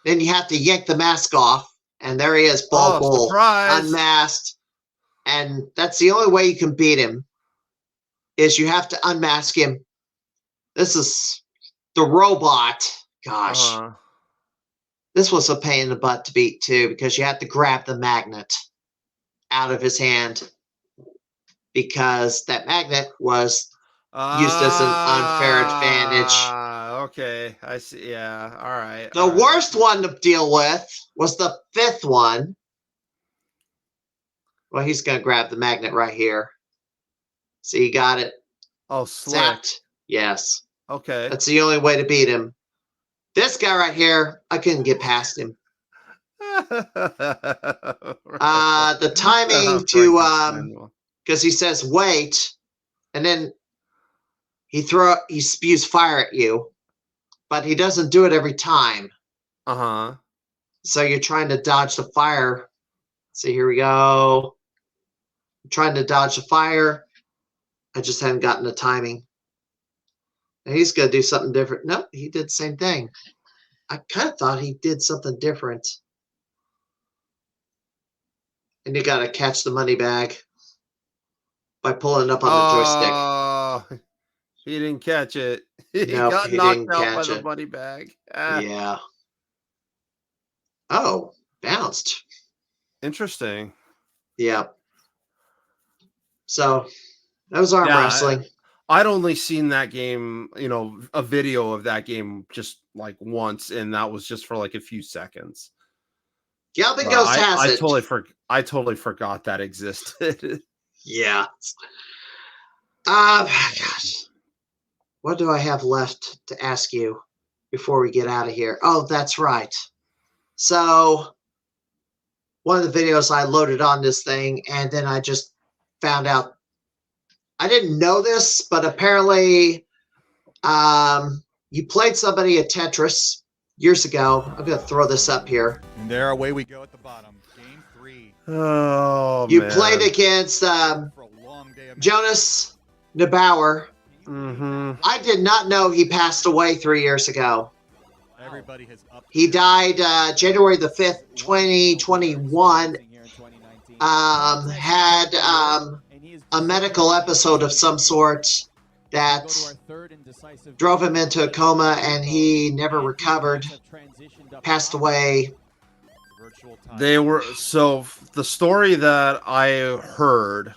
Then you have to yank the mask off. And there he is, Bald Bull, surprise. Unmasked. And that's the only way you can beat him, is you have to unmask him. This is the robot. Gosh. This was a pain in the butt to beat, too, because you have to grab the magnet out of his hand, because that magnet was used as an unfair advantage. Okay, I see. Yeah, all right. The worst one to deal with was the 5th one. Well, he's going to grab the magnet right here. See, you got it. Oh, slick. Yes. Okay. That's the only way to beat him. This guy right here, I couldn't get past him. The timing because he says wait, and then he spews fire at you, but he doesn't do it every time. So you're trying to dodge the fire. See, here we go. I'm trying to dodge the fire. I just haven't gotten the timing. And he's going to do something different. Nope, he did the same thing. I kind of thought he did something different. And you got to catch the money bag by pulling it up on the joystick. Oh, he didn't catch it. He got he knocked out by the money bag. Yeah. Oh, bounced. Interesting. Yeah. So that was Arm Wrestling. I'd only seen that game, a video of that game just like once, and that was just for like a few seconds. Galloping Ghost has it. I totally forgot that existed. Yeah. Gosh. What do I have left to ask you before we get out of here? Oh, that's right. So one of the videos I loaded on this thing, and then I just found out. I didn't know this, but apparently you played somebody at Tetris years ago. I'm going to throw this up here. And there, away we go at the bottom. Game 3. Oh, You man. played against For a long day of Jonas Neubauer. Mm-hmm. I did not know he passed away 3 years ago. everybody has up. He died January the 5th, 2021. Had a medical episode of some sort that drove him into a coma, and he never recovered. Passed away. They were so the story that I heard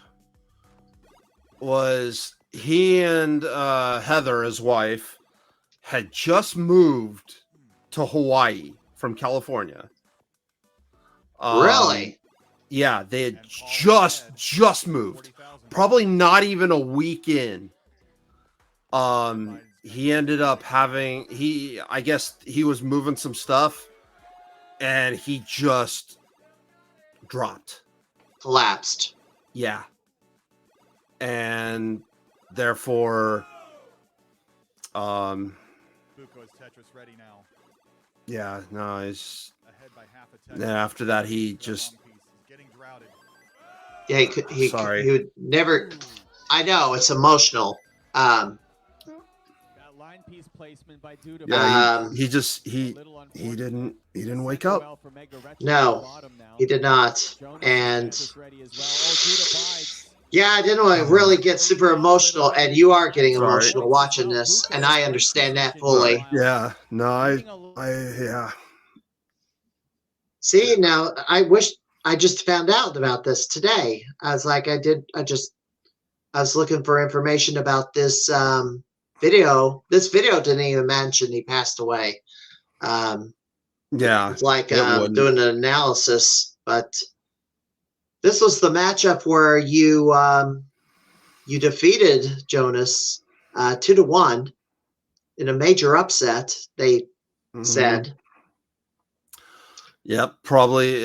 was he and Heather, his wife, had just moved to Hawaii from California. Really? Yeah, they had just moved. Probably not even a week in. He ended up having I guess he was moving some stuff and he just dropped. Collapsed. Yeah. And therefore Buko's Tetris ready now. yeah, no, he's Ahead by half a Tetris. then after that he That just long piece is getting droughted. Yeah, Sorry. he would never. I know it's emotional. That line piece placement by Duda. yeah, Um, he didn't wake up. No, he did not. And yeah, I didn't want to really get super emotional, and you are getting Sorry. emotional watching this, and I understand that fully. Yeah, no, I yeah. See, now I wish I just found out about this today. I was like, I was looking for information about this video. This video didn't even mention he passed away. Yeah. It's like it wouldn't. doing an analysis, but this was the matchup where you defeated Jonas 2-1 in a major upset. They Mhm. said. Yep, probably.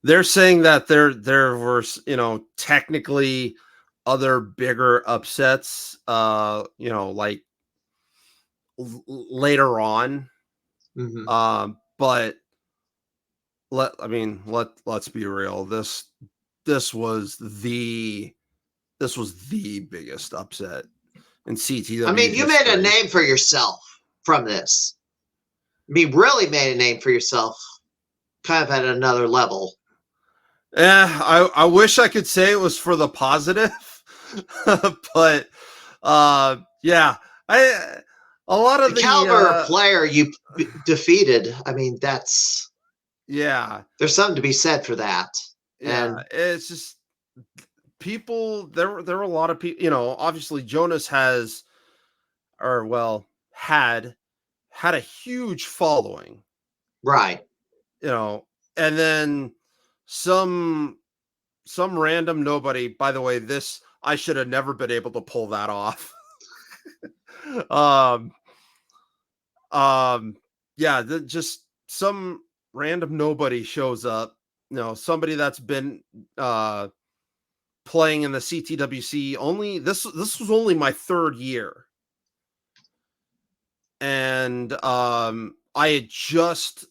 They're saying that there were, technically other bigger upsets, like later on. Mhm. But let's be real. This was the biggest upset in CTW. I mean, you made a history. name for yourself from this. I mean, really made a name for yourself, kind of at another level. I wish I could say it was for the positive, but yeah, a lot of The caliber of player you defeated. I mean, there's something to be said for that. Yeah, And it's just people. There were a lot of people. Obviously Jonas had a huge following. right. And then some random nobody. By the way, I should have never been able to pull that off. Just some random nobody shows up. Somebody that's been playing in the CTWC only. This was only my third year, and I had just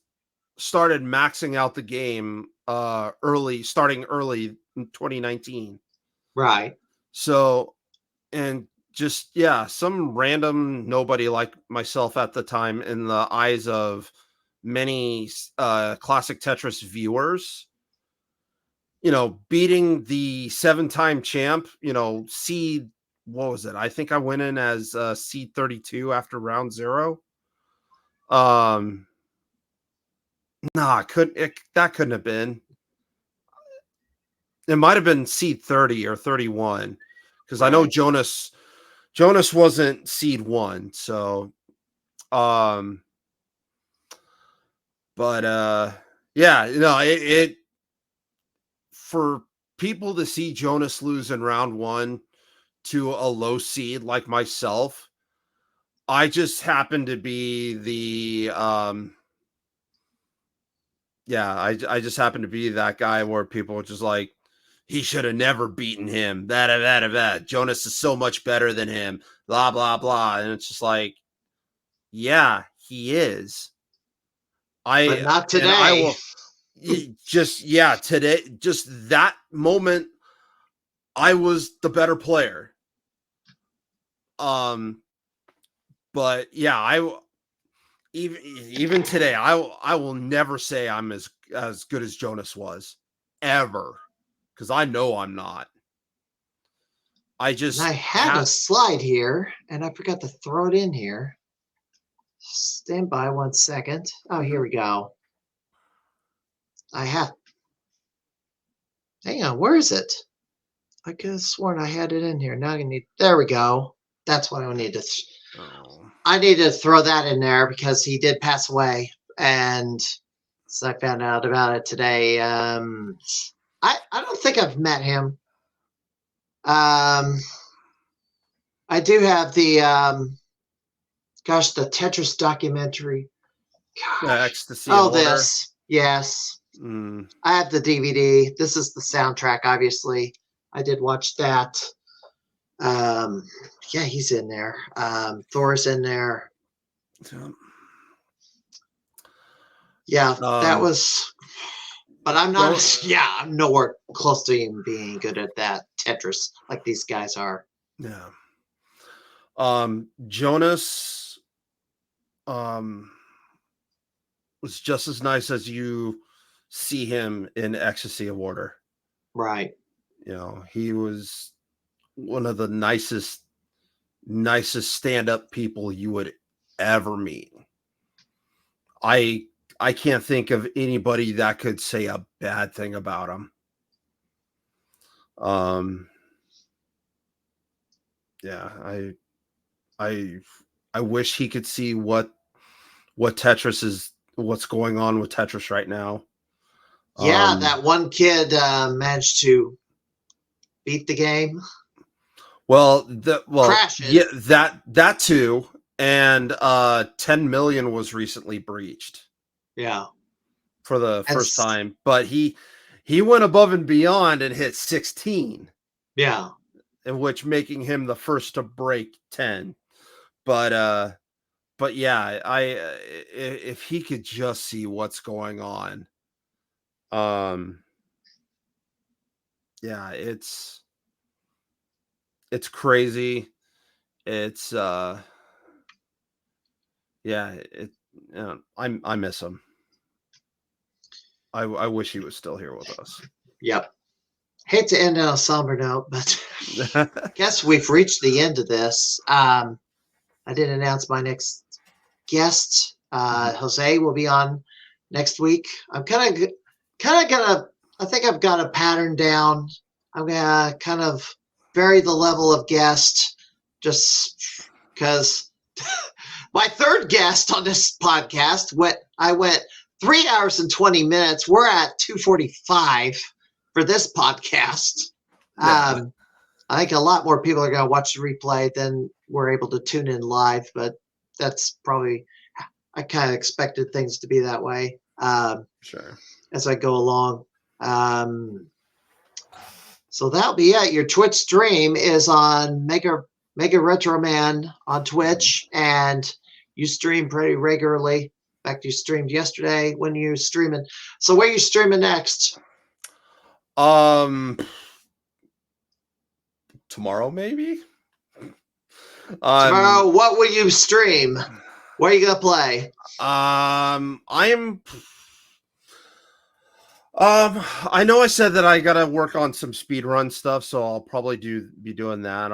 started maxing out the game starting early in 2019. Right. So, and just some random nobody like myself at the time, in the eyes of many classic Tetris viewers, beating the 7-time champ, seed, what was it? I think I went in as seed 32 after round 0. That couldn't have been. It might have been seed 30 or 31, because I know Jonas wasn't seed 1. So, it for people to see Jonas lose in round 1 to a low seed like myself, I just happened to be the yeah, I just happen to be that guy where people are just like, he should have never beaten him. That. Jonas is so much better than him. Blah, blah, blah. And it's just like, yeah, he is. But not And I today. will today, just that moment, I was the better player. But yeah, even today, I will never say I'm as good as Jonas was ever, because I know I'm not. I just I had a slide here, and I forgot to throw it in here. Stand by 1 second. Oh, here we go. I have. Hang on, where is it? I could have sworn I had it in here. Now I need. There we go. That's what I need to. I need to throw that in there because he did pass away, and so I found out about it today. I don't think I've met him. I do have the the Tetris documentary. Ecstasy. Oh, of Water. this. Yes. I have the DVD. This is the soundtrack, obviously. I did watch that. Yeah, he's in there. Thor's in there. Yeah, that was. But I'm not. I'm nowhere close to even being good at that Tetris like these guys are. Yeah. Jonas was just as nice as you see him in Ecstasy of Water. Right. You know, he was one of the nicest stand-up people you would ever meet. I can't think of anybody that could say a bad thing about him. Yeah, I wish he could see what Tetris is, what's going on with Tetris right now. Yeah, that one kid managed to beat the game. Well, crashes. Yeah, that too, and 10 million was recently breached. Yeah, for the first time, but he went above and beyond and hit 16. Yeah, in which making him the first to break 10. But yeah, if he could just see what's going on, yeah, it's crazy. It's yeah, I miss him. I wish he was still here with us. Yep. Hate to end on a somber note, but guess we've reached the end of this. I did announce my next guest. Jose will be on next week. I'm kind of gonna. I think I've got a pattern down. I'm gonna kind of vary the level of guest, just because my third guest on this podcast I went 3 hours and 20 minutes. We're at 2:45 for this podcast. Yeah. I think a lot more people are going to watch the replay than we're able to tune in live, but that's probably, I kind of expected things to be that way. Sure. As I go along. So that'll be it. Your Twitch stream is on MegaRetroMan on Twitch, and you stream pretty regularly. In fact, you streamed yesterday. When you streaming? So where are you streaming next? Tomorrow maybe. Tomorrow, what will you stream? What are you gonna play? I know I said that I gotta work on some speedrun stuff, so I'll probably be doing that.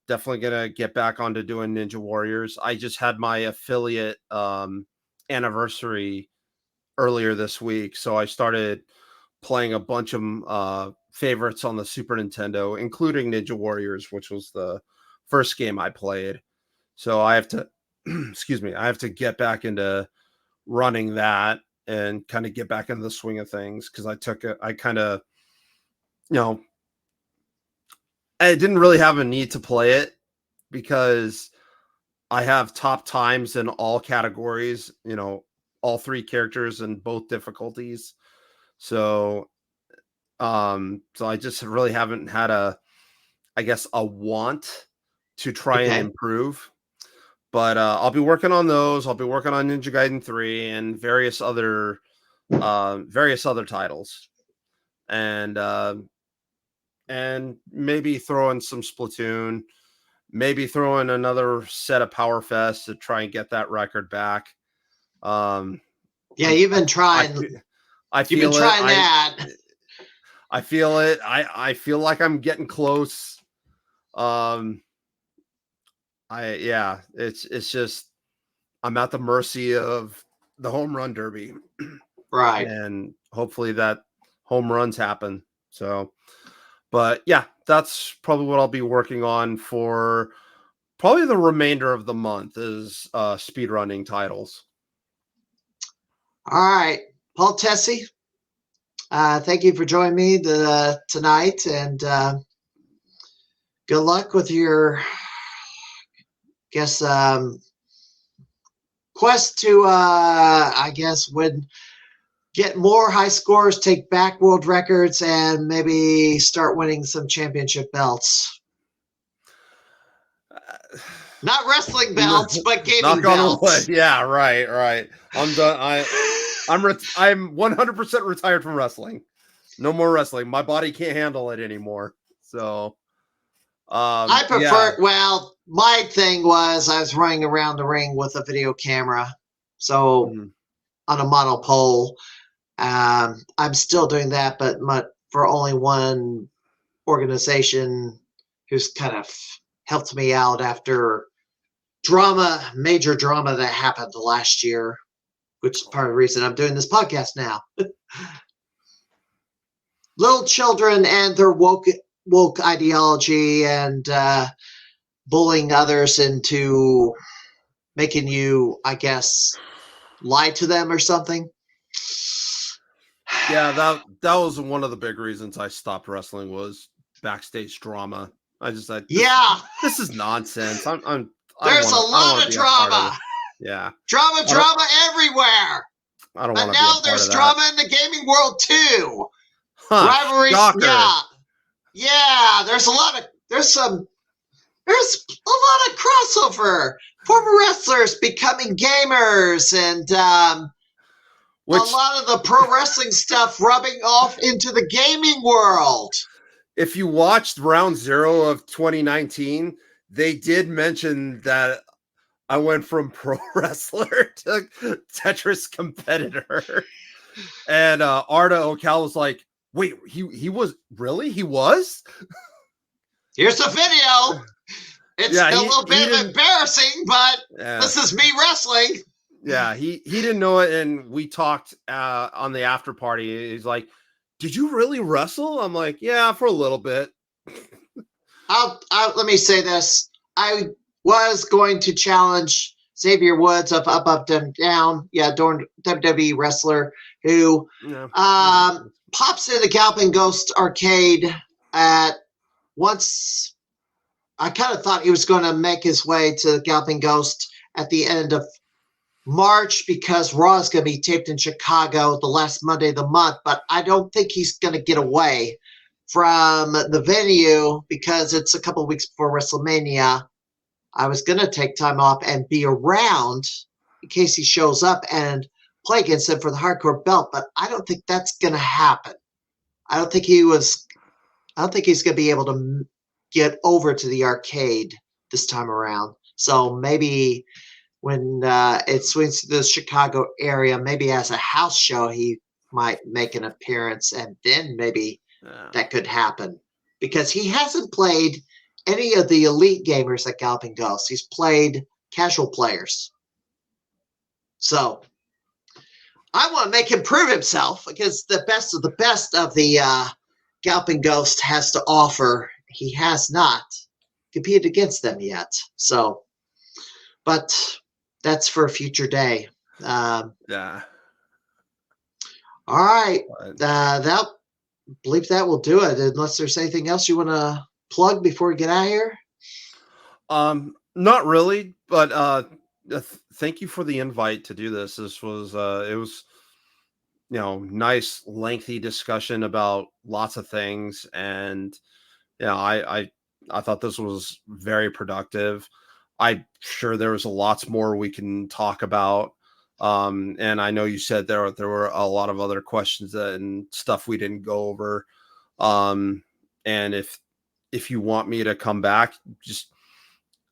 Definitely gonna get back onto doing Ninja Warriors. I just had my affiliate anniversary earlier this week, so I started playing a bunch of favorites on the Super Nintendo, including Ninja Warriors, which was the first game I played. So I have to excuse me, I have to get back into running that and kind of get back into the swing of things, because I kind of, I didn't really have a need to play it because I have top times in all categories, all 3 characters in both difficulties. So so I just really haven't had a want to try and improve. But I'll be working on those. I'll be working on Ninja Gaiden 3 and various other titles. And maybe throw in some Splatoon, maybe throw in another set of Powerfest to try and get that record back. You've been trying. I feel You've been trying that. I feel it. I feel like I'm getting close. It's just I'm at the mercy of the home run derby. Right. And hopefully that home runs happen. So, but yeah, that's probably what I'll be working on for probably the remainder of the month is speedrunning titles. All right. Paul Tesi, thank you for joining me tonight, and good luck with your quest to get more high scores, take back world records, and maybe start winning some championship belts. Not wrestling belts, but gaming belts. Yeah, right. I'm done. I'm 100% retired from wrestling. No more wrestling. My body can't handle it anymore. So I prefer. Well, my thing was I was running around the ring with a video camera, so on a monopole. I'm still doing that, but for only one organization who's kind of helped me out after major drama that happened last year, which is part of the reason I'm doing this podcast now. Little children and their woke ideology and bullying others into making you, I guess, lie to them or something. Yeah, that was one of the big reasons I stopped wrestling was backstage drama. This is nonsense. There's a lot of drama. Yeah, drama everywhere. I don't want to. But now there's drama in the gaming world too. Rivalries. Shocker. Yeah. There's a lot of crossover. Former wrestlers becoming gamers, and a lot of the pro wrestling stuff rubbing off into the gaming world. If you watched Round Zero of 2019, they did mention that I went from pro wrestler to Tetris competitor. And Arda Ocal was like, wait, he was really? He was? Here's the video. It's a little bit embarrassing, but this is me wrestling. Yeah, he didn't know it, and we talked on the after party. He's like, "Did you really wrestle?" I'm like, "Yeah, for a little bit." Let me say this: I was going to challenge Xavier Woods of Up, Down, WWE wrestler who pops into Galloping Ghost arcade at once. I kind of thought he was going to make his way to Galloping Ghost at the end of March because Raw is going to be taped in Chicago the last Monday of the month, but I don't think he's going to get away from the venue because it's a couple of weeks before WrestleMania. I was going to take time off and be around in case he shows up and play against him for the hardcore belt, but I don't think that's going to happen. I don't think he's going to be able to get over to the arcade this time around. So maybe when it swings to the Chicago area, maybe as a house show, he might make an appearance, and then maybe that could happen. Because he hasn't played any of the elite gamers at Galloping Ghost. He's played casual players. So I want to make him prove himself because the best of the Galloping Ghost has to offer. He has not competed against them yet. So, but that's for a future day. Yeah. All right. I believe that will do it. Unless there's anything else you want to plug before we get out of here. Not really, but Thank you for the invite to do this. This was it was, nice lengthy discussion about lots of things, and I thought this was very productive. I'm sure there was lots more we can talk about. And I know you said there were a lot of other questions and stuff we didn't go over. And if you want me to come back, just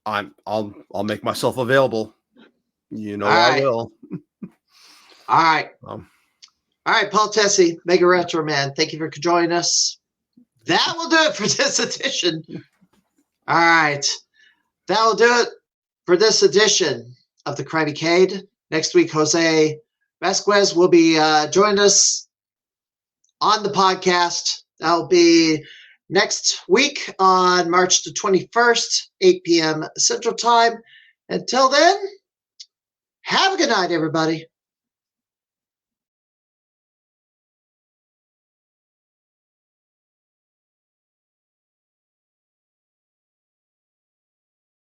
I'll make myself available. I will. All right. All right, Paul Tesi, MegaRetroMan, thank you for joining us. That will do it for this edition. All right. That will do it for this edition of the Crimeycade. Next week, Jose Vasquez will be joining us on the podcast. That'll be next week on March the 21st, 8 p.m. Central Time. Until then, have a good night, everybody.